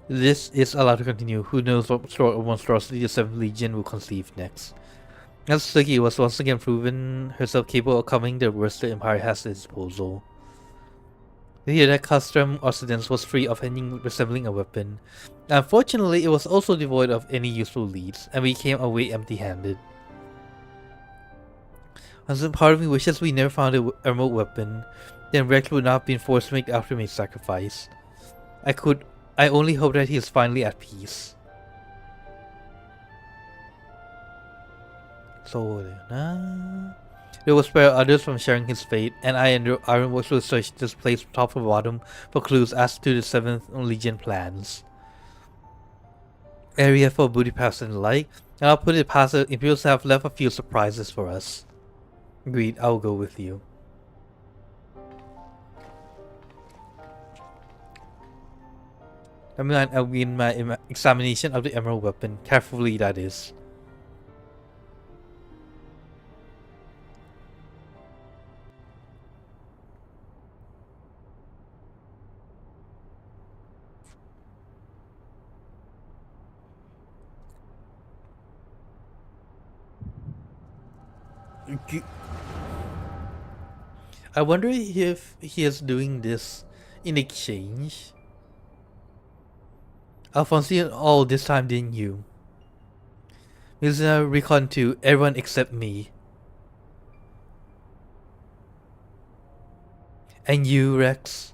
This is allowed to continue. Who knows what sort of monstrosity the 7th Legion will conceive next. As Suki was once again proven herself capable of coming the worst the Empire has at its disposal. Here, that custom Occidents was free of anything resembling a weapon. Unfortunately, it was also devoid of any useful leads, and we came away empty-handed. And some part of me wishes we never found an emerald weapon, then Rex would not have been forced to make the ultimate sacrifice. I only hope that he is finally at peace. So, it will spare others from sharing his fate, and I and Ironworks will search this place from top to bottom for clues as to the 7th Legion plans. Area for booty paths and the like, and I'll put it past the Imperials have left a few surprises for us. Agreed, I'll go with you. I'll begin my examination of the Emerald Weapon, carefully that is. I wonder if he is doing this in exchange. Alphonsine all this time, didn't you? Mizuna recon to everyone except me. And you, Rex?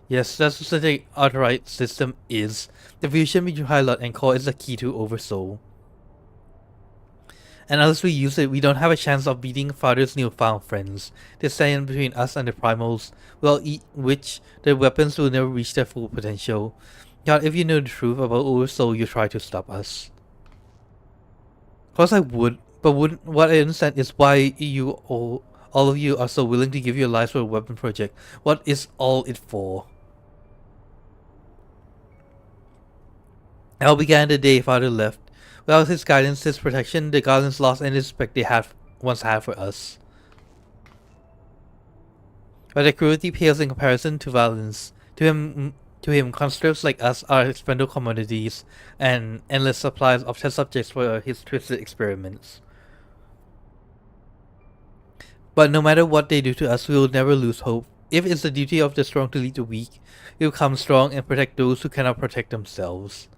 Yes, that's what the outright system is. The fusion between Highlight and Core is the key to Oversoul. And unless we use it, we don't have a chance of beating Father's newfound friends. The stand between us and the primals, which the weapons will never reach their full potential. God, if you know the truth about Oversoul, you try to stop us. Of course I would, but what I understand is why you all of you are so willing to give your lives for a weapon project. What is all it for? It all began the day Father left. Without his guidance, his protection, the Guardians lost any respect they once had for us. But their cruelty pales in comparison to violence. To him, constructs like us are expendable commodities and endless supplies of test subjects for his twisted experiments. But no matter what they do to us, we will never lose hope. If it's the duty of the strong to lead the weak, we will come strong and protect those who cannot protect themselves.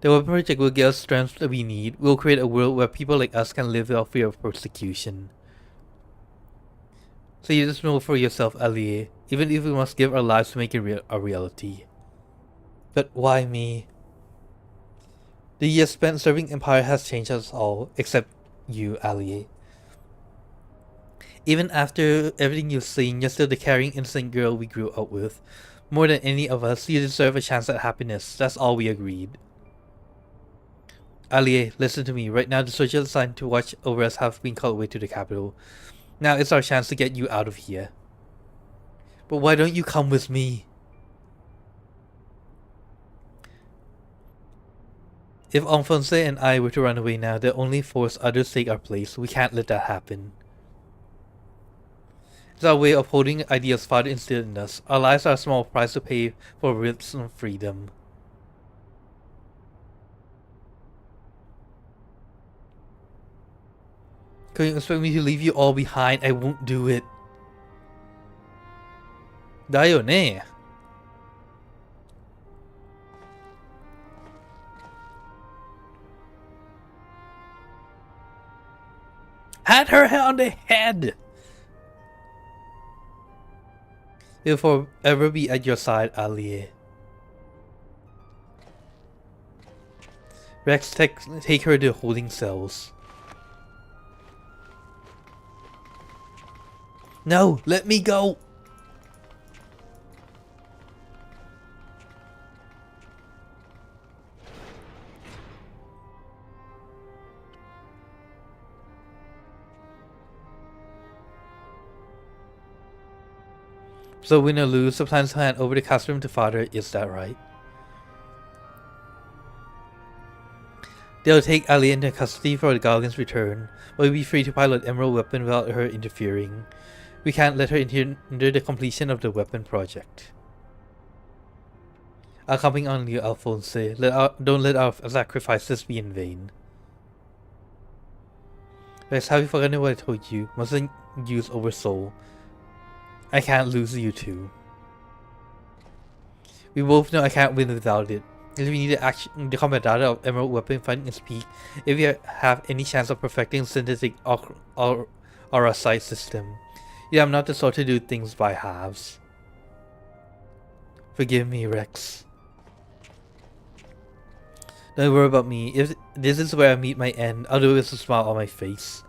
The weapon project will give us strength that we need. We'll create a world where people like us can live without fear of persecution. So you just know for yourself, Allie. Even if we must give our lives to make it a reality. But why me? The years spent serving Empire has changed us all, except you, Allie. Even after everything you've seen, you're still the caring, innocent girl we grew up with. More than any of us, you deserve a chance at happiness. That's all we agreed. Allie, listen to me. Right now, the soldiers assigned to watch over us have been called away to the capital. Now it's our chance to get you out of here. But why don't you come with me? If Alphonse and I were to run away now, they'll only force others to take our place. We can't let that happen. It's our way of holding ideas Father instilled in us. Our lives are a small price to pay for risk and freedom. Can you expect me to leave you all behind? I won't do it. だよね. Had her on the head! He'll forever be at your side, Allie. Rex, take her to holding cells. No, let me go! So win or lose, sometimes hand over the classroom to Father, is that right? They'll take Allie into custody for the Guardian's return, but we'll be free to pilot Emerald weapon without her interfering. We can't let her hinder the completion of the weapon project. I'm counting on you, Alphonse. Don't let our sacrifices be in vain. Rex, have you forgotten what I told you? Mustn't use oversoul. I can't lose you too. We both know I can't win without it. If we need the combat data of Emerald weapon finding its peak, if we have any chance of perfecting synthetic aura sight system. Yeah, I'm not the sort to do things by halves. Forgive me, Rex. Don't worry about me. If this is where I meet my end, I'll do it with a smile on my face.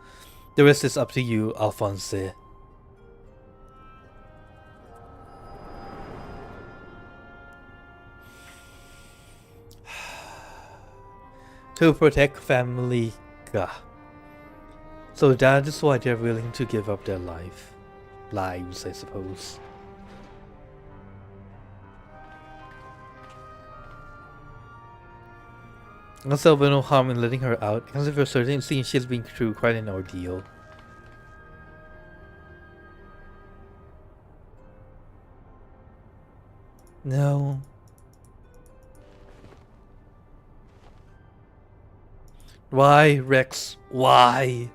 The rest is up to you, Alphonse. To protect family. So that is why they're willing to give up their lives, I suppose. Also, there's no harm in letting her out, because if you're certain seeing she's been through quite an ordeal. No. Why, Rex? Why?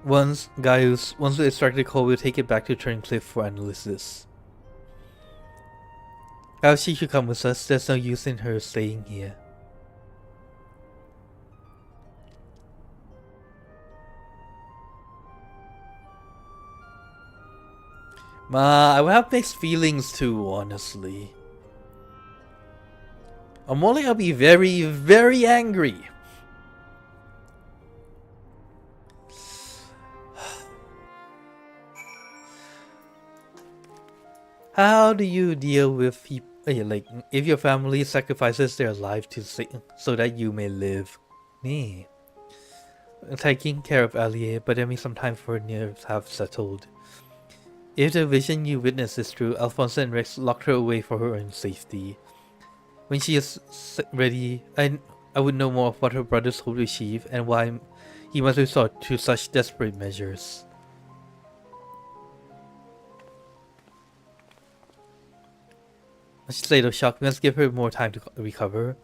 Once we extract the code, we'll take it back to Turncliffe for analysis. How she should come with us, there's no use in her staying here. I would have mixed feelings too, honestly. I'll be very, very angry. How do you deal with people, like, if your family sacrifices their life so that you may live? Me. Taking care of Allie, but I mean some time for nerves have settled. If the vision you witnessed is true, Alphonse and Rex locked her away for her own safety. When she is ready, I would know more of what her brothers hope to achieve and why he must resort to such desperate measures. She's laid of shock. We must give her more time to recover.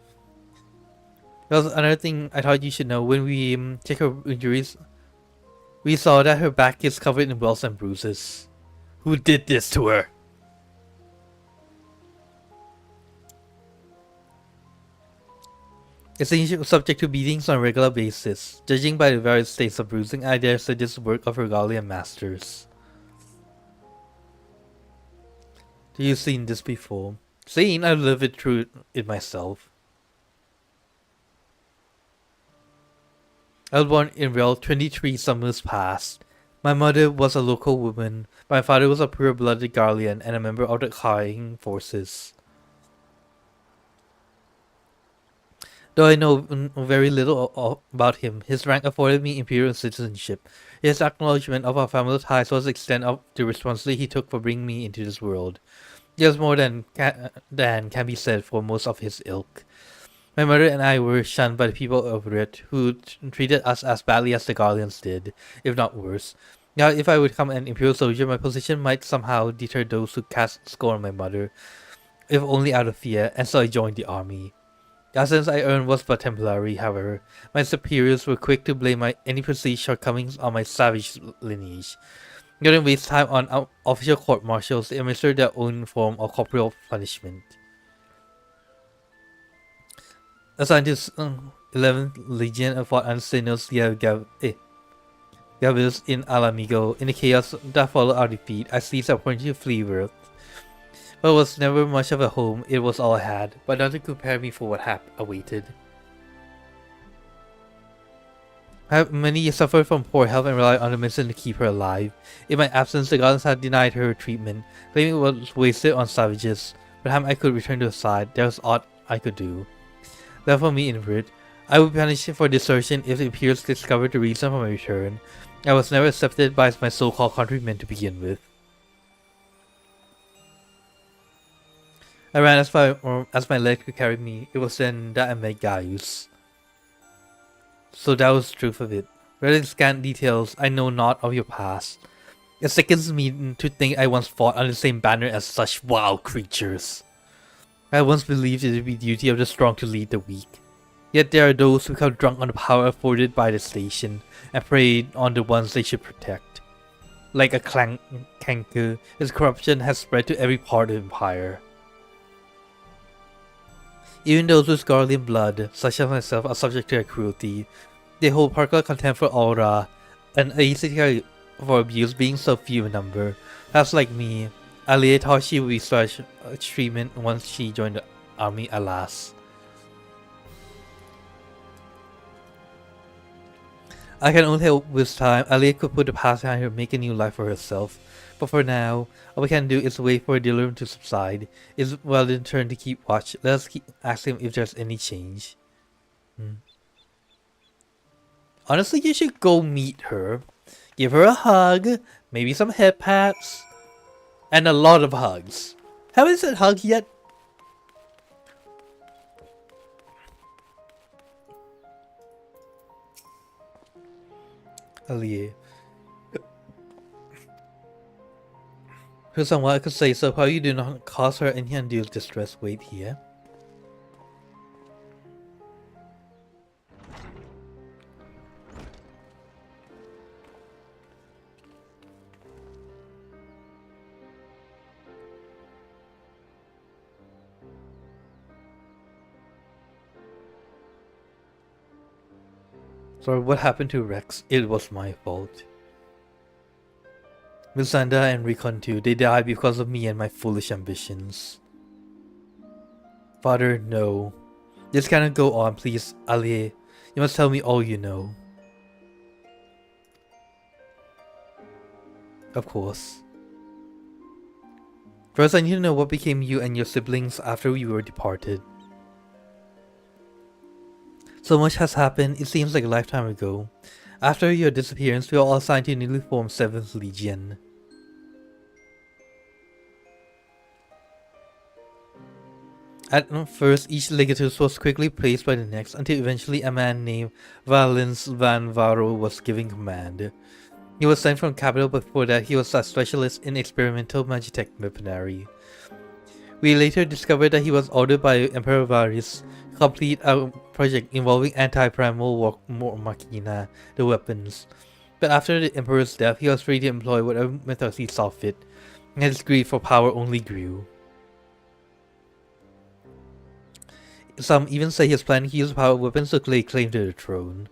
Well, another thing I thought you should know, when we check her injuries, We saw that her back is covered in welts and bruises. Who did this to her? Is subject to beatings on a regular basis. Judging by the various states of bruising, I dare say this is work of her Gallian masters. Do you seen this before? Seen? I lived it through it myself. I was born in real 23 summers past. My mother was a local woman. My father was a pure-blooded Garlean and a member of the Khaing forces. Though I know very little about him, his rank afforded me imperial citizenship. His acknowledgement of our family ties was the extent of the responsibility he took for bringing me into this world. There's more than can be said for most of his ilk. My mother and I were shunned by the people of Rit, who treated us as badly as the Garleans did, if not worse. Now, if I would become an imperial soldier, my position might somehow deter those who cast scorn on my mother, if only out of fear, and so I joined the army. The assistance I earned was but temporary, however. My superiors were quick to blame any perceived shortcomings on my savage lineage. They didn't waste time on official court-martials. They administered their own form of corporeal punishment. Assigned to 11th Legion and fought under Senos Gavis in Alamigo. In the chaos that followed our defeat, I seized the opportunity to flee Earth. But it was never much of a home, it was all I had, but nothing to prepare me for what awaited. Many suffered from poor health and relied on the medicine to keep her alive. In my absence, the gods had denied her treatment, claiming it was wasted on savages. By the time I could return to her side, there was aught I could do. Left for me in Rit, I would be punished for desertion if the Imperials discovered the reason for my return. I was never accepted by my so-called countrymen to begin with. I ran as far as my leg could carry me. It was then that I met Gaius. So that was the truth of it. Read in scant details, I know naught of your past. It sickens me to think I once fought under the same banner as such wild creatures. I once believed it would be the duty of the strong to lead the weak. Yet there are those who become drunk on the power afforded by the station and prey on the ones they should protect. Like a canker, his corruption has spread to every part of the empire. Even those with Garlean blood, such as myself, are subject to their cruelty. They hold particular contempt for aura, and aesthetic for abuse being so few in number. Perhaps like me, Alia thought she would be such treatment once she joined the army, alas. I can only hope with time Alia could put the past behind her and make a new life for herself. But for now, all we can do is wait for the delirium to subside. It's Weldon's turn to keep watch. Let us ask him if there's any change. Honestly, you should go meet her. Give her a hug, maybe some head pats, and a lot of hugs. Haven't said hugs yet? Alia. Here's someone I could say, so how you do not cause her any undue distress. Wait here. Sorry, what happened to Rex? It was my fault. Misanda and Recon too, they died because of me and my foolish ambitions. Father, no. This cannot go on, please, Alie. You must tell me all you know. Of course. First, I need to know what became you and your siblings after we were departed. So much has happened, it seems like a lifetime ago. After your disappearance, we were all assigned to a newly formed 7th Legion. At first, each legatus was quickly placed by the next, until eventually a man named Valens van Varo was given command. He was sent from capital, but before that he was a specialist in experimental magitech weaponry. We later discovered that he was ordered by Emperor Varys to complete a project involving anti-primal war machina, the weapons. But after the Emperor's death, he was free to employ whatever methods he saw fit, and his greed for power only grew. Some even say his plan to use power weapons to lay claim to the throne.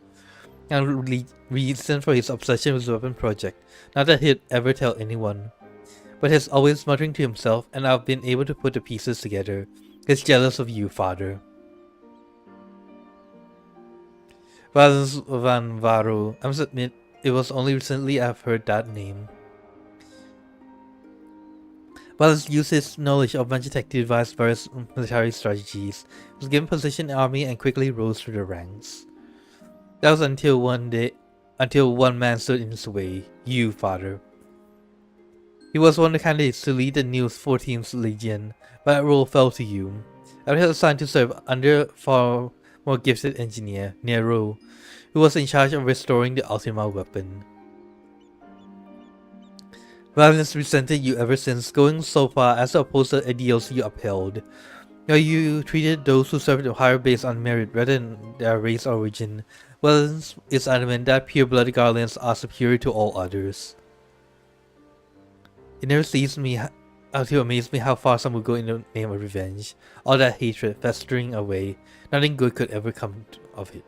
And reason for his obsession with the weapon project, not that he'd ever tell anyone. But he's always muttering to himself, and I've been able to put the pieces together. He's jealous of you, father. Valens Van Varo, I must admit, it was only recently I've heard that name. Valens used his knowledge of Magitech to devise various military strategies. He was given position in the army and quickly rose through the ranks. That was until one man stood in his way, you, father. He was one of the candidates to lead the new 14th Legion, but that role fell to you. I was assigned to serve under a far more gifted engineer, Nero, who was in charge of restoring the Ultima weapon. Valens resented you ever since, going so far as to oppose the ideals you upheld. Now you treated those who served the higher based on merit rather than their race or origin. Valens is adamant that pure-blooded Garlands are superior to all others. It never ceases to amaze me how far some would go in the name of revenge. All that hatred festering away, nothing good could ever come of it.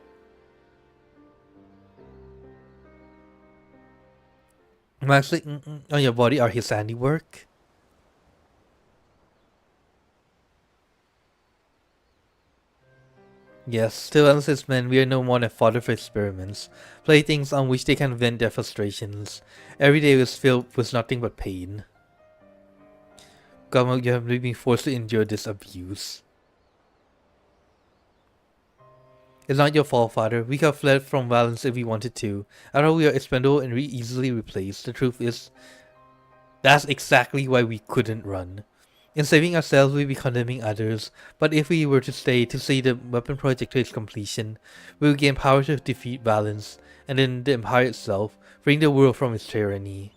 Marks on your body are his handiwork. Yes, to us as men, we are no more than fodder for experiments, playthings on which they can vent their frustrations. Every day is filled with nothing but pain. God, you have been forced to endure this abuse. It's not your fault, father. We could have fled from Valens if we wanted to. After all, we are expendable and easily replaced. The truth is, that's exactly why we couldn't run. In saving ourselves, we'd be condemning others, but if we were to stay to see the weapon project to its completion, we would gain power to defeat Valens, and then the Empire itself, freeing the world from its tyranny.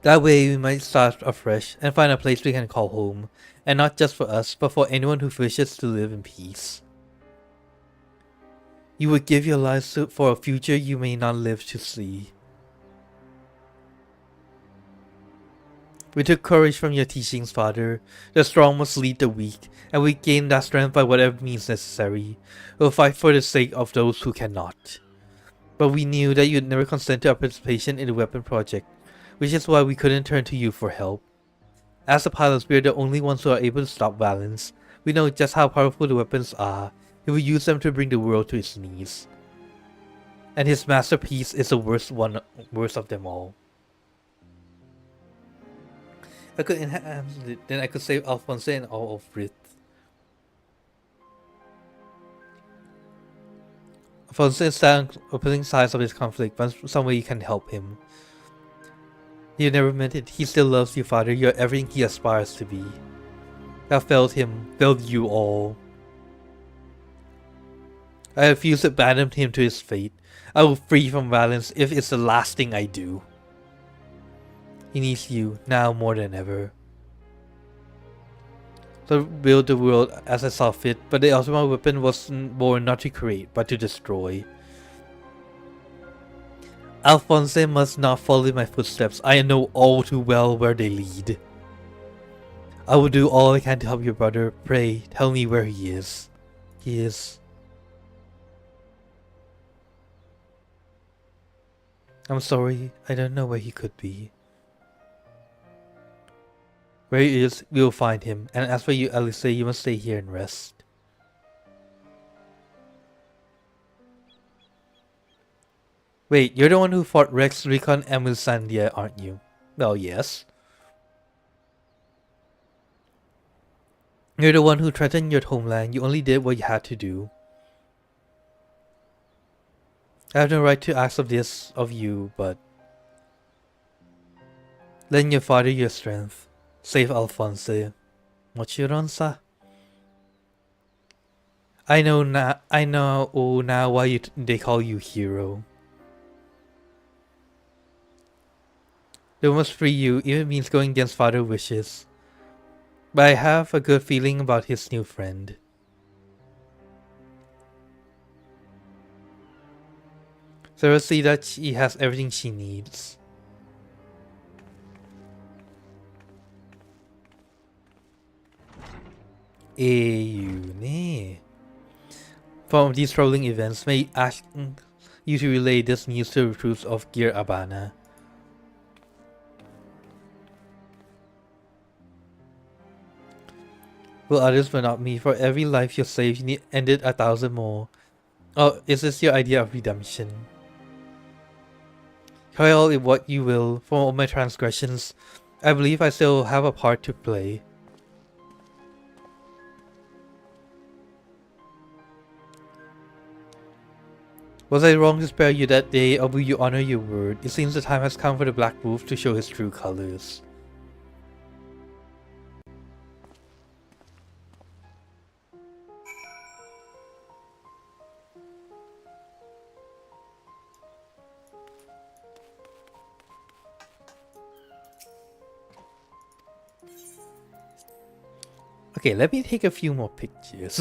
That way we might start afresh and find a place we can call home, and not just for us, but for anyone who wishes to live in peace. You would give your lives for a future you may not live to see. We took courage from your teachings, father. The strong must lead the weak, and we gain that strength by whatever means necessary. We'll fight for the sake of those who cannot. But we knew that you'd never consent to our participation in the weapon project, which is why we couldn't turn to you for help. As the pilots, we are the only ones who are able to stop Valens. We know just how powerful the weapons are. He will use them to bring the world to its knees. And his masterpiece is the worst of them all. I could enhance it, then I could save Alphonse and all of Brit. Alphonse is on opposing sides of this conflict, but some way you can help him. You never meant it. He still loves you, father. You're everything he aspires to be. I failed him, failed you all. I refuse to abandon him to his fate. I will free from Valens if it's the last thing I do. He needs you, now more than ever. So build the world as I saw fit, but the ultimate weapon was born not to create, but to destroy. Alphonse must not follow in my footsteps. I know all too well where they lead. I will do all I can to help your brother. Pray, tell me where he is. He is. I'm sorry, I don't know where he could be. Where he is, we will find him. And as for you, Alice, you must stay here and rest. Wait, you're the one who fought Rex, Recon, and Milsandia, aren't you? Well, yes. You're the one who threatened your homeland. You only did what you had to do. I have no right to ask of this of you, but lend your father your strength. Save Alphonse. Mochiron-sa. I know now why they call you hero. They must free you, even means going against father's wishes. But I have a good feeling about his new friend. Sarah see that she has everything she needs. From these troubling events, may ask you to relay this news to the troops of Gir Abana. Will others but not me? For every life you saved, you ended 1,000 more. Oh, is this your idea of redemption? Call it what you will. For all my transgressions, I believe I still have a part to play. Was I wrong to spare you that day, or will you honor your word? It seems the time has come for the Black Wolf to show his true colors. Okay, let me take a few more pictures.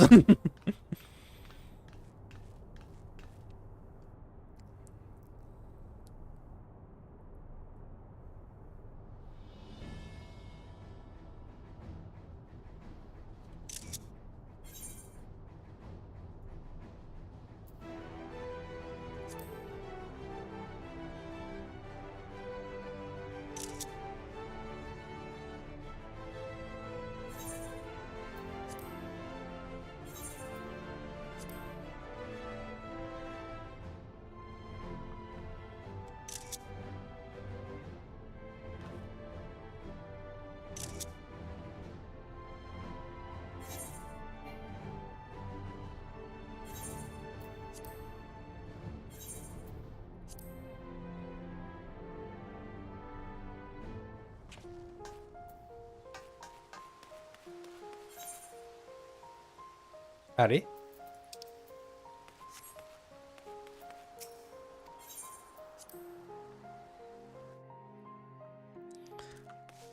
Howdy.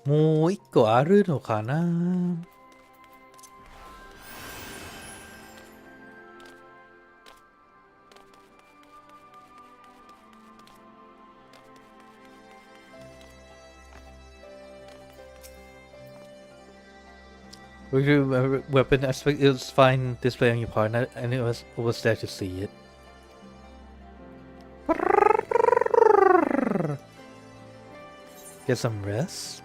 Mo ikko aru no kana? Weapon aspect, it was fine display on your partner, and it was there to see it. Get some rest.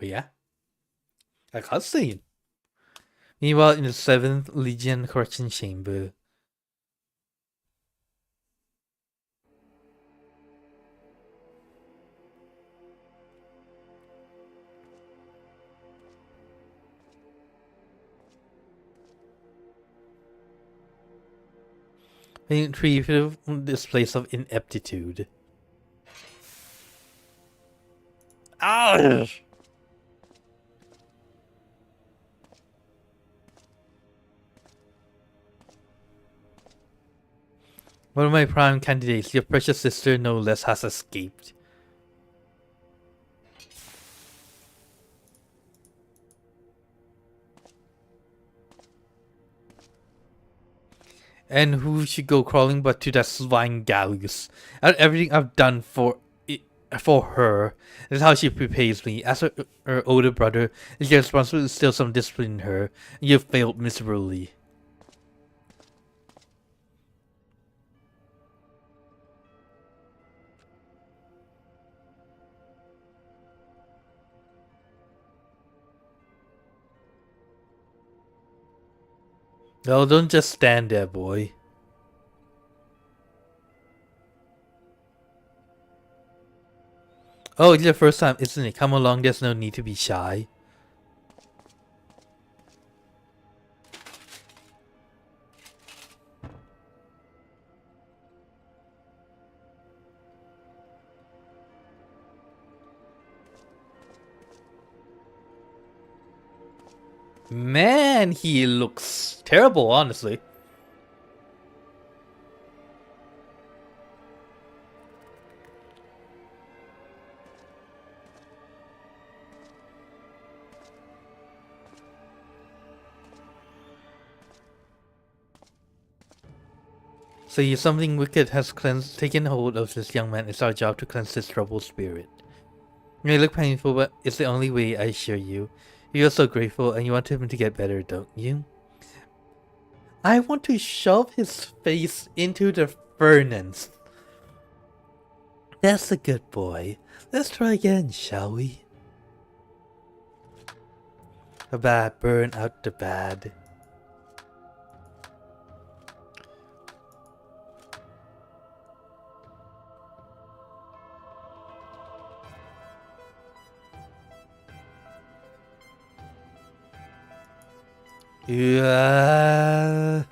Oh yeah? A cutscene. Meanwhile, in the 7th Legion Correction Chamber. Retrieve this place of ineptitude. Ouch! One of my prime candidates, your precious sister no less, has escaped. And who should go crawling but to that swine gallows? Out of everything I've done for her, that's how she repays me. As her older brother, is your responsibility to instill some discipline in her, and you've failed miserably. No, don't just stand there, boy. Oh, it's your first time, isn't it? Come along, there's no need to be shy. Man, he looks terrible, honestly. See, something wicked has taken hold of this young man. It's our job to cleanse his troubled spirit. It may look painful, but it's the only way, I assure you. You're so grateful, and you want him to get better, don't you? I want to shove his face into the furnace. That's a good boy. Let's try again, shall we? The bad burn out the bad. Yeah.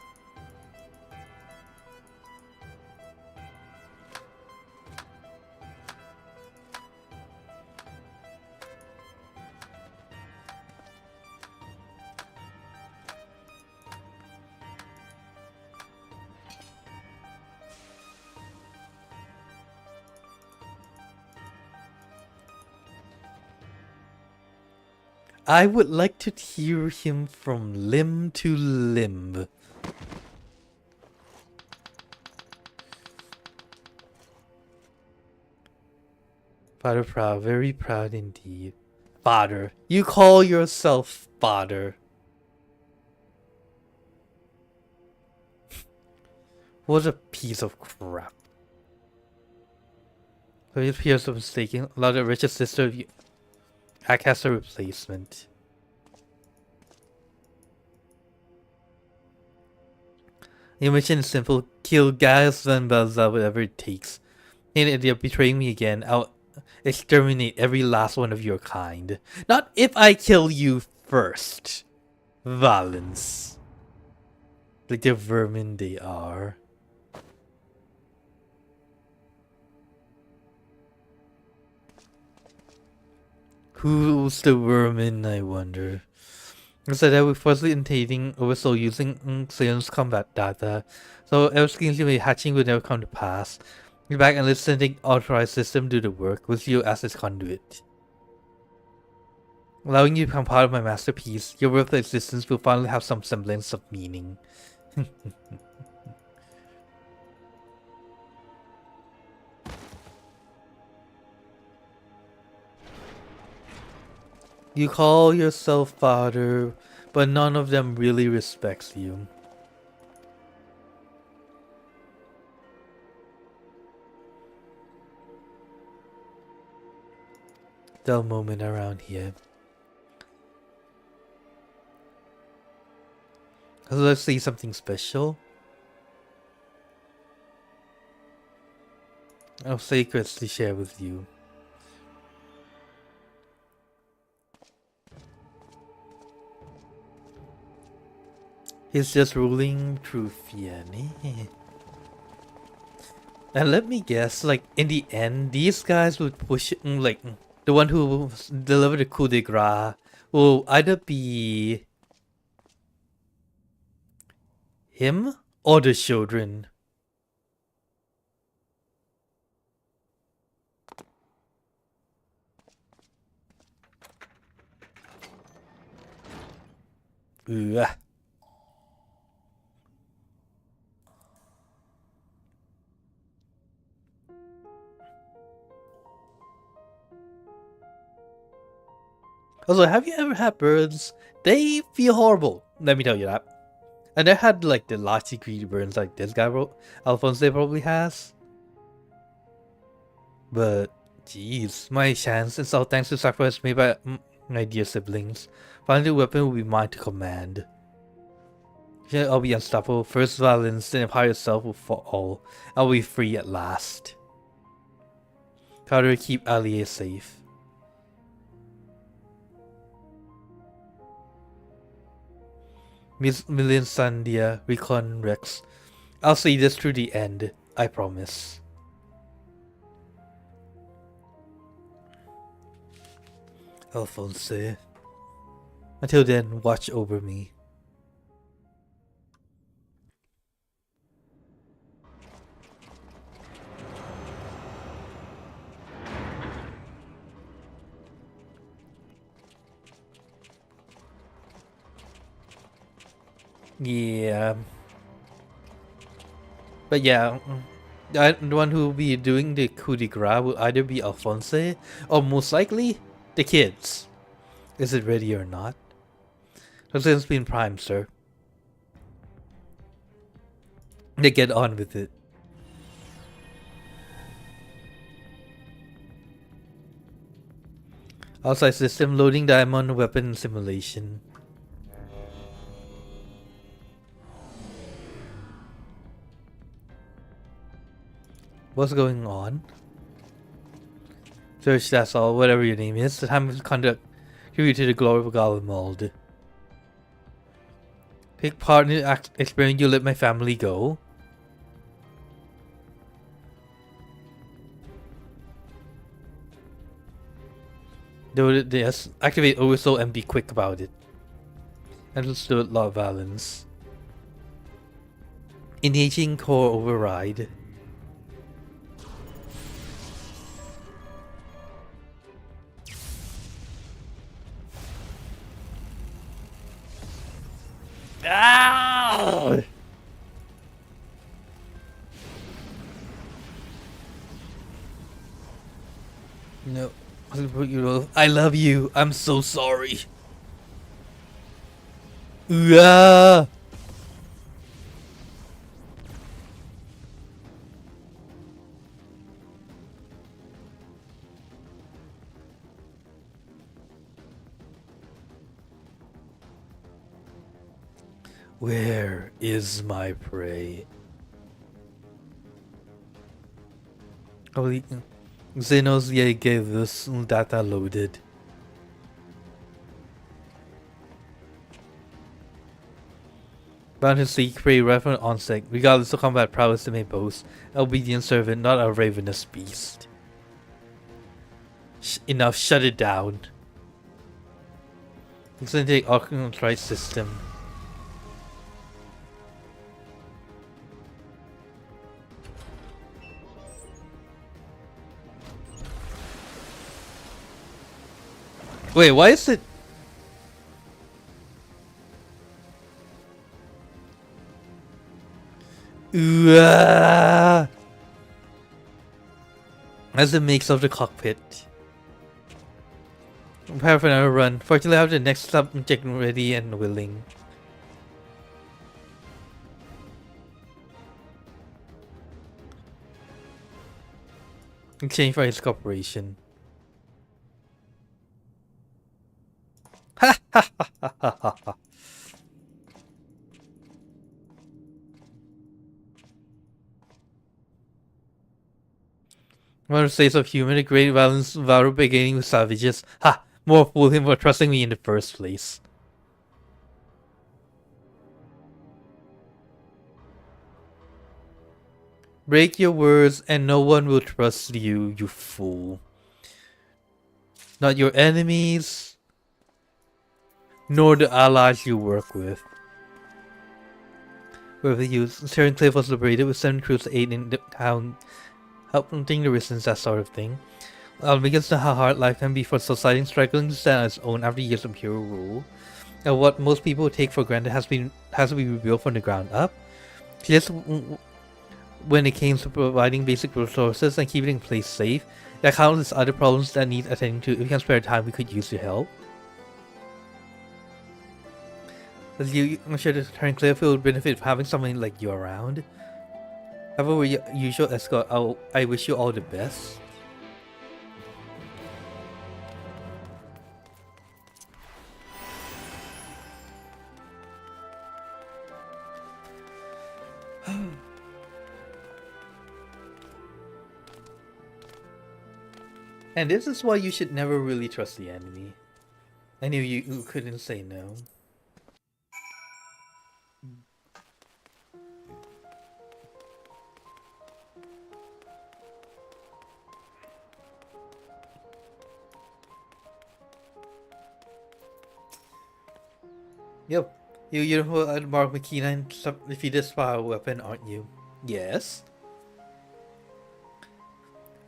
I would like to tear him from limb to limb. Father proud, very proud indeed. Father. You call yourself father. What a piece of crap. So it appears of mistaken. Allow the richest sister of you act as a replacement. Your mission is simple. Kill Gaius Van Balza, whatever it takes. And if you're betraying me again, I'll exterminate every last one of your kind. Not if I kill you first. Valens. Like the vermin they are. Who's the vermin, I wonder? Instead, I was forcibly intending oversoul using Xeon's combat data, so everything you hatching would never come to pass. Be back and let sending authorized system do the work, with you as its conduit. Allowing you to become part of my masterpiece, your worthless existence will finally have some semblance of meaning. You call yourself father, but none of them really respects you. Dull moment around here. So let's see something special. I'll secrets to share with you. He's just ruling through fear. And let me guess, like, in the end, these guys would push, like, the one who delivered the coup de grace will either be him or the children. Ugh. Also, have you ever had burns? They feel horrible. Let me tell you that. And I had like the large degree burns like this guy Alphonse probably has. But jeez, my chance is all thanks to sacrifice made by my dear siblings. Finally, the weapon will be mine to command. I'll be unstoppable. First Valens, the Empire itself will fall. I'll be free at last. How do I keep Allier safe? Miss Million Sandia, Recon Rex. I'll see this through the end, I promise. Alphonse. Until then, watch over me. Yeah. But yeah, the one who will be doing the coup de grace will either be Alphonse or most likely the kids. Is it ready or not? It's been primed, sir. They get on with it. Outside system loading diamond weapon simulation. What's going on? Search, that's all, whatever your name is. The time of conduct you to the glory of God mold. Take part in the experiment, you let my family go. Yes, activate oversoul and be quick about it. And let's do a lot of balance. Engaging core override. Ah! No. I love you. I'm so sorry. Ah! Where is my prey? Holy Xenos gave this data loaded. Bound to seek prey reference on sec, regardless of combat prowess they may boast. Obedient servant, not a ravenous beast. Enough, shut it down. It's gonna take Archon system. Wait, why is it? As it makes of the cockpit. Prepare for another run. Fortunately, I have the next subject ready and willing. Exchange for his cooperation. Ha ha ha ha ha ha. One of the states of human, a great violence, valor beginning with savages. Ha! More fool him for trusting me in the first place. Break your words and no one will trust you, you fool. Not your enemies, nor the allies you work with. Wherever you Sharon Cliff was liberated with 7 crews to aid in the town, helping the resistance, that sort of thing. I'll begin to how hard life can be for society struggling to stand on its own after years of pure rule. And what most people take for granted has to be rebuilt from the ground up. Just when it came to providing basic resources and keeping the place safe, there are countless other problems that need attending to. If we can spare time, we could use your help. I'm sure the Turn Clearfield would benefit from having someone like you around. However, your usual escort, I wish you all the best. And this is why you should never really trust the enemy. I knew you couldn't say no. Yep. You're Mark McKenna and defeated spy weapon, aren't you? Yes.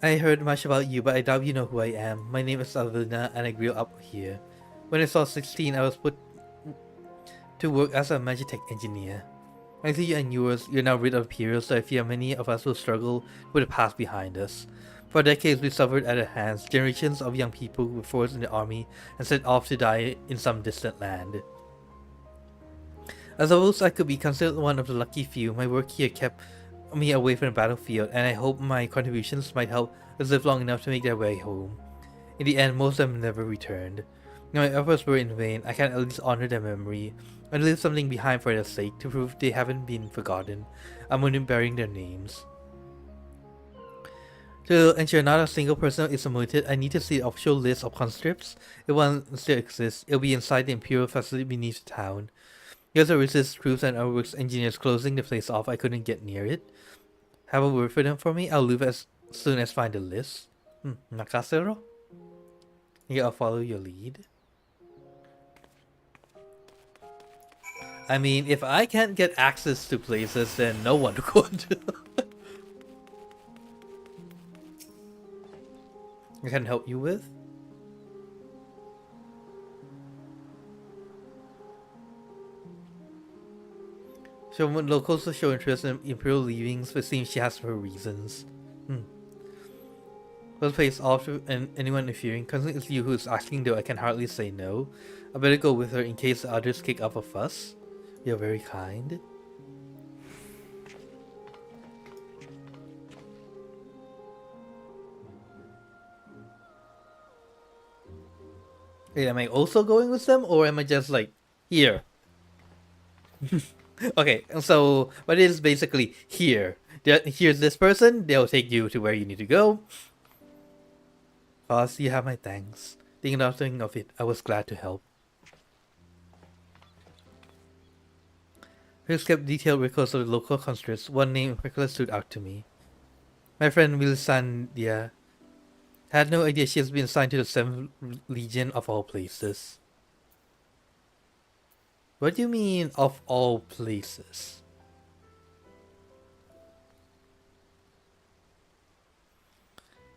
I heard much about you, but I doubt you know who I am. My name is Alvina, and I grew up here. When I was 16, I was put to work as a Magitech engineer. I see you and yours, you're now rid of peers, so I fear many of us will struggle with the past behind us. For decades we suffered at our hands, generations of young people were forced in the army and sent off to die in some distant land. I suppose I could be considered one of the lucky few. My work here kept me away from the battlefield, and I hope my contributions might help us live long enough to make their way home. In the end, most of them never returned. My efforts were in vain. I can at least honor their memory and leave something behind for their sake to prove they haven't been forgotten. I'm only bearing their names. To ensure not a single person is omitted, I need to see the official list of conscripts. If one still exists, it'll be inside the Imperial facility beneath the town. Here's the resist troops and our works engineers closing the place off. I couldn't get near it. Have a word for them for me? I'll leave as soon as find the list. Nakasero? Yeah, I'll follow your lead. I mean, if I can't get access to places, then no one could. I can help you with? So when locals show interest in Imperial leavings, it seems she has her reasons. Let's face off to anyone interfering. Considering it's you who is asking, though I can hardly say no. I better go with her in case the others kick up a fuss. You're very kind. Wait, am I also going with them, or am I just like, here? Okay, so, but it is basically here. Here's this person, they'll take you to where you need to go. Boss, you have my thanks. Thinking of it, I was glad to help. Here's kept detailed records of the local conscripts. One name in particular stood out to me. My friend Wilsandia had no idea she has been assigned to the 7th Legion of all places. What do you mean, of all places?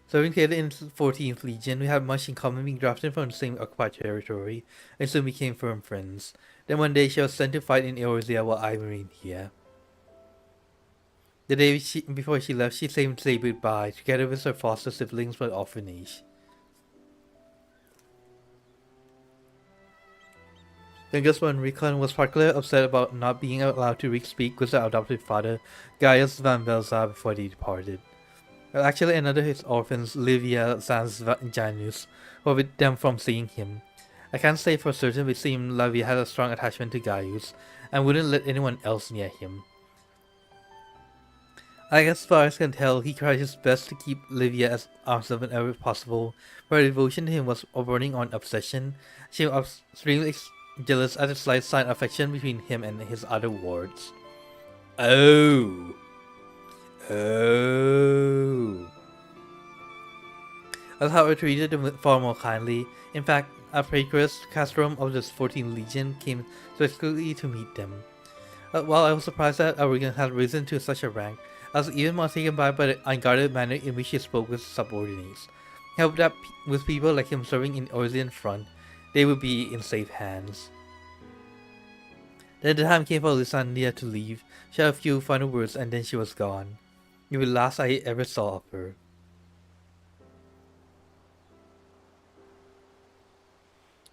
Serving together in 14th Legion, we had much in common, being drafted from the same occupied territory, and soon became firm friends. Then one day she was sent to fight in Eorzea while I remained here. The day before she left, she came to say goodbye, together with her foster siblings from the orphanage. Then just when Recon was particularly upset about not being allowed to speak with her adopted father, Gaius Van Velza, before they departed. Well, actually, another of his orphans, Livia Sans Janus, forbid them from seeing him. I can't say for certain, but it seemed Livia had a strong attachment to Gaius, and wouldn't let anyone else near him. As far as I can tell, he tried his best to keep Livia as arms of whenever possible, but her devotion to him was bordering on obsession. She was extremely jealous at the slight sign of affection between him and his other wards. Oh. That's how I treated him far more kindly. In fact, a Praetorus Castrum of the 14th Legion came specifically to meet them. While I was surprised that Aurigan had risen to such a rank, I was even more taken by the unguarded manner in which he spoke with subordinates. He hoped that with people like him serving in Orzian front, they would be in safe hands. Then the time came for Lysandia to leave. She had a few final words and then she was gone. It was the last I ever saw of her.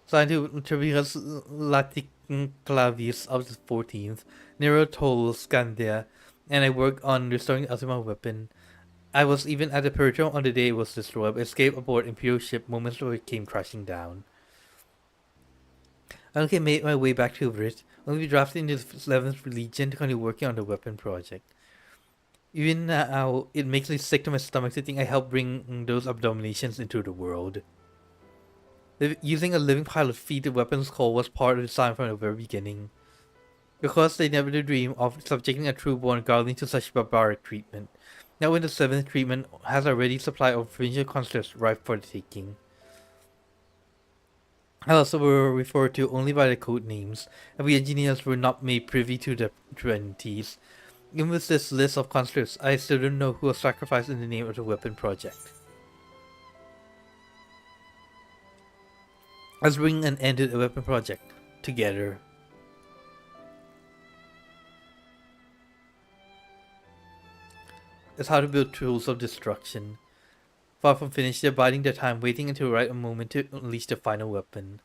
Signed to Trivius Laticlavius of the 14th, Nero told Scandia, and I worked on restoring the Ultima weapon. I was even at the Purgatory on the day it was destroyed, but escaped aboard Imperial ship moments before it came crashing down. I only made my way back to Vrit, only drafted into the 11th Legion to continue working on the weapon project. Even now, it makes me sick to my stomach to think I helped bring those abominations into the world. Using a living pile of feed the weapons core was part of the design from the very beginning. Because they never did dream of subjecting a true-born guardian to such barbaric treatment. Now when the 7th treatment has a ready supply of provincial constructs ripe for the taking. Also were referred to only by their code names, and we engineers were not made privy to the entities. Even with this list of constructs, I still don't know who was sacrificed in the name of the weapon project. Let's bring an end to the weapon project together. is how to build tools of destruction. Far from finished, they're biding their time, waiting until the right moment to unleash the final weapon.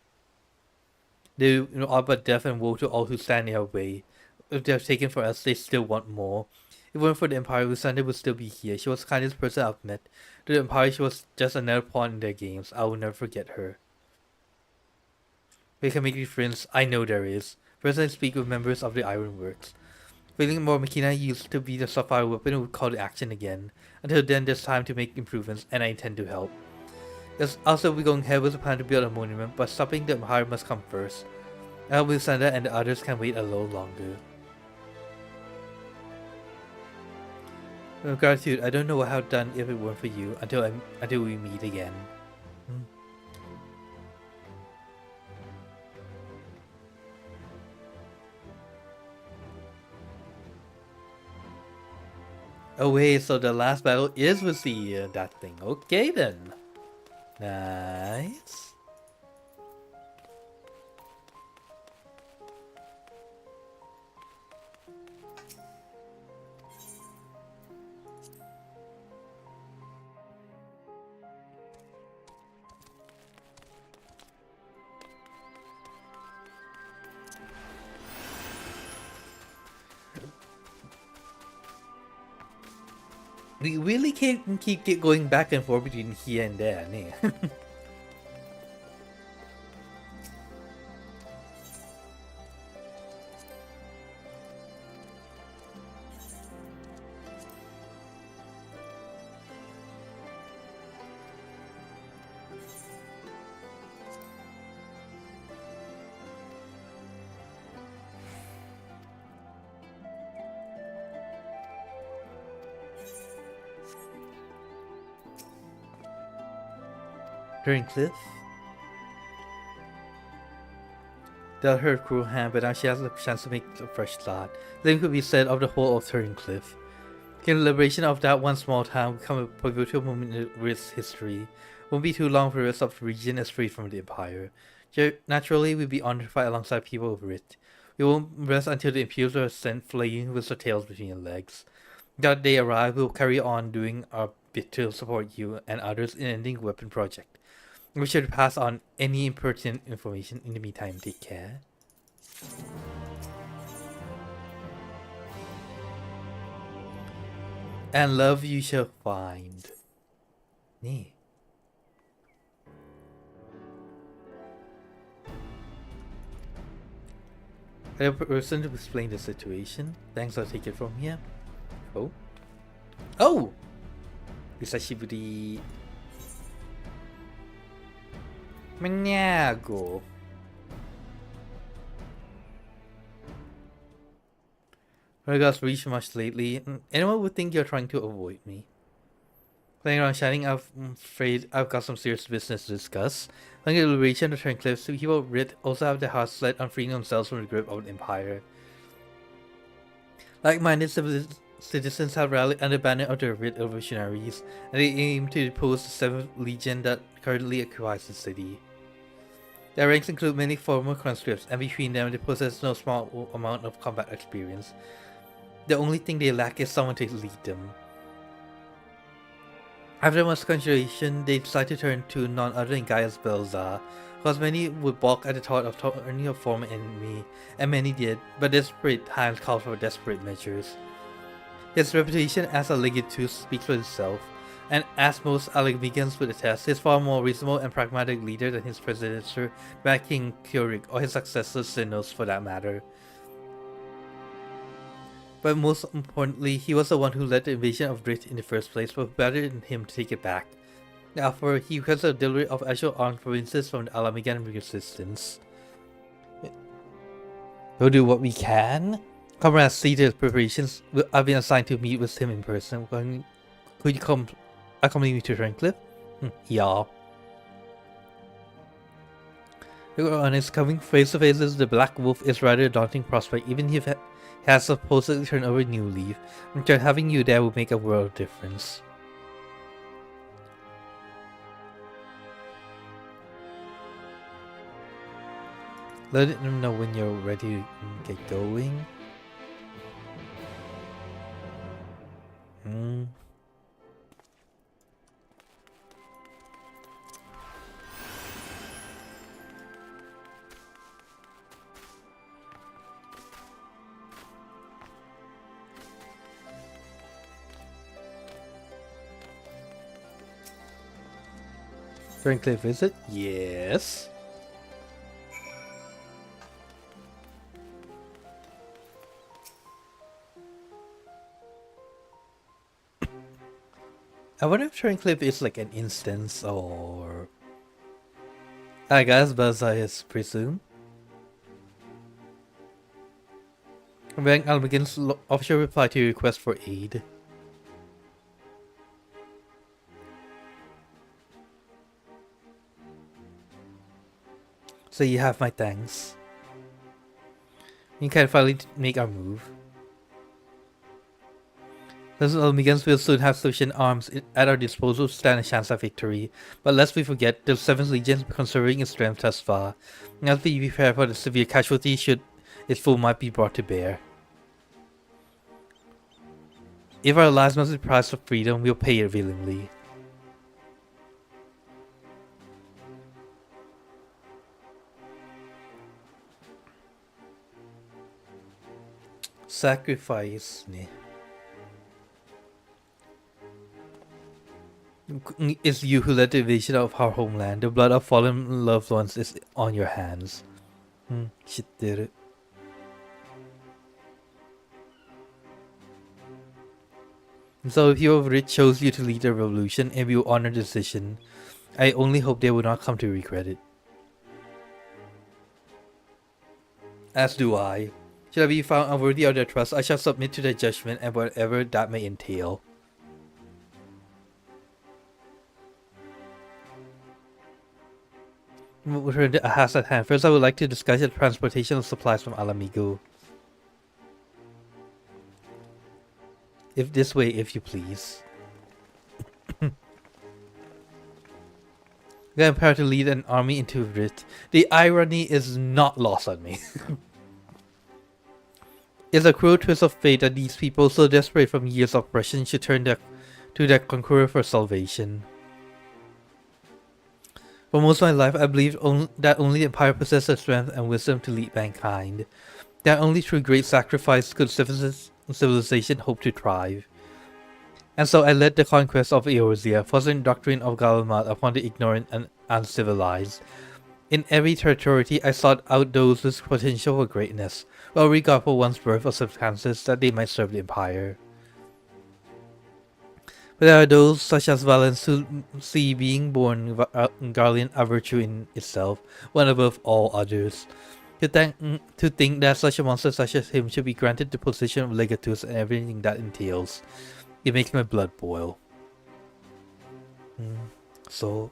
They are but death and woe to all who stand in our way. If they have taken for us, they still want more. If it weren't for the Empire, Lusanda would still be here. She was the kindest person I've met. To the Empire, she was just another pawn in their games. I will never forget her. We can make new friends. I know there is. First, I speak with members of the Ironworks. Feeling more Makina used to be the sapphire weapon would call to action again. Until then, there's time to make improvements, and I intend to help. Yes, also, we're going ahead with a plan to build a monument, but stopping the Empire must come first. I hope Lusanda and the others can wait a little longer. With gratitude, I don't know what I would have done if it weren't for you until we meet again. Oh wait, so the last battle is with the that thing. Okay then. Nice. We really can't keep going back and forth between here and there, eh? During Cliff? Dealt her a cruel hand, but now she has a chance to make a fresh start. Same could be said of the whole of Turning Cliff. Can the liberation of that one small town become a pivotal moment in its history? Won't be too long for the rest of the region is freed from the Empire. Naturally, we'll be honored to fight alongside people over it. We won't rest until the imperials are sent flaying with their tails between their legs. That day arrive, we'll carry on doing our bit to support you and others in ending the weapon project. We should pass on any impertinent information. In the meantime, take care. And love you shall find. Nee. I have a person to explain the situation. Thanks, I'll take it from here. Oh. Oh! Hisashiburi. Manyago. Regards reached much lately. Anyone would think you're trying to avoid me. Playing around shining, I'm afraid I've got some serious business to discuss. Like the liberation of Turn Cliffs, the people of Rit also have their hearts set on freeing themselves from the grip of the Empire. Like-minded citizens have rallied under the banner of the Rit revolutionaries, and they aim to depose the 7th Legion that currently occupies the city. Their ranks include many former conscripts, and between them they possess no small amount of combat experience. The only thing they lack is someone to lead them. After much consideration, they decide to turn to none other than Gaius Belzar, because many would balk at the thought of turning a former enemy, and many did, but desperate times called for desperate measures. His reputation as a legatus speaks for itself, and as most Alagmigans would attest, he is far more reasonable and pragmatic leader than his predecessor, King Keurig, or his successor Sinos for that matter. But most importantly, he was the one who led the invasion of Rit in the first place, but better than him to take it back. Therefore, he requested the delivery of actual armed provinces from the Alamigan resistance. We'll do what we can. Comrades, see to his preparations. I've been assigned to meet with him in person. Could you come accompany me to Turncliffe? Yeah. To be honest, coming face to face with the Black Wolf is rather a daunting prospect, even if he has supposedly turned over a new leaf. I'm sure having you there would make a world of difference. Let them know when you're ready to get going. Turncliffe visit? Yes. I wonder if Turncliffe is like an instance or... I guess Baza is presumed. When Almagin's official reply to your request for aid. So you have my thanks. We can finally make our move. Those Almigans will soon have sufficient arms at our disposal to stand a chance at victory. But lest we forget, the 7th Legion is conserving its strength thus far. We have to be prepared for the severe casualty should its full might be brought to bear. If our lives must be the price of freedom, we'll pay it willingly. Sacrifice. It's you who led the invasion of our homeland. The blood of fallen loved ones is on your hands. Shit did it. So if your rich chose you to lead the revolution and we will honor the decision, I only hope they will not come to regret it. As do I. Should I be found unworthy of their trust, I shall submit to their judgment and whatever that may entail. We'll return to Ahas at hand. First, I would like to discuss the transportation of supplies from Alamigo. If this way, if you please. I am prepared to lead an army into Rit. The irony is not lost on me. It's a cruel twist of fate that these people, so desperate from years of oppression, should turn to their conqueror for salvation. For most of my life, I believed that only the Empire possessed the strength and wisdom to lead mankind. That only through great sacrifice could civilization hope to thrive. And so I led the conquest of Eorzea, fostering the doctrine of Galamat upon the ignorant and uncivilized. In every territory, I sought out those with potential for greatness, well regard for one's birth or circumstances that they might serve the Empire. But there are those, such as Valens, who see being born Garlean a virtue in itself, one above all others. To think that such a monster such as him should be granted the position of legatus and everything that entails, it makes my blood boil. So...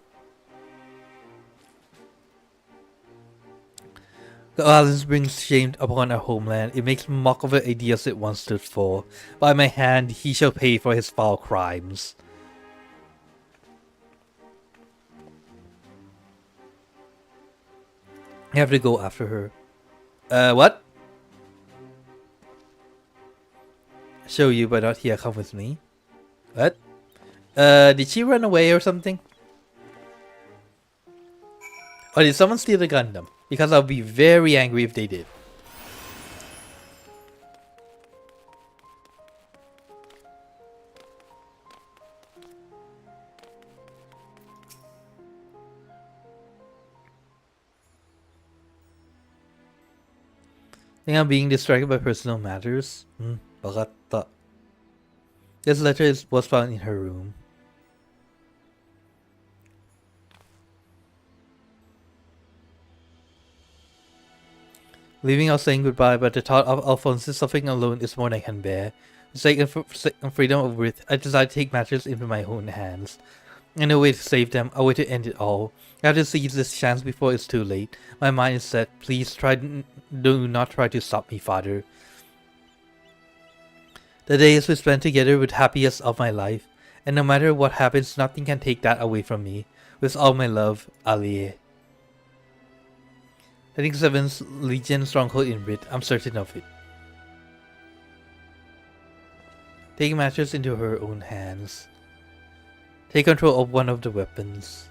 Valens brings shame upon our homeland. It makes mock of the ideas it once stood for. By my hand, he shall pay for his foul crimes. I have to go after her. What? Show you, but not here. Come with me. What? Did she run away or something? Or did someone steal the Gundam? Because I'll be very angry if they did. I think I'm being distracted by personal matters. Bagata. This letter was found in her room. Leaving out saying goodbye, but the thought of Alphonse suffering alone is more than I can bear. For sake and freedom of Earth, I decided to take matters into my own hands. And no way to save them, a way to end it all. I have to seize this chance before it's too late. My mind is set. Please do not try to stop me, Father. The days we spent together were the happiest of my life, and no matter what happens, nothing can take that away from me. With all my love, Alie. I think 7th Legion stronghold in Rit. I'm certain of it. Taking matters into her own hands. Take control of one of the weapons.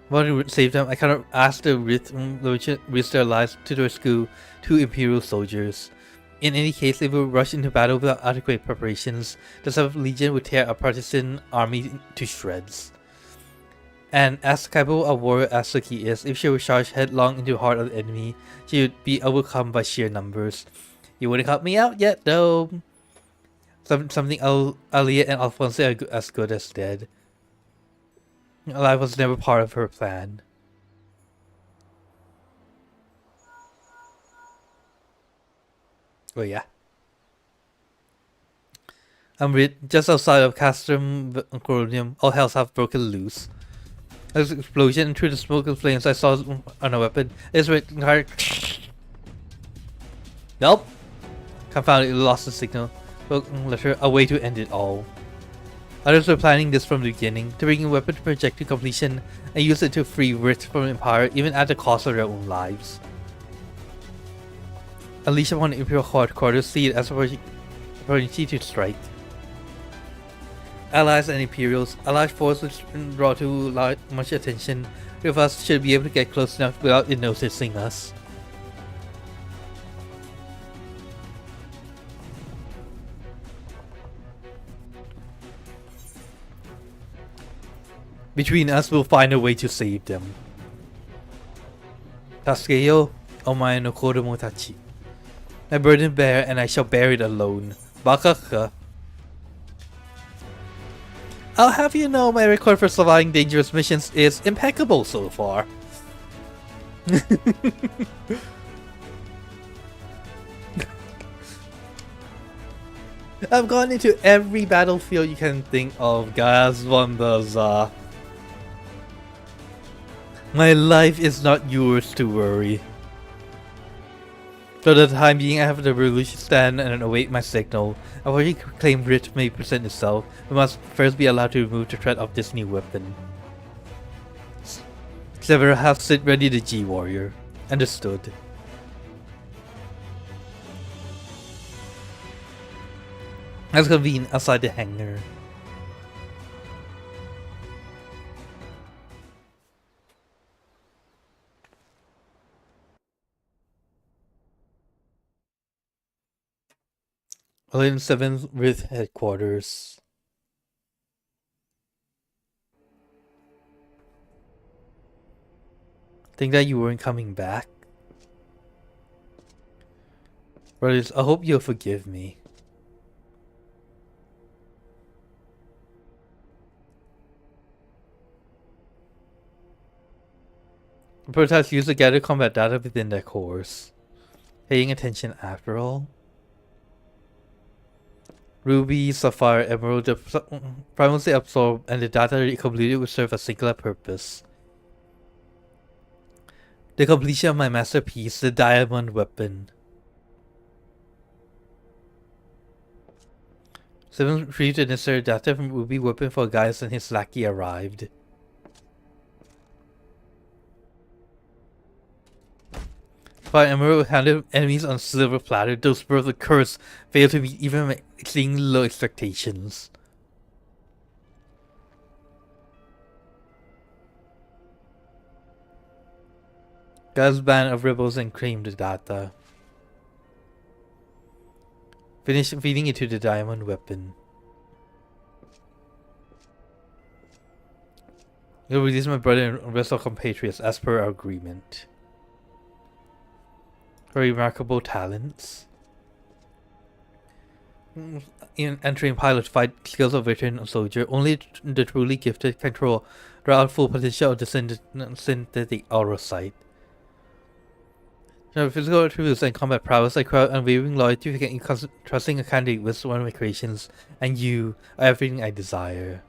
I want to save them. I cannot ask the risk their lives to rescue 2 Imperial soldiers. In any case, if we rush into battle without adequate preparations, the 7th Legion would tear a partisan army to shreds. And as capable a warrior as Suki is, if she would charge headlong into the heart of the enemy, she would be overcome by sheer numbers. You wouldn't help me out yet, though. Something Aliyah and Alfonso are as good as dead. Alive was never part of her plan. Oh yeah. Just outside of Castrum Coronium, all hells have broken loose. There's an explosion, and through the smoke and flames I saw on a weapon. It's written hard. Nope. Confounded, it lost the signal. Letter, a way to end it all. Others were planning this from the beginning, to bring a weapon project to completion and use it to free Writ from Empire, even at the cost of their own lives. Unleash upon the Imperial Headquarters, see it as an opportunity to strike. Allies and Imperials, a large force which draw too much attention, three of us should be able to get close enough without it noticing us. Between us, we'll find a way to save them. Tasuke yo, omae no kodomo tachi. My burden bear, and I shall bear it alone. Baka ka. I'll have you know my record for surviving dangerous missions is impeccable so far. I've gone into every battlefield you can think of, guys. My life is not yours to worry. For the time being, I have the revolution stand and await my signal. I've already claimed Writ may present itself. We must first be allowed to remove the threat of this new weapon. Clever, have sit ready the G-Warrior. Understood. Let's convene outside the hangar. In 7th Writ headquarters. Think that you weren't coming back? Brothers, I hope you'll forgive me. The prototypes use to gather combat data within their cores. Paying attention after all. Ruby, Sapphire, Emerald, primarily absorb, and the data completed will serve a singular purpose. The completion of my masterpiece, the diamond weapon. 7 retrieved the necessary data from Ruby weapon for Gaius and his lackey arrived. Fire Emerald handled enemies on silver platter. Those birds of curse failed to meet even my exceedingly low expectations. Gaius' band of rebels and claimed the data. Finish feeding it to the diamond weapon. You'll release my brother and rest of compatriots as per our agreement. Remarkable talents. In entering pilot fight skills of veteran soldier, only the truly gifted can control the full potential of the synthetic aura sight. Physical attributes and combat prowess, I crowd unwavering loyalty in trusting a candidate with one of my creations, and you are everything I desire.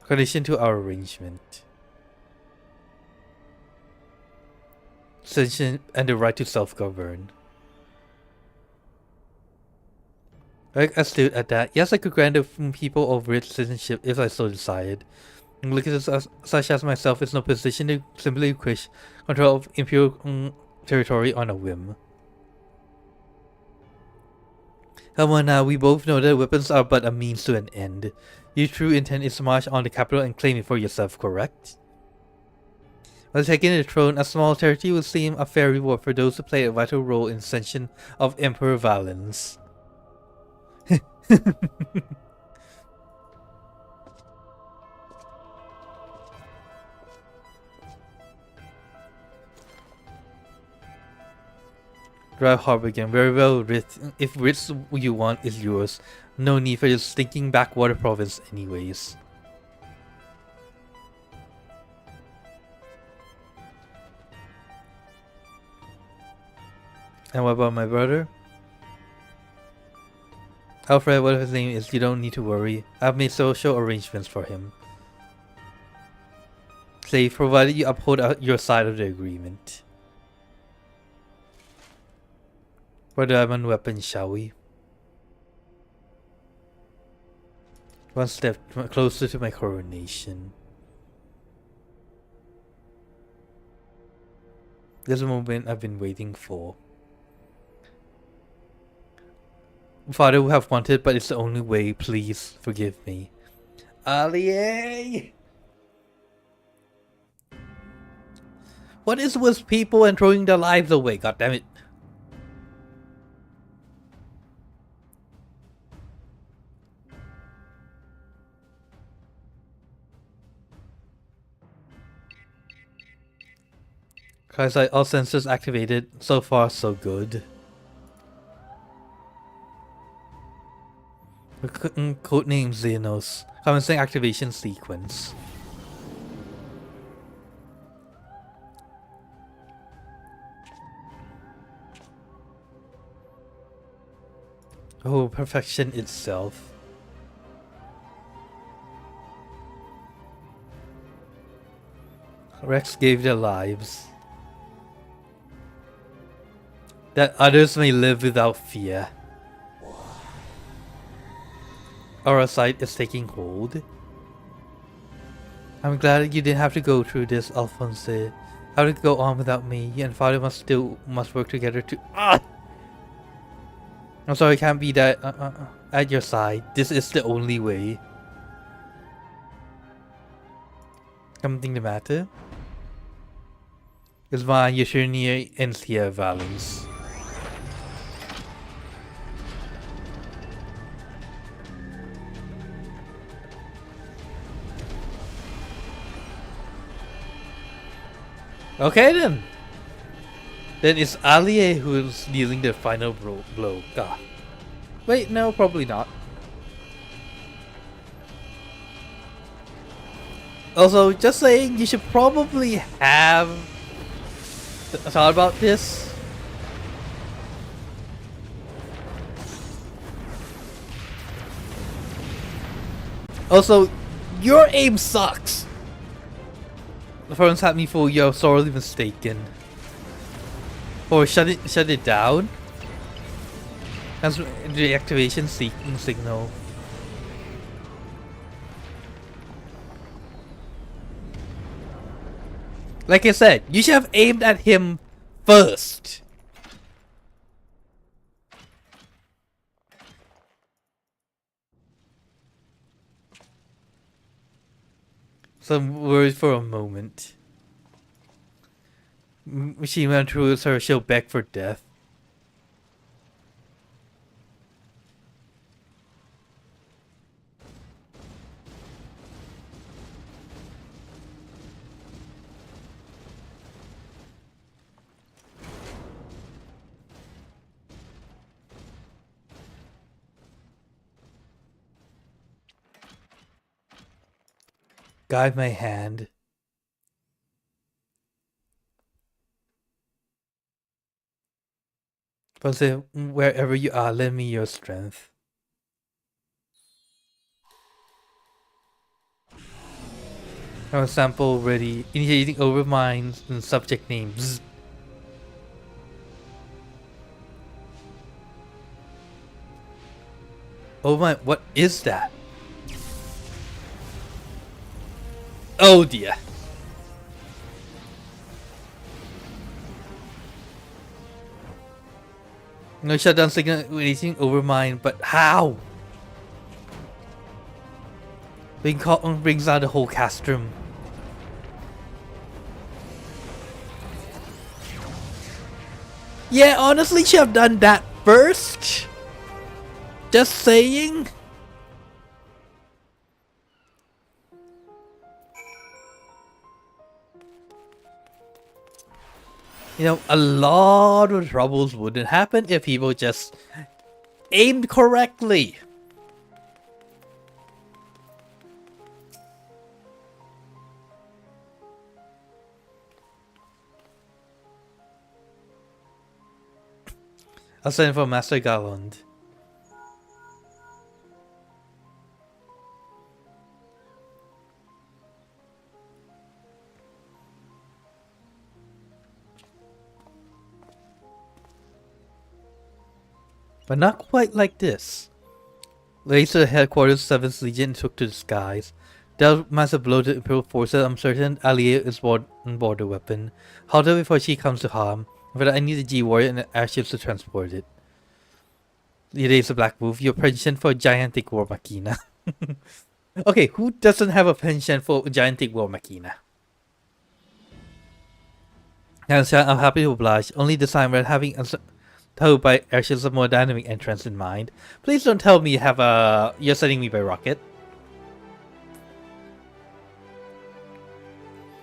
Condition to our arrangement. Citizenship and the right to self-govern. I stood at that. Yes, I could grant the people of rich citizenship if I so desired. Lickers such as myself is no position to simply request control of imperial territory on a whim. Come on now, we both know that weapons are but a means to an end. Your true intent is to march on the capital and claim it for yourself, correct? While taking the throne, a small charity would seem a fair reward for those who play a vital role in the ascension of Emperor Valens. Drive hard again. Very well, Rith. If Rith you want is yours, no need for your stinking backwater province anyways. And what about my brother? Alfred, whatever his name is, you don't need to worry. I've made social arrangements for him. Say, provided you uphold your side of the agreement. For the diamond weapon, shall we? One step closer to my coronation. This is a moment I've been waiting for. Father would have wanted, but it's the only way. Please forgive me. Allie! What is with people and throwing their lives away? God damn it! Cause all sensors activated. So far, so good. Codename Xenos. Commencing activation sequence. Oh, perfection itself. Rex gave their lives, that others may live without fear. Our sight is taking hold. I'm glad you didn't have to go through this, Alphonse. How to go on without me? You and Father must work together to. I'm sorry, I can't be that at your side. This is the only way. Something the matter? Is my Yeshurnia and here, Valens. Okay then. Then it's Alie who's dealing the final blow. God. Wait, no, probably not. Also, just saying, you should probably have thought about this. Also, your aim sucks. The phones had me fooled. You're sorely mistaken. Or shut it down. That's the activation signal. Like I said, you should have aimed at him first. Some words for a moment. She went through her, she'll beg for death. Guide my hand. But say, wherever you are, lend me your strength. Our sample ready. Initiating overmind and subject names. Oh my, what is that? Oh dear. No shutdown signal releasing overmind, but how? Brings out the whole castrum. Yeah, honestly, should have done that first. Just saying. You know, a lot of troubles wouldn't happen if people just aimed correctly. I'll send for Master Garland. But not quite like this. Raised to the headquarters, 7th Legion took to the skies. Dealt massive blow to Imperial forces. I'm certain Allier is on board the weapon. Halt her before she comes to harm. For that, I need a G-Warrior and airships to transport it. It is a black wolf. Your penchant for gigantic war machina. Okay, who doesn't have a penchant for gigantic war machina? I'm happy to oblige. Only this time we're having told by airships of more dynamic entrance in mind. Please don't tell me you have you're sending me by rocket.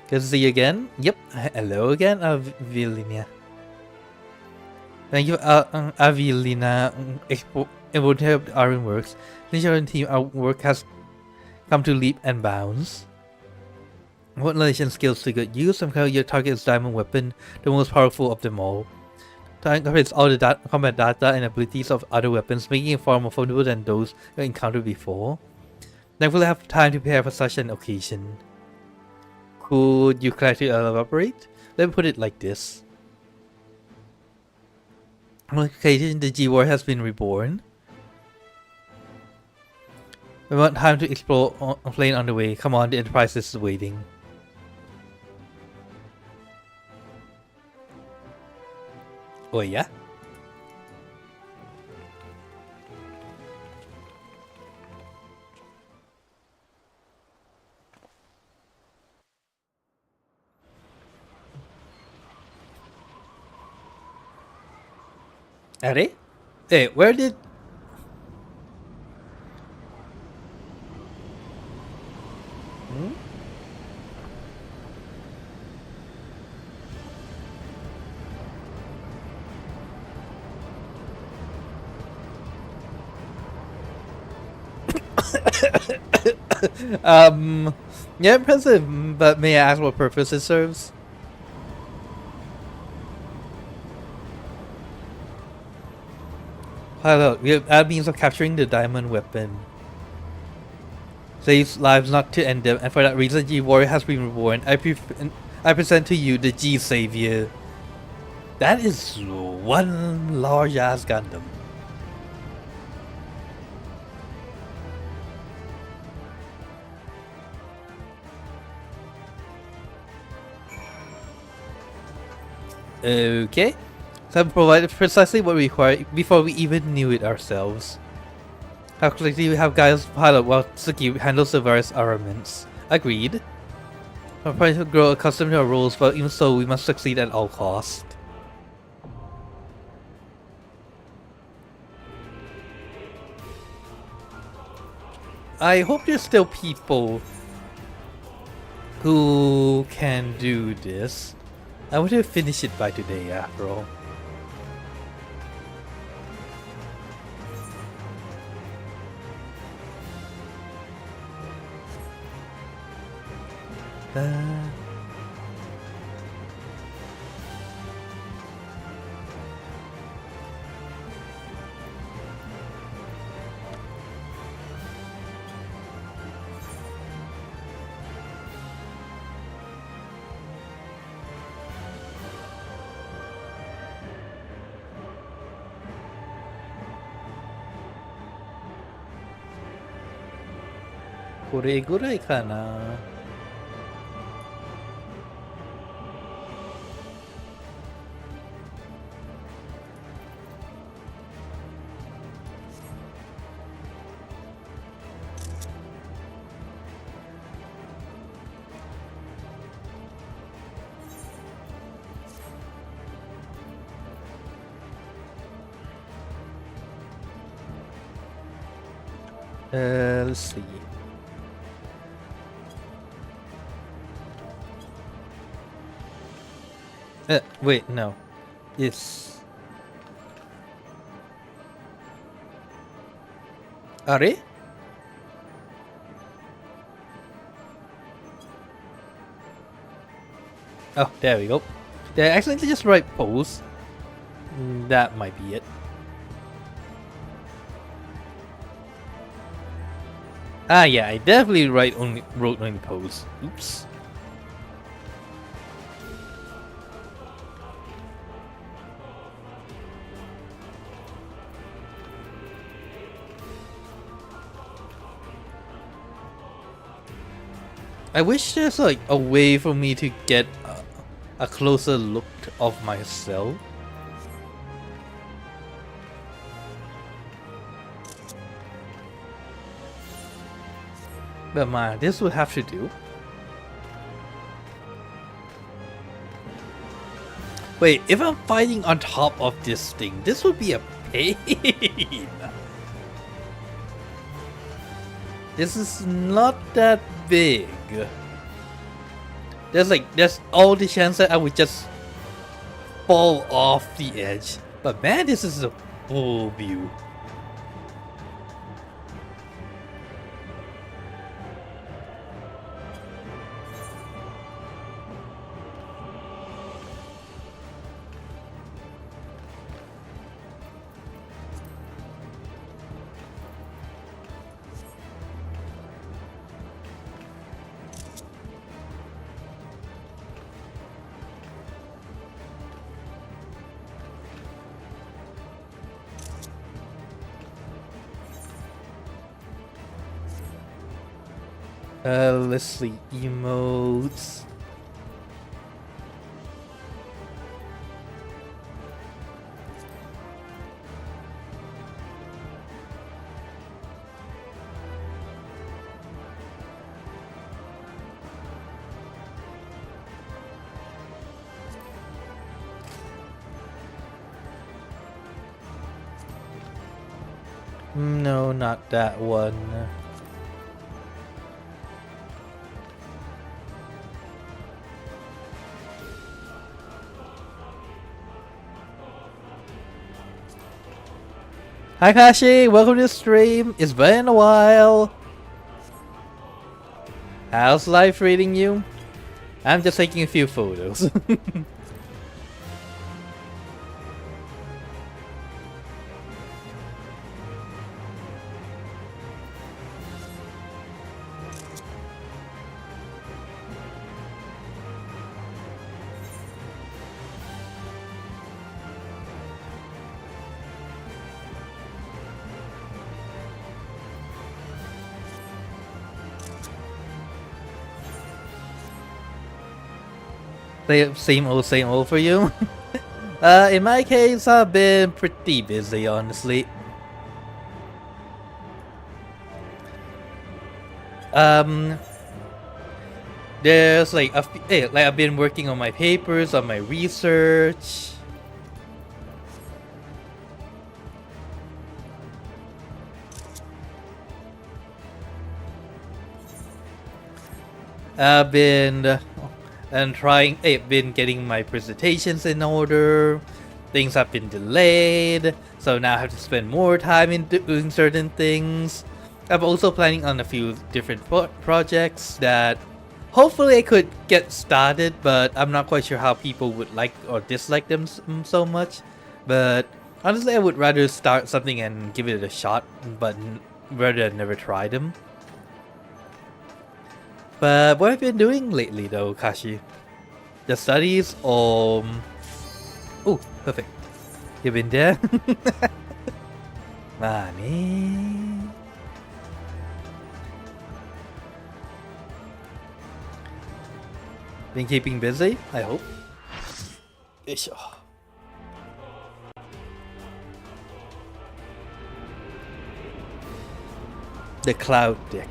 Good to see you again. Yep. Hello again, Avilina. Thank you, Avilina. It would help Iron Works. Ninja team, our work has come to leap and bounds. What relation skills to good use? Somehow your target is diamond weapon, the most powerful of them all. Time incorporates all the combat data and abilities of other weapons, making it far more formidable than those you encountered before. Thankfully, I have time to prepare for such an occasion. Could you clarify elaborate? Let me put it like this. On occasion, the G-War has been reborn. We want time to explore a plane on the way. Come on, the Enterprise is waiting. Oh yeah? Are they? Hey, where did... Yeah, impressive, but may I ask what purpose it serves? Hello, we have add means of capturing the diamond weapon. Saves lives not to end them, and for that reason G-Warrior has been reborn. I present to you the G-Savior. That is one large-ass Gundam. Okay. So I provided precisely what we required before we even knew it ourselves. How quickly we have guys pilot while Tsuki handles the various armaments. Agreed. We're trying to grow accustomed to our roles, but even so, we must succeed at all costs. I hope there's still people who can do this. I want to finish it by today, after all.これぐらいかな。Let's see. Wait, no. It's... Are? Oh, there we go. Did I accidentally just write pose? That might be it. Ah, yeah, I definitely wrote only pose. Oops. I wish there's like a way for me to get a closer look of myself. But man, this would have to do. Wait, if I'm fighting on top of this thing, this would be a pain. This is not that big. There's all the chance that I would just fall off the edge. But man, this is a full view. Let's see, emotes. No, not that one. Hi Kashi, welcome to the stream. It's been a while. How's life treating you? I'm just taking a few photos. Same old for you. In my case, I've been pretty busy, honestly. There's like I've been working on my papers, on my research. I've been been getting my presentations in order. Things have been delayed, so now I have to spend more time in doing certain things. I'm also planning on a few different projects that hopefully I could get started, but I'm not quite sure how people would like or dislike them so much. But honestly, I would rather start something and give it a shot, but rather than never try them. But what have you been doing lately though, Kashi? The studies or... Oh, perfect. You been there? Money. Been keeping busy, I hope. Isha. The cloud deck.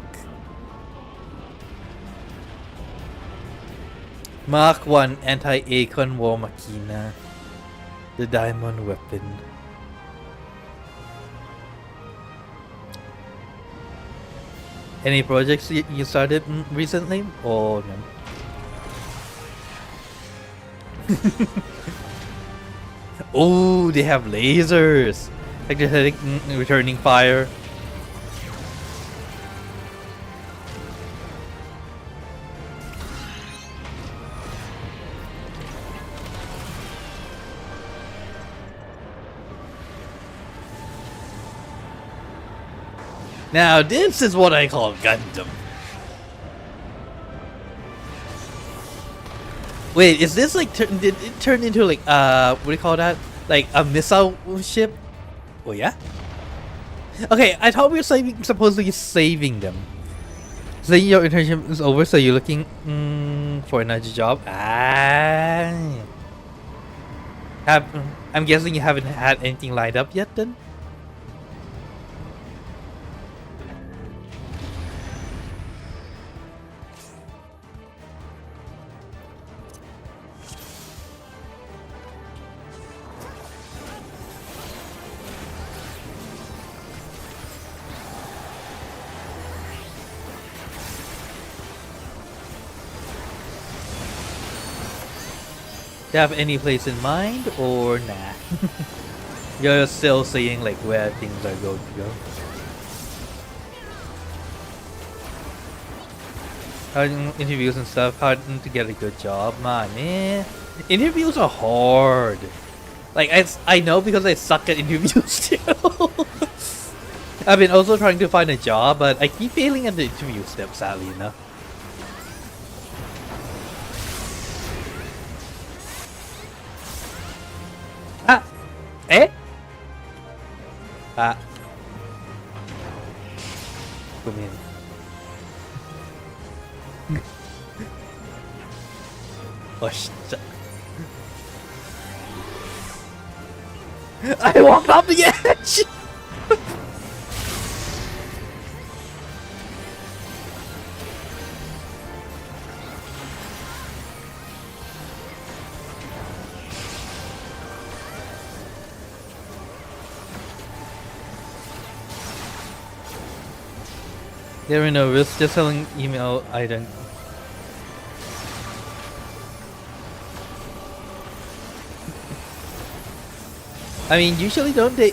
Mark 1 Anti-Acon War Machina. The Diamond Weapon. Any projects you started recently or no? Oh, they have lasers. Like they're hitting, returning fire. Now this is what I call Gundam. Wait, is this like did it turn into like what do you call that? Like a missile ship? Oh yeah. Okay, I thought we were supposedly saving them. So your internship is over, so you're looking for another job. I'm guessing you haven't had anything lined up yet then? Do you have any place in mind or nah? You're still seeing like where things are going to go. Interviews and stuff, hard to get a good job, man. Interviews are hard. Like I know because I suck at interviews too. I've been also trying to find a job, but I keep failing at the interview step, sadly enough. Eh? Come in. Oh shit. I walked off the edge! There are no risks, just selling email item. I mean, usually don't they,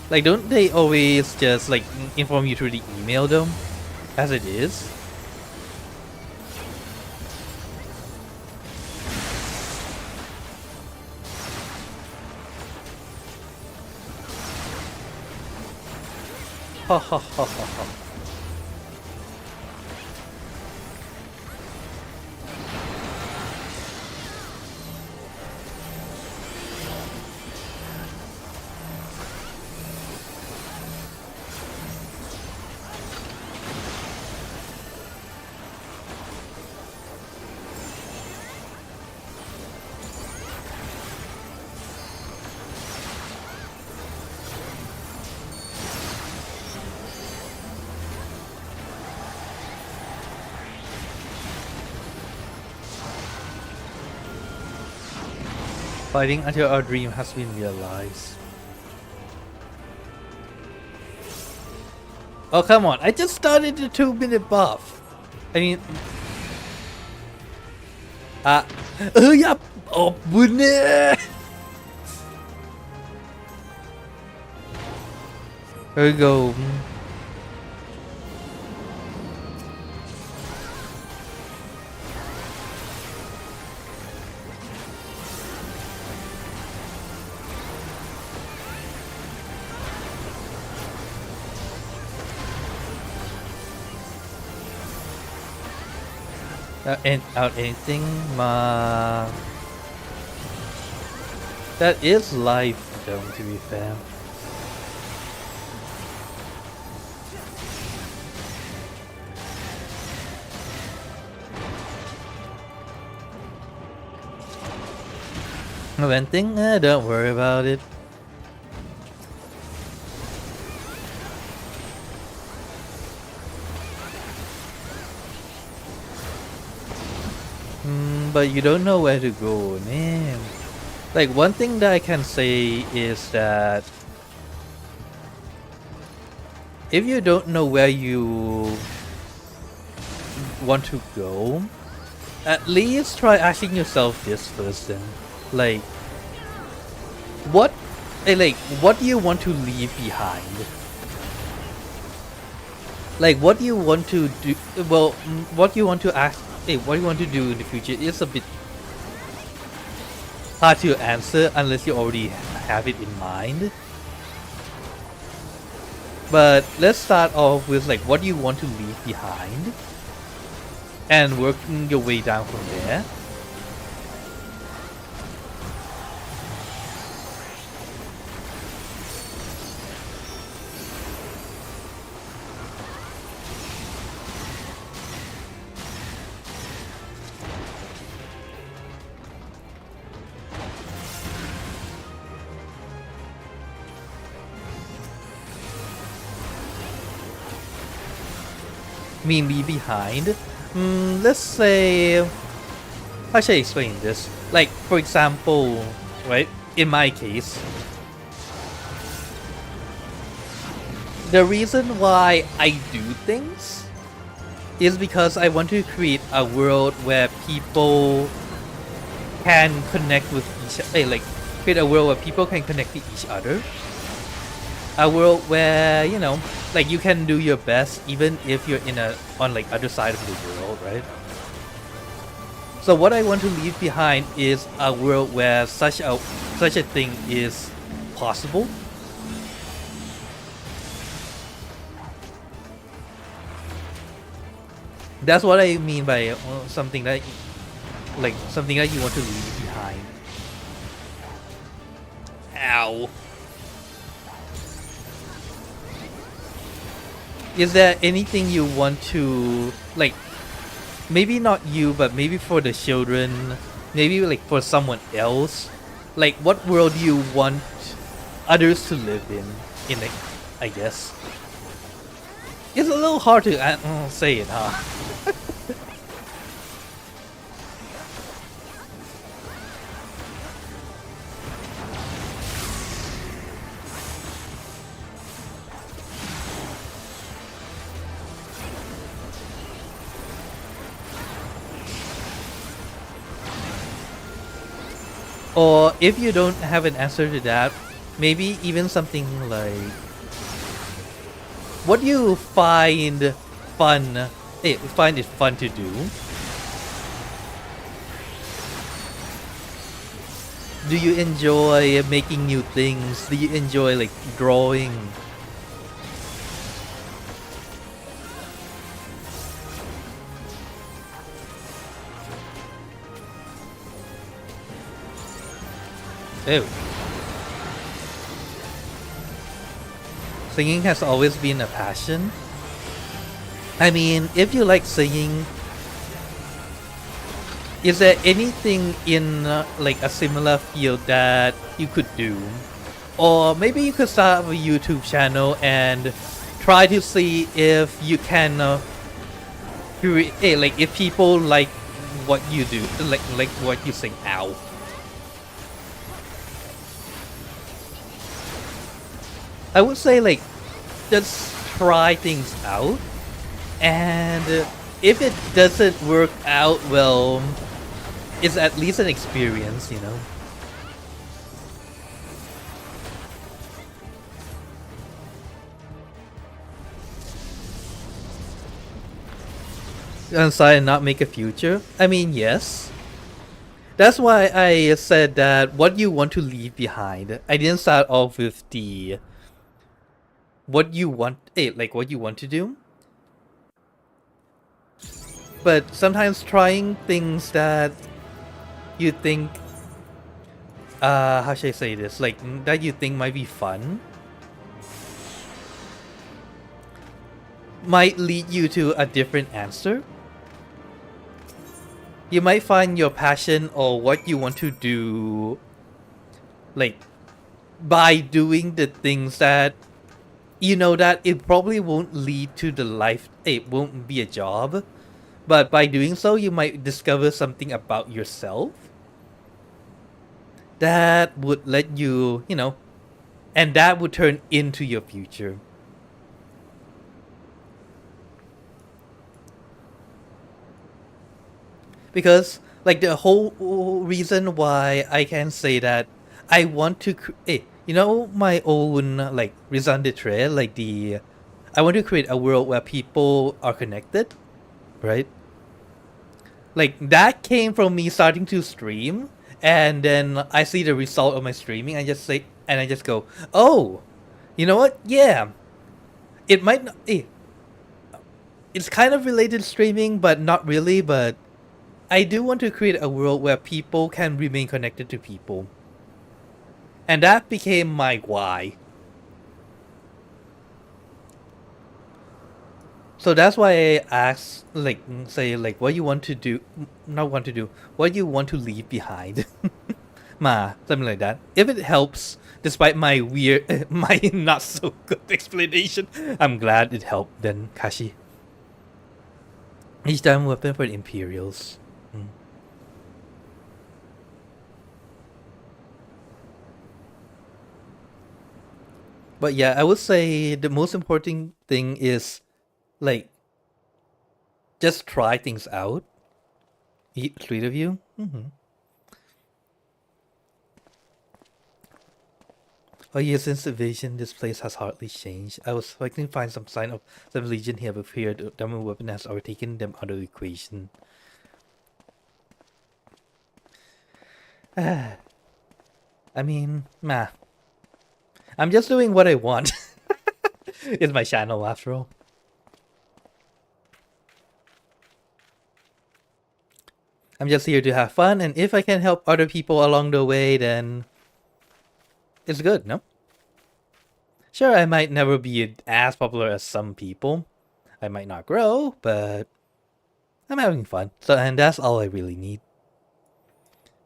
like don't they always just like inform you through the email though, as it is? Ha ha ha ha ha. Fighting until our dream has been realized. Oh come on, I just started the 2-minute buff. I mean... yeah! Oh, bunny! There we go. Out anything, that is life, though, to be fair. Venting? Don't worry about it. But you don't know where to go, man. Like, one thing that I can say is that if you don't know where you want to go, at least try asking yourself this first then. Like, what do you want to leave behind? Like, what do you want to do? Well, what you want to ask, what you want to do in the future is a bit hard to answer unless you already have it in mind. But let's start off with like what you want to leave behind and working your way down from there. Mean leave behind. Let's say, how should I explain this? Like, for example, right? In my case, the reason why I do things is because I want to create a world where people can connect with each, like create a world where people can connect to each other. A world where, you know, like you can do your best even if you're on like other side of the world, right? So what I want to leave behind is a world where such a thing is possible. That's what I mean by something that you want to leave behind. Ow. Is there anything you want to, like, maybe not you, but maybe for the children, maybe like for someone else, like what world do you want others to live in like, I guess. It's a little hard to say it, huh? Or if you don't have an answer to that, maybe even something like, what do you find fun? Find it fun to do? Do you enjoy making new things? Do you enjoy like drawing? Ew. Singing has always been a passion. I mean, if you like singing, is there anything in like a similar field that you could do? Or maybe you could start a YouTube channel and try to see if you can create, like if people like what you do, like what you sing. Ow. I would say like just try things out, and if it doesn't work out well, it's at least an experience, you know. Decide and not make a future? I mean, yes. That's why I said that what you want to leave behind. I didn't start off with the what you want, like what you want to do. But sometimes trying things that you think, how should I say this? Like that you think might be fun, might lead you to a different answer. You might find your passion or what you want to do, like by doing the things that you know that it probably won't lead to the life, it won't be a job, but by doing so you might discover something about yourself that would let you, you know, and that would turn into your future. because like the whole reason why I can say that I want to you know my own like raison d'etre, like I want to create a world where people are connected, right? Like that came from me starting to stream, and then I see the result of my streaming. I just go, oh, you know what? Yeah, it might not. It's kind of related to streaming, but not really. But I do want to create a world where people can remain connected to people, and that became my why. So that's why I asked, like, say, like, what you want to do, not want to do, what you want to leave behind. Something like that. If it helps, despite my my not so good explanation, I'm glad it helped then, Kashi. Each time weapon for the Imperials. But yeah, I would say the most important thing is, like, just try things out. 3 of you? Oh yeah, since invasion, this place has hardly changed. I was expecting to find some sign of some legion here, but feared the diamond weapon has already taken them out of the equation. I mean, I'm just doing what I want. It's my channel after all. I'm just here to have fun, and if I can help other people along the way, then it's good, no? Sure, I might never be as popular as some people. I might not grow, but I'm having fun. So, and that's all I really need.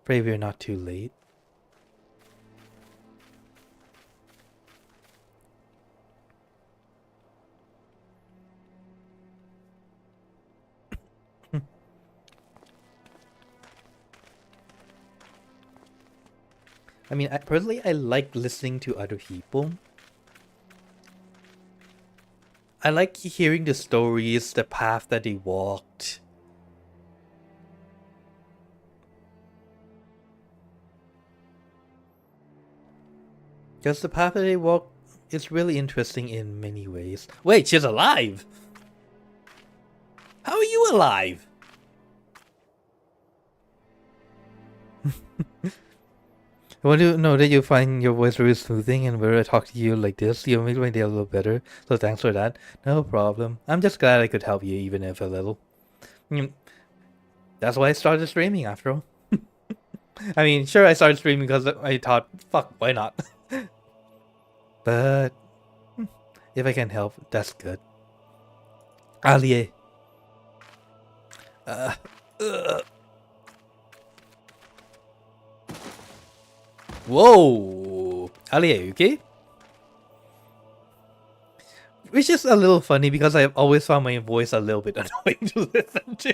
Pray we're not too late. I mean, personally, I like listening to other people. I like hearing the stories, the path that they walked. Because the path that they walked is really interesting in many ways. Wait, she's alive! How are you alive? I want to know that you find your voice very soothing, and when I talk to you like this, you make my day a little better. So thanks for that. No problem. I'm just glad I could help you, even if a little. That's why I started streaming, after all. I mean, sure, I started streaming because I thought, fuck, why not? But if I can help, that's good. Allier. Whoa! Allier, you okay? Which is a little funny because I've always found my voice a little bit annoying to listen to.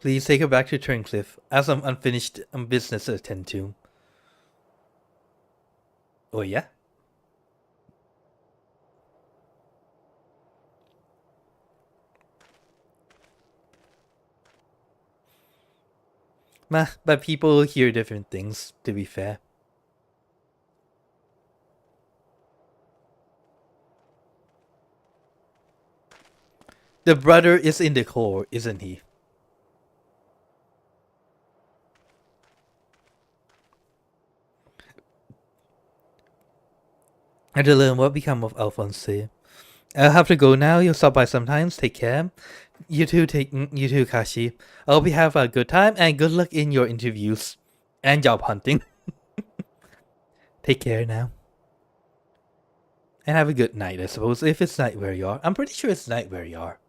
Please take her back to Turncliffe. I have some unfinished business to attend to. Oh yeah? But people hear different things, to be fair. The brother is in the core, isn't he? I had to learn what become of Alphonse. I'll have to go now. You'll stop by sometimes. Take care. You too, Kashi. I hope you have a good time and good luck in your interviews and job hunting. Take care now. And have a good night, I suppose, if it's night where you are. I'm pretty sure it's night where you are.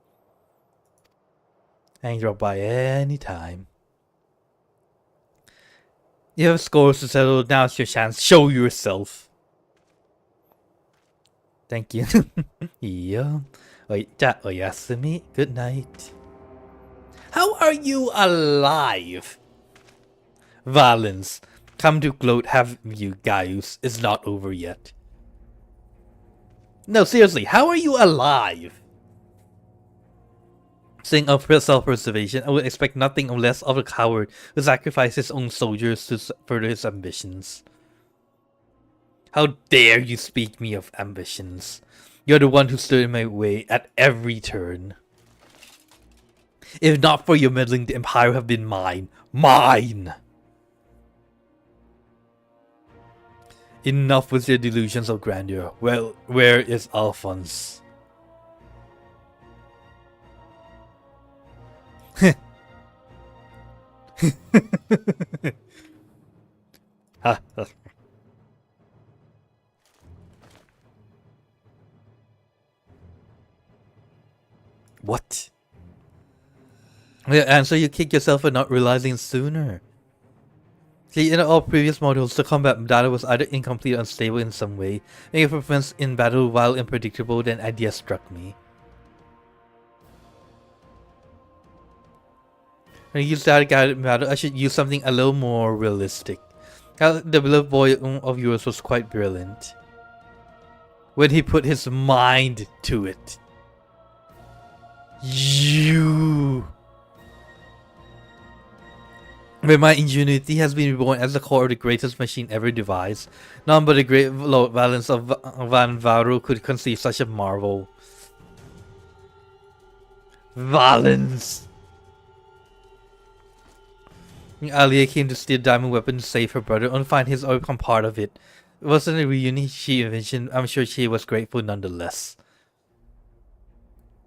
And drop by any time. You have scores to settle. Now's your chance. Show yourself. Thank you. Yeah. Oyasumi. Good night. How are you alive? Valence. come to gloat have you guys. It's not over yet. No, seriously, how are you alive? Saying of self-preservation, I would expect nothing less of a coward who sacrificed his own soldiers to further his ambitions. How dare you speak me of ambitions? You're the one who stood in my way at every turn. If not for your meddling, the Empire would have been mine. Mine! Enough with your delusions of grandeur. Well, where is Alphonse? What? And so you kick yourself for not realizing sooner. See, in all previous models, the combat data was either incomplete or unstable in some way. Making performance in battle while unpredictable, then idea struck me. When I use that guided battle, I should use something a little more realistic. The beloved boy of yours was quite brilliant when he put his mind to it. When my ingenuity has been reborn as the core of the greatest machine ever devised, none but the great Valence of Van Varo could conceive such a marvel. Valence! Alia came to steal diamond weapon to save her brother, only to find his own become part of it. It wasn't a reunion she envisioned. I'm sure she was grateful nonetheless.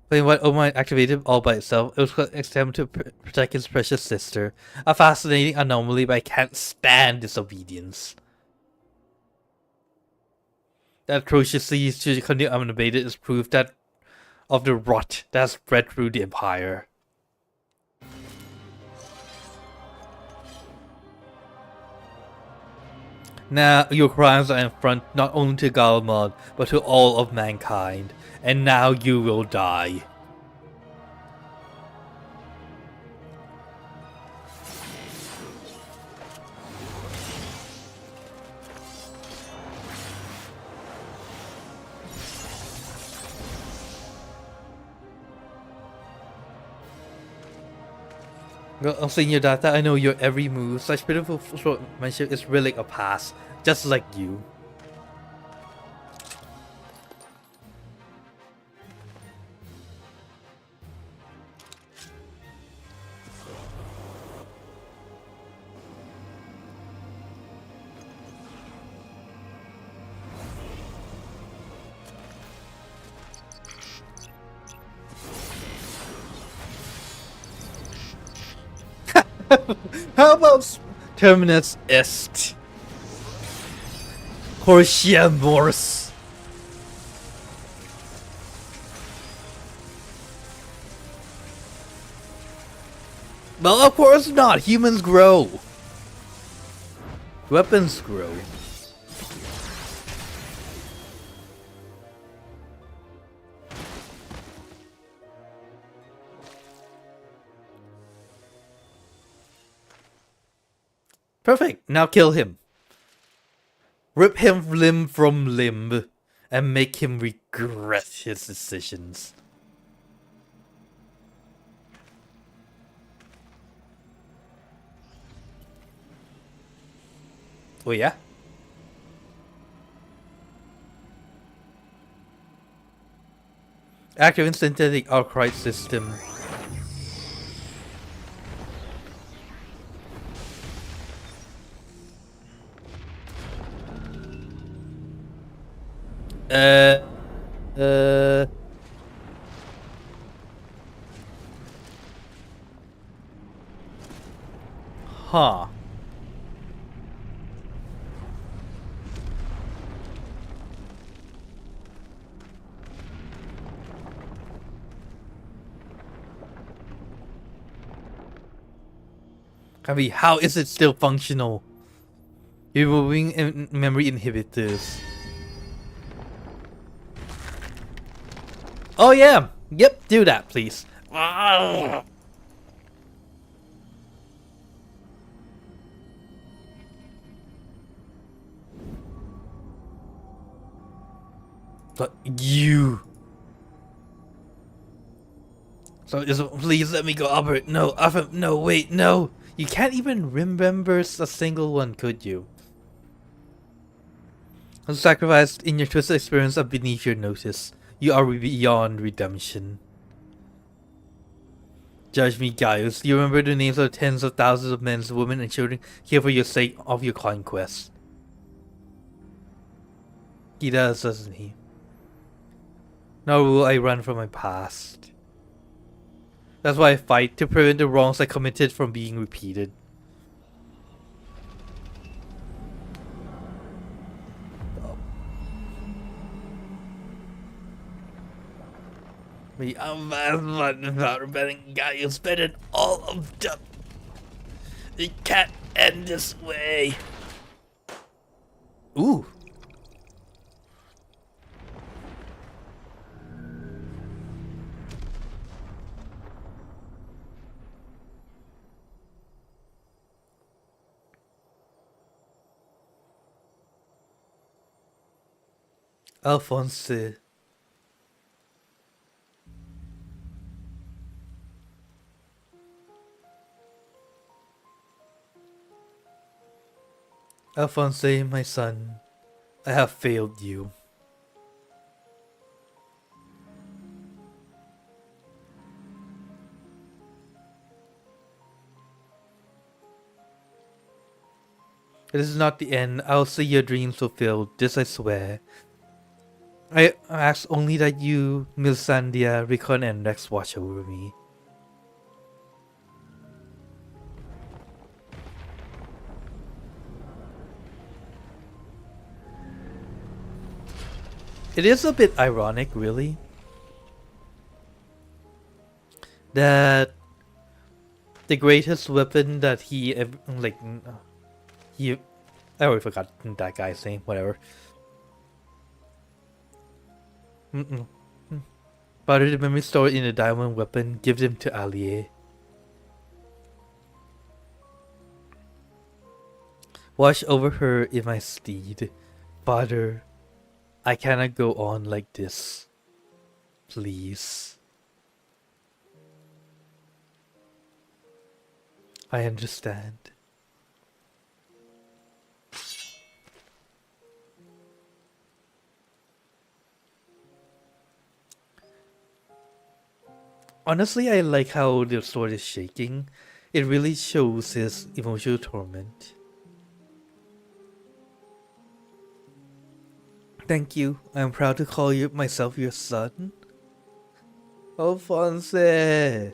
When what Omar activated all by itself, it was an attempt to protect his precious sister. A fascinating anomaly, but I can't stand disobedience. That atrociously to continue unabated is proof that of the rot that has spread through the Empire. Now your crimes are in front not only to Galmod, but to all of mankind. And now you will die. I'm seeing your data, I know your every move. Such pitiful shortmanship is really a pass, just like you. How about Terminus Est? Horsia Morse. Well, of course not. Humans grow. Weapons grow. Perfect. Now kill him. Rip him limb from limb and make him regret his decisions. Oh yeah? Active synthetic archrite system. Huh. I mean, how is it still functional? Removing memory inhibitors. Oh yeah! Yep, do that, please. But you. So just please let me go, Albert. No, no, wait, no. You can't even remember a single one, could you? Sacrificed in your twisted experience of beneath your notice. You are beyond redemption. Judge me, Gaius. You remember the names of tens of thousands of men, women, and children here for your sake of your conquest. He does, doesn't he? Nor will I run from my past. That's why I fight, to prevent the wrongs I committed from being repeated. I'm about rebelling Gaius better than all of them. It can't end this way. Ooh. Alphonse. Alphonse, my son, I have failed you. It is not the end. I'll see your dreams fulfilled, this I swear. I ask only that you, Milsandia, Rikon, and Rex watch over me. It is a bit ironic, really, that the greatest weapon that he ever, I already forgot that guy's name, whatever. But the memory stored in the diamond weapon, give them to Allier. Watch over her in my steed. Father, I cannot go on like this. Please. I understand. Honestly, I like how the sword is shaking. It really shows his emotional torment. Thank you. I'm proud to call myself your son. Alphonse.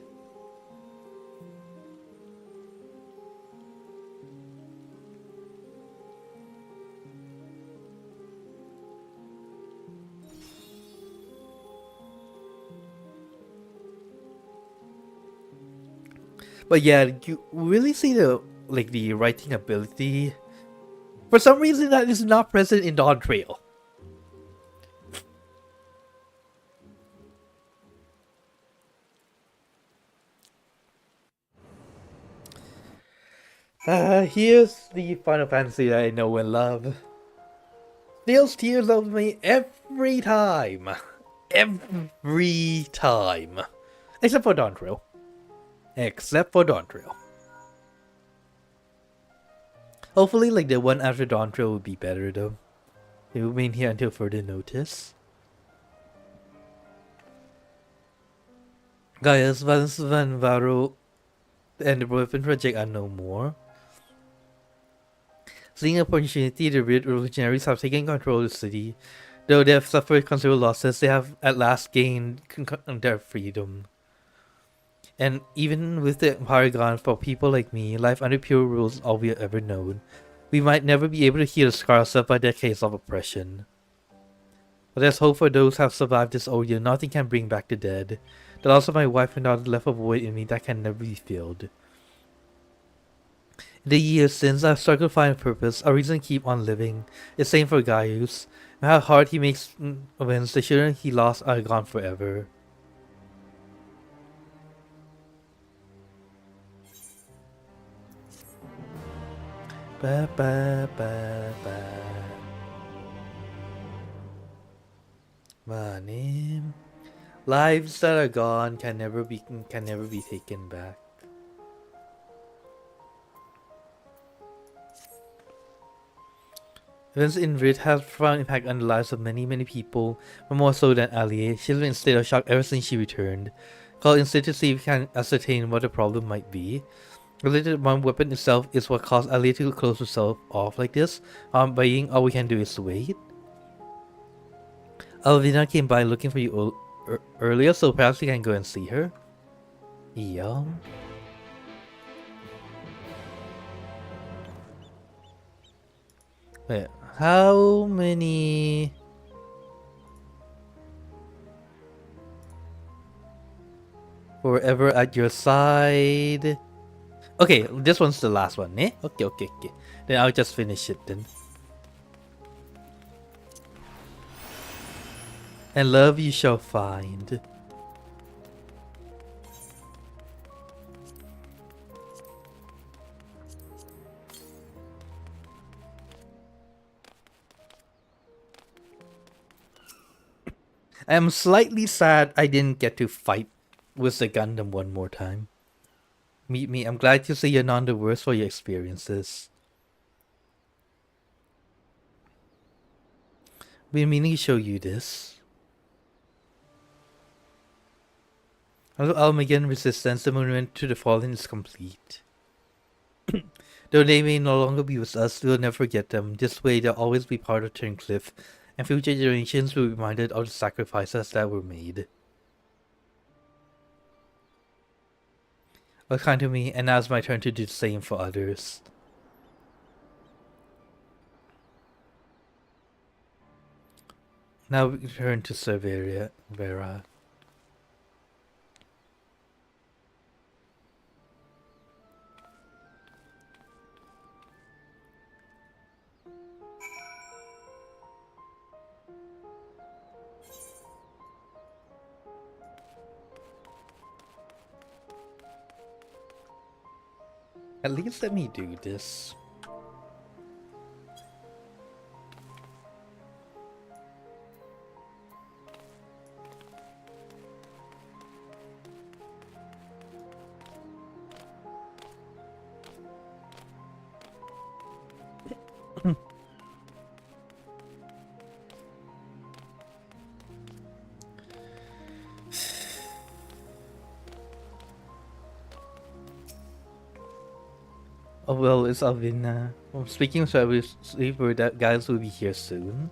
But yeah, you really see the writing ability. For some reason that is not present in Dawn Trail. Here's the Final Fantasy that I know and love. Steals tears of me every time. Every time. Except for Dawn Trail. Hopefully, the one after Dawn Trail will be better though. It will remain here until further notice. Gaius, Valens, Van Varo, and the Weapon Project are no more. Seeing an opportunity, the revolutionaries have taken control of the city. Though they have suffered considerable losses, they have at last gained their freedom. And even with the empire gone, for people like me, life under pure rules is all we have ever known. We might never be able to heal the scars left by decades of oppression. But there's hope for those who have survived this ordeal. Nothing can bring back the dead. The loss of my wife and daughter left a void in me that can never be filled. In the years since, I've struggled to find a purpose, a reason to keep on living. It's same for Gaius. And how hard he makes amends, the children he lost are gone forever. Ba, ba, ba, ba. My name. Lives that are gone can never be taken back. Events in Rit have profound impact on the lives of many people, but more so than Allie. She's been in a state of shock ever since she returned. Called instead to see if we can ascertain what the problem might be. Related to one weapon itself is what caused Allie to close herself off like this. Buying, all we can do is wait. Alvina came by looking for you earlier, so perhaps we can go and see her. Yum. Wait, how many... Forever at your side. Okay, this one's the last one, eh? Okay. Then I'll just finish it then. And love you shall find. I'm slightly sad I didn't get to fight with the Gundam one more time. Meet me, I'm glad to see you're none the worse for your experiences. Been meaning to show you this. Almagen resistance, the monument to the fallen is complete. Though they may no longer be with us, we'll never forget them. This way they'll always be part of Turncliffe, and future generations will be reminded of the sacrifices that were made. Was kind to me, and now it's my turn to do the same for others. Now we turn to Vera. At least let me do this. Oh well, it's Alvina. Well, speaking of service, that guys will be here soon.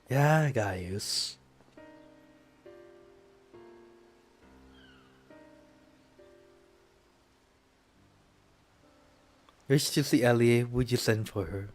Yeah, guys. Wish to see Ellie, would you send for her?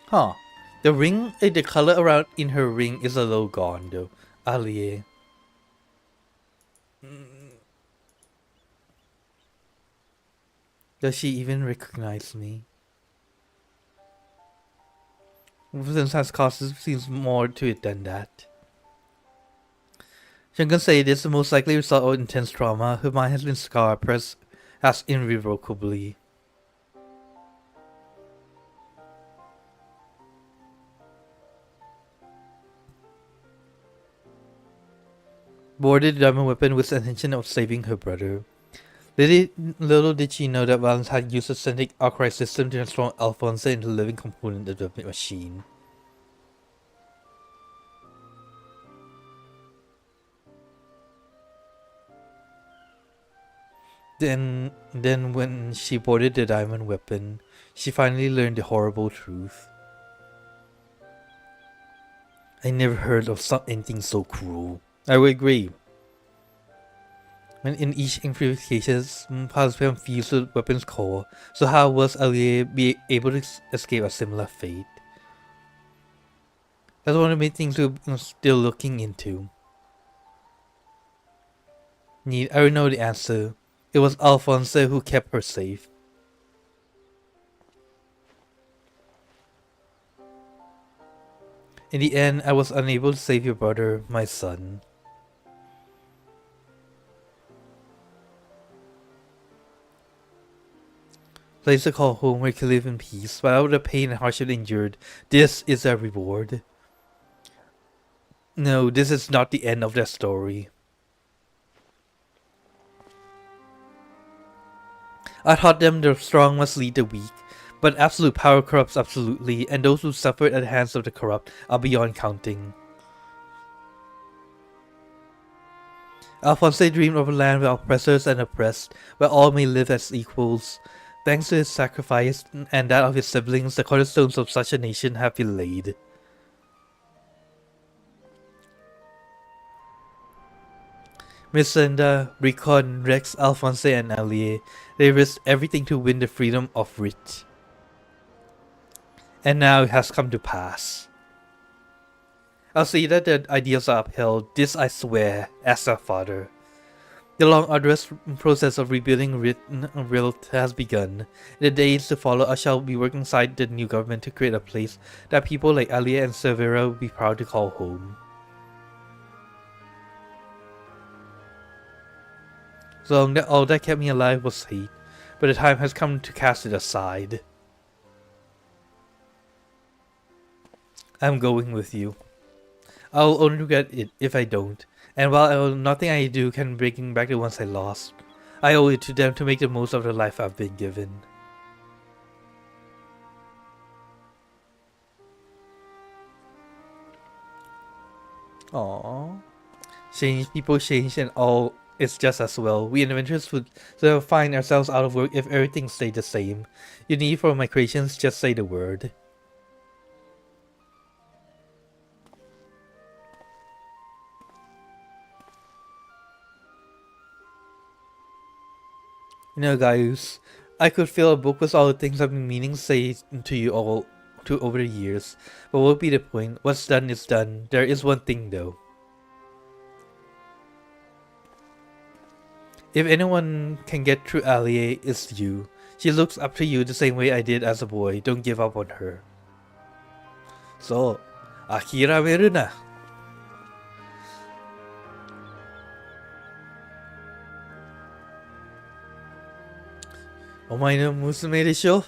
Huh. The ring, the color around in her ring is a little gone though. Allie. Does she even recognize me? Since has causes seems more to it than that. She can say this is the most likely result of intense trauma. Her mind has been scarred, pressed as irrevocably. Boarded the diamond weapon with the intention of saving her brother. Little did she know that Valens had used a synthetic archive system to transform Alfonso into a living component of the machine. Then when she boarded the diamond weapon, she finally learned the horrible truth. I never heard of anything so cruel. I would agree. When in each amplifications, participants fused with weapons core, so how was Alie be able to escape a similar fate? That's one of the main things we're still looking into. I already know the answer. It was Alphonse who kept her safe. In the end, I was unable to save your brother, my son. Place to call home where you can live in peace, without the pain and hardship endured. This is a reward. No, this is not the end of their story. I taught them the strong must lead the weak, but absolute power corrupts absolutely, and those who suffer at the hands of the corrupt are beyond counting. Alphonse dreamed of a land where oppressors and oppressed, where all may live as equals. Thanks to his sacrifice and that of his siblings, the cornerstones of such a nation have been laid. Miranda, Recon, Rex, Alphonse, and Alie, they risked everything to win the freedom of Rit. And now it has come to pass. I'll say that the ideals are upheld, this I swear, as their father. The long arduous process of rebuilding Rit has begun. In the days to follow, I shall be working alongside the new government to create a place that people like Alie and Severa will be proud to call home. So long that all that kept me alive was hate, but the time has come to cast it aside. I'm going with you. I'll only regret it if I don't, and while nothing I do can bring back the ones I lost, I owe it to them to make the most of the life I've been given. Aww. People change and all is just as well. We inventors would find ourselves out of work if everything stayed the same. You need for my creations, just say the word. You know, guys, I could fill a book with all the things I've been meaning to say to you all over the years, but what would be the point? What's done is done. There is one thing though. If anyone can get through Alie, it's you. She looks up to you the same way I did as a boy. Don't give up on her. So, akirameru na. Omae no musume desho?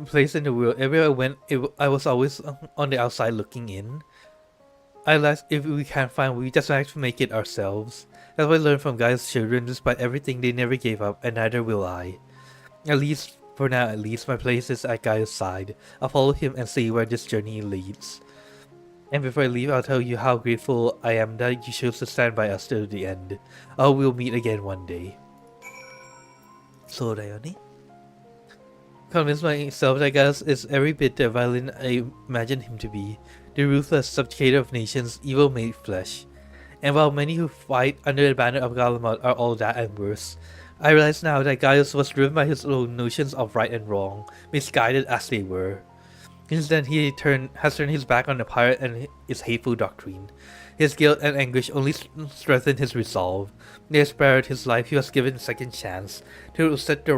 Place in the world. Everywhere I went, I was always on the outside looking in. I realized if we can't find, we just have to make it ourselves. That's what I learned from Gaia's children. Despite everything, they never gave up, and neither will I. At least, for now at least, my place is at Gaia's side. I'll follow him and see where this journey leads. And before I leave, I'll tell you how grateful I am that you chose to stand by us till the end. Oh, we'll meet again one day. So da yo ne. Convince myself that Gaius is every bit the violin I imagined him to be. The ruthless subjugator of nations, evil made flesh. And while many who fight under the banner of Galamot are all that and worse, I realize now that Gaius was driven by his own notions of right and wrong, misguided as they were. Since then he has turned his back on the pirate and his hateful doctrine. His guilt and anguish only strengthened his resolve. They have spared his life, he was given a second chance to set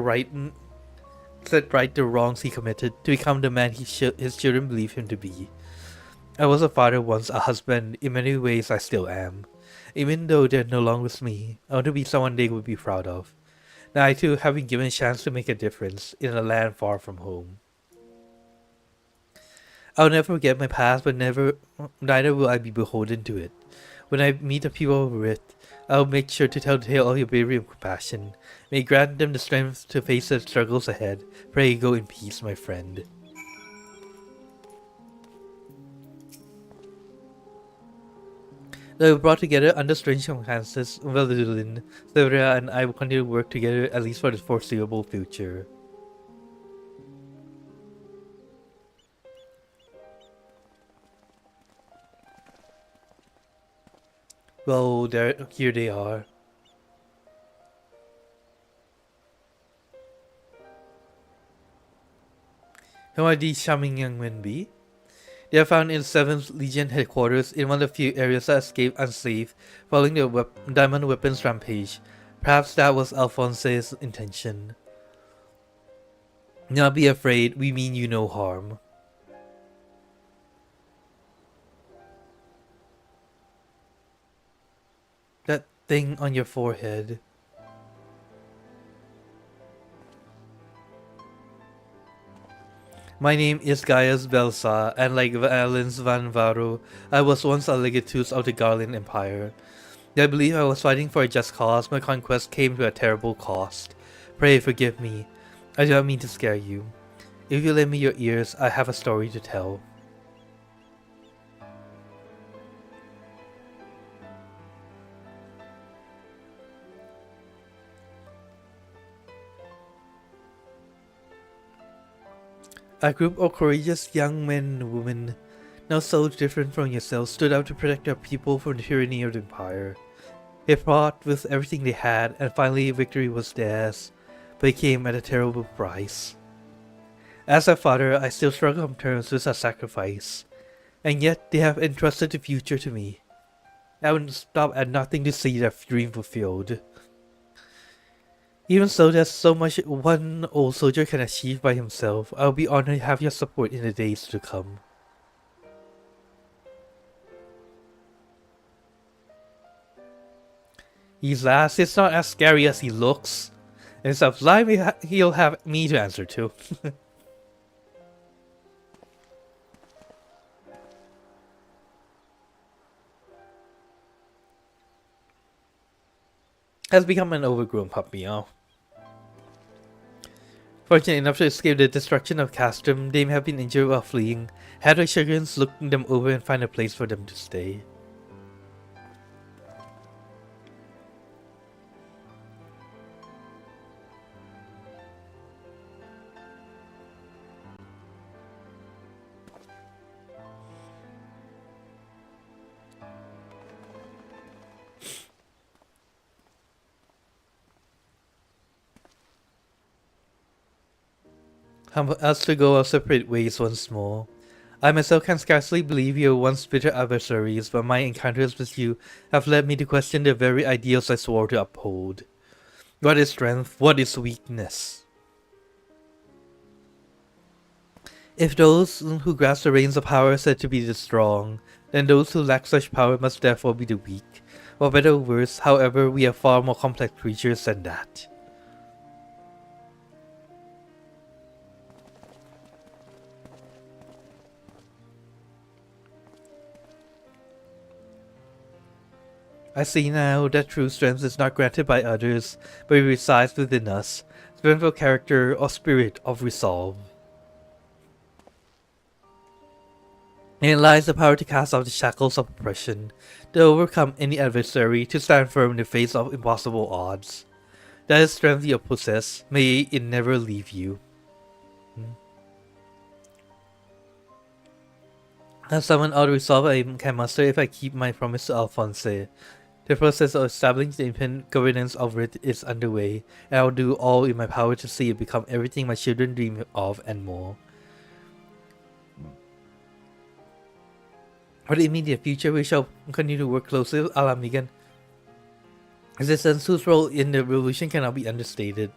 right the wrongs he committed, to become the man his children believe him to be. I was a father once, a husband, in many ways I still am. Even though they're no longer with me, I want to be someone they would be proud of. Now I too have been given a chance to make a difference in a land far from home. I'll never forget my past, but neither will I be beholden to it. When I meet the people of Rit, I'll make sure to tell the tale of your bravery and compassion. May grant them the strength to face the struggles ahead. Pray go in peace, my friend. Though brought together under strange circumstances, Valudin, Severa, and I will continue to work together at least for the foreseeable future. Well, here they are. Who might these charming young men be? They are found in 7th Legion headquarters in one of the few areas that escaped unscathed following the Diamond Weapons Rampage. Perhaps that was Alphonse's intention. Not be afraid, we mean you no harm. That thing on your forehead. My name is Gaius Belsa, and like Valens van Varo, I was once a legatus of the Garland Empire. I believe I was fighting for a just cause. My conquest came to a terrible cost. Pray forgive me. I do not mean to scare you. If you lend me your ears, I have a story to tell. A group of courageous young men and women, not so different from yourselves, stood out to protect their people from the tyranny of the Empire. They fought with everything they had, and finally victory was theirs, but it came at a terrible price. As a father, I still struggle on terms with that sacrifice, and yet they have entrusted the future to me. I would stop at nothing to see their dream fulfilled. Even so, there's so much one old soldier can achieve by himself. I'll be honored to have your support in the days to come. He's last, it's not as scary as he looks. And stuff like he'll have me to answer to. Has become an overgrown puppy, oh. Fortunate enough to escape the destruction of Castrum, they may have been injured while fleeing. Had the Shoguns look them over and find a place for them to stay. Us to go our separate ways once more. I myself can scarcely believe you were once bitter adversaries, but my encounters with you have led me to question the very ideals I swore to uphold. What is strength? What is weakness? If those who grasp the reins of power are said to be the strong, then those who lack such power must therefore be the weak. For better or worse, however, we are far more complex creatures than that. I see now that true strength is not granted by others, but it resides within us, strength of character or spirit of resolve. In it lies the power to cast off the shackles of oppression, to overcome any adversary, to stand firm in the face of impossible odds. That is strength you possess, may it never leave you. As someone out of resolve I can muster if I keep my promise to Alphonse. The process of establishing the independent governance of it is underway, and I will do all in my power to see it become everything my children dream of and more. For the immediate future, we shall continue to work closely with Alamigan. Resistance, whose role in the revolution cannot be understated.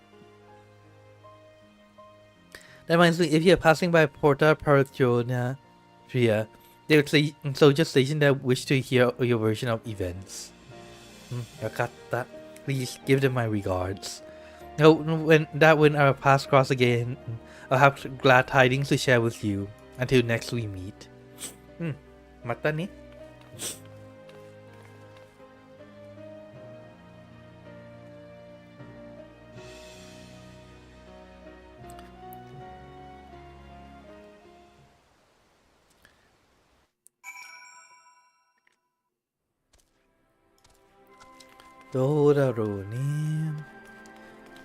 That reminds me, if you are passing by Porta Paratrona, there is a soldier station that wish to hear your version of events. I got that. Please give them my regards. Now, when our paths cross again, I'll have glad tidings to share with you. Until next we meet. Mata ni?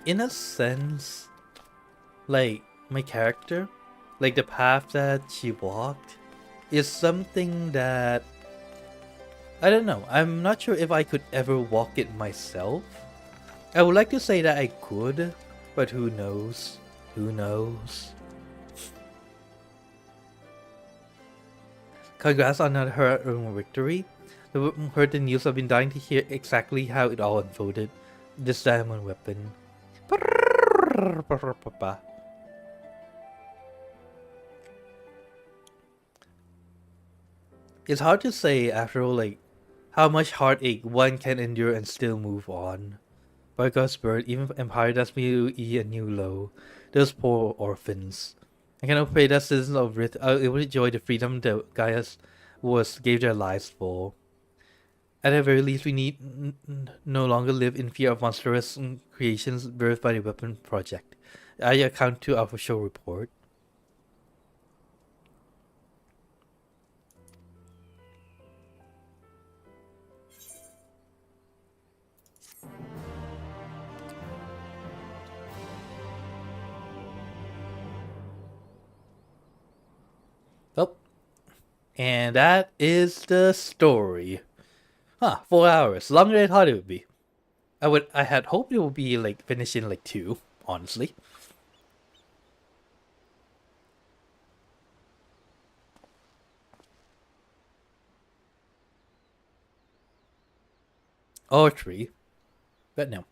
In a sense, like my character, like the path that she walked, is something that I don't know. I'm not sure if I could ever walk it myself. I would like to say that I could, but who knows? Who knows? Congrats on her own victory. Heard the news. I've been dying to hear exactly how it all unfolded. This diamond weapon. It's hard to say after all, like, how much heartache one can endure and still move on. By God's bird, even Empire does me a new low. Those poor orphans. I cannot pray that citizens of Rith are able to enjoy the freedom that Gaius gave their lives for. At the very least, we need no longer live in fear of monstrous creations birthed by the weapon project. I account to our official report. Oh, and that is the story. 4 hours, longer than I thought it would be. I had hoped it would be like finished in like 2, honestly. Or 3, but no.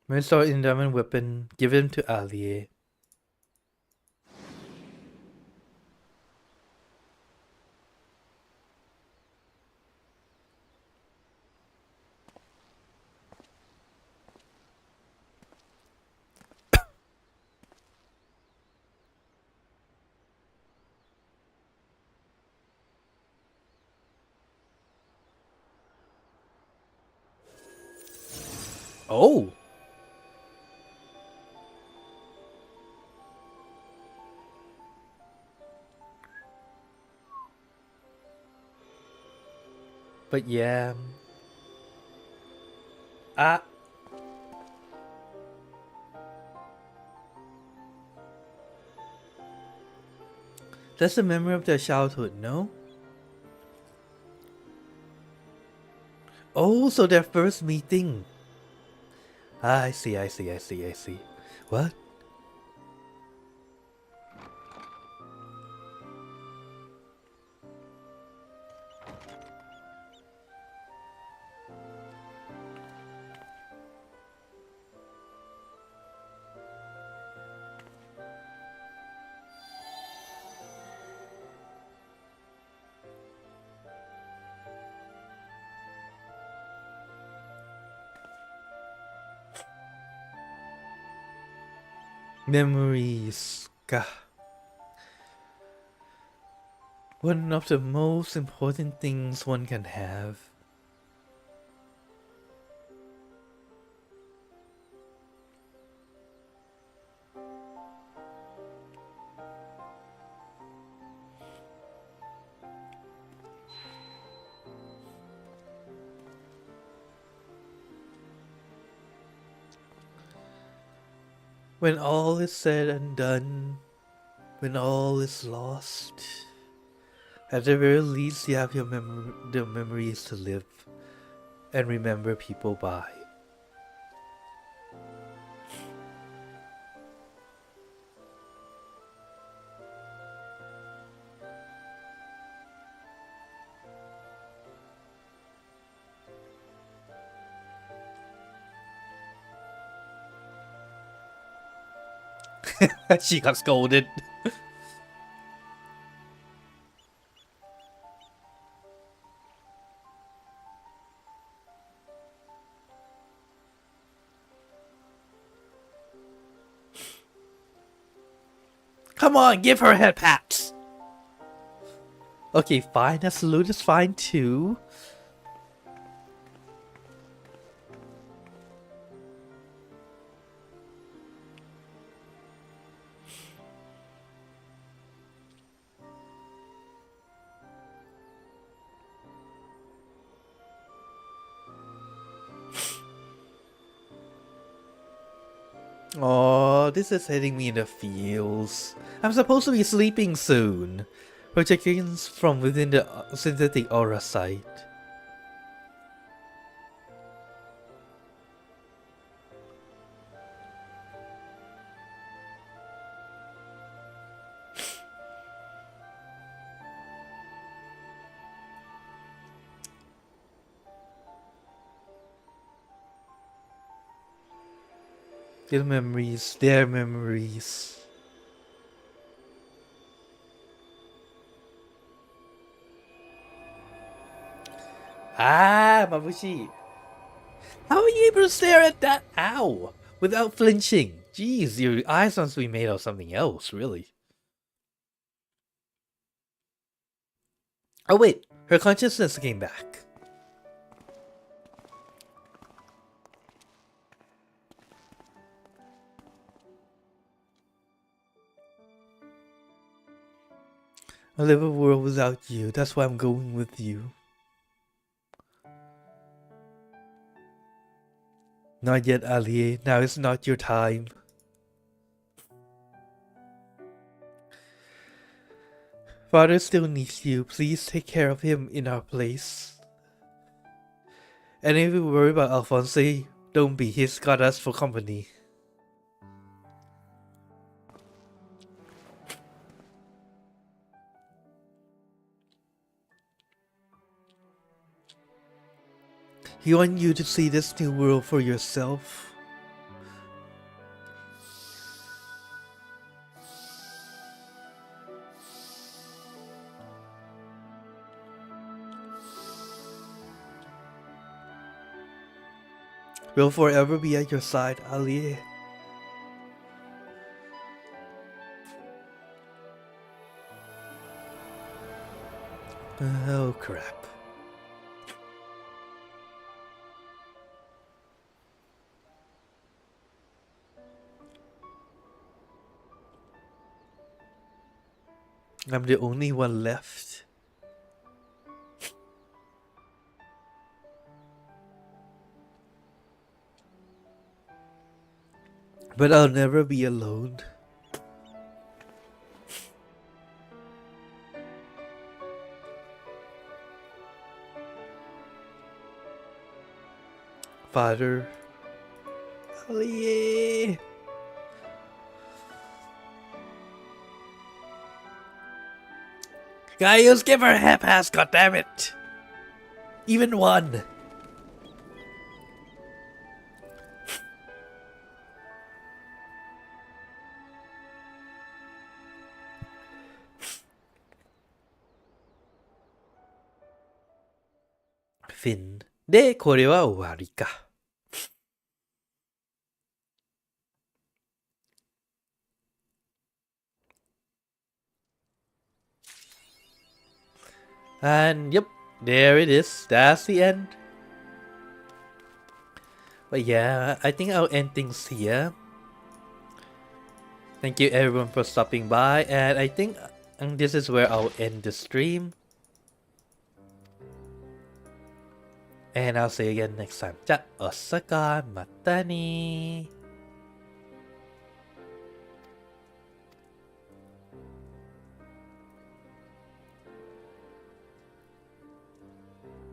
Restore in diamond weapon, give him to Allier. Oh! But yeah. That's the memory of their childhood, no? Oh, so their first meeting. I see. What? Memories. God. One of the most important things one can have. When all is said and done, when all is lost, at the very least you have the memories to live and remember people by. She got scolded. Come on, give her head pats. Okay, fine. A salute is fine too. Oh, Oh, this is hitting me in the feels. I'm supposed to be sleeping soon. Projections from within the synthetic aura site. Their memories. Ah, Mabushi. How are you able to stare at that owl without flinching? Jeez, your eyes must be made of something else, really. Oh wait, her consciousness came back. I live a world without you. That's why I'm going with you. Not yet, Ali. Now is not your time. Father still needs you. Please take care of him in our place. And if you worry about Alphonse, don't be. He's got us for company. He wants you to see this new world for yourself. We'll forever be at your side, Ali. Oh crap. I'm the only one left. But I'll never be alone. Father. Ali. Guys, give her a half pass, goddammit! Even one! Fin. で、これは終わりか。And yep, there it is. That's the end. But yeah, I think I'll end things here. Thank you everyone for stopping by, and I think this is where I'll end the stream. And I'll see you again next time. じゃ、おっさかまたねー。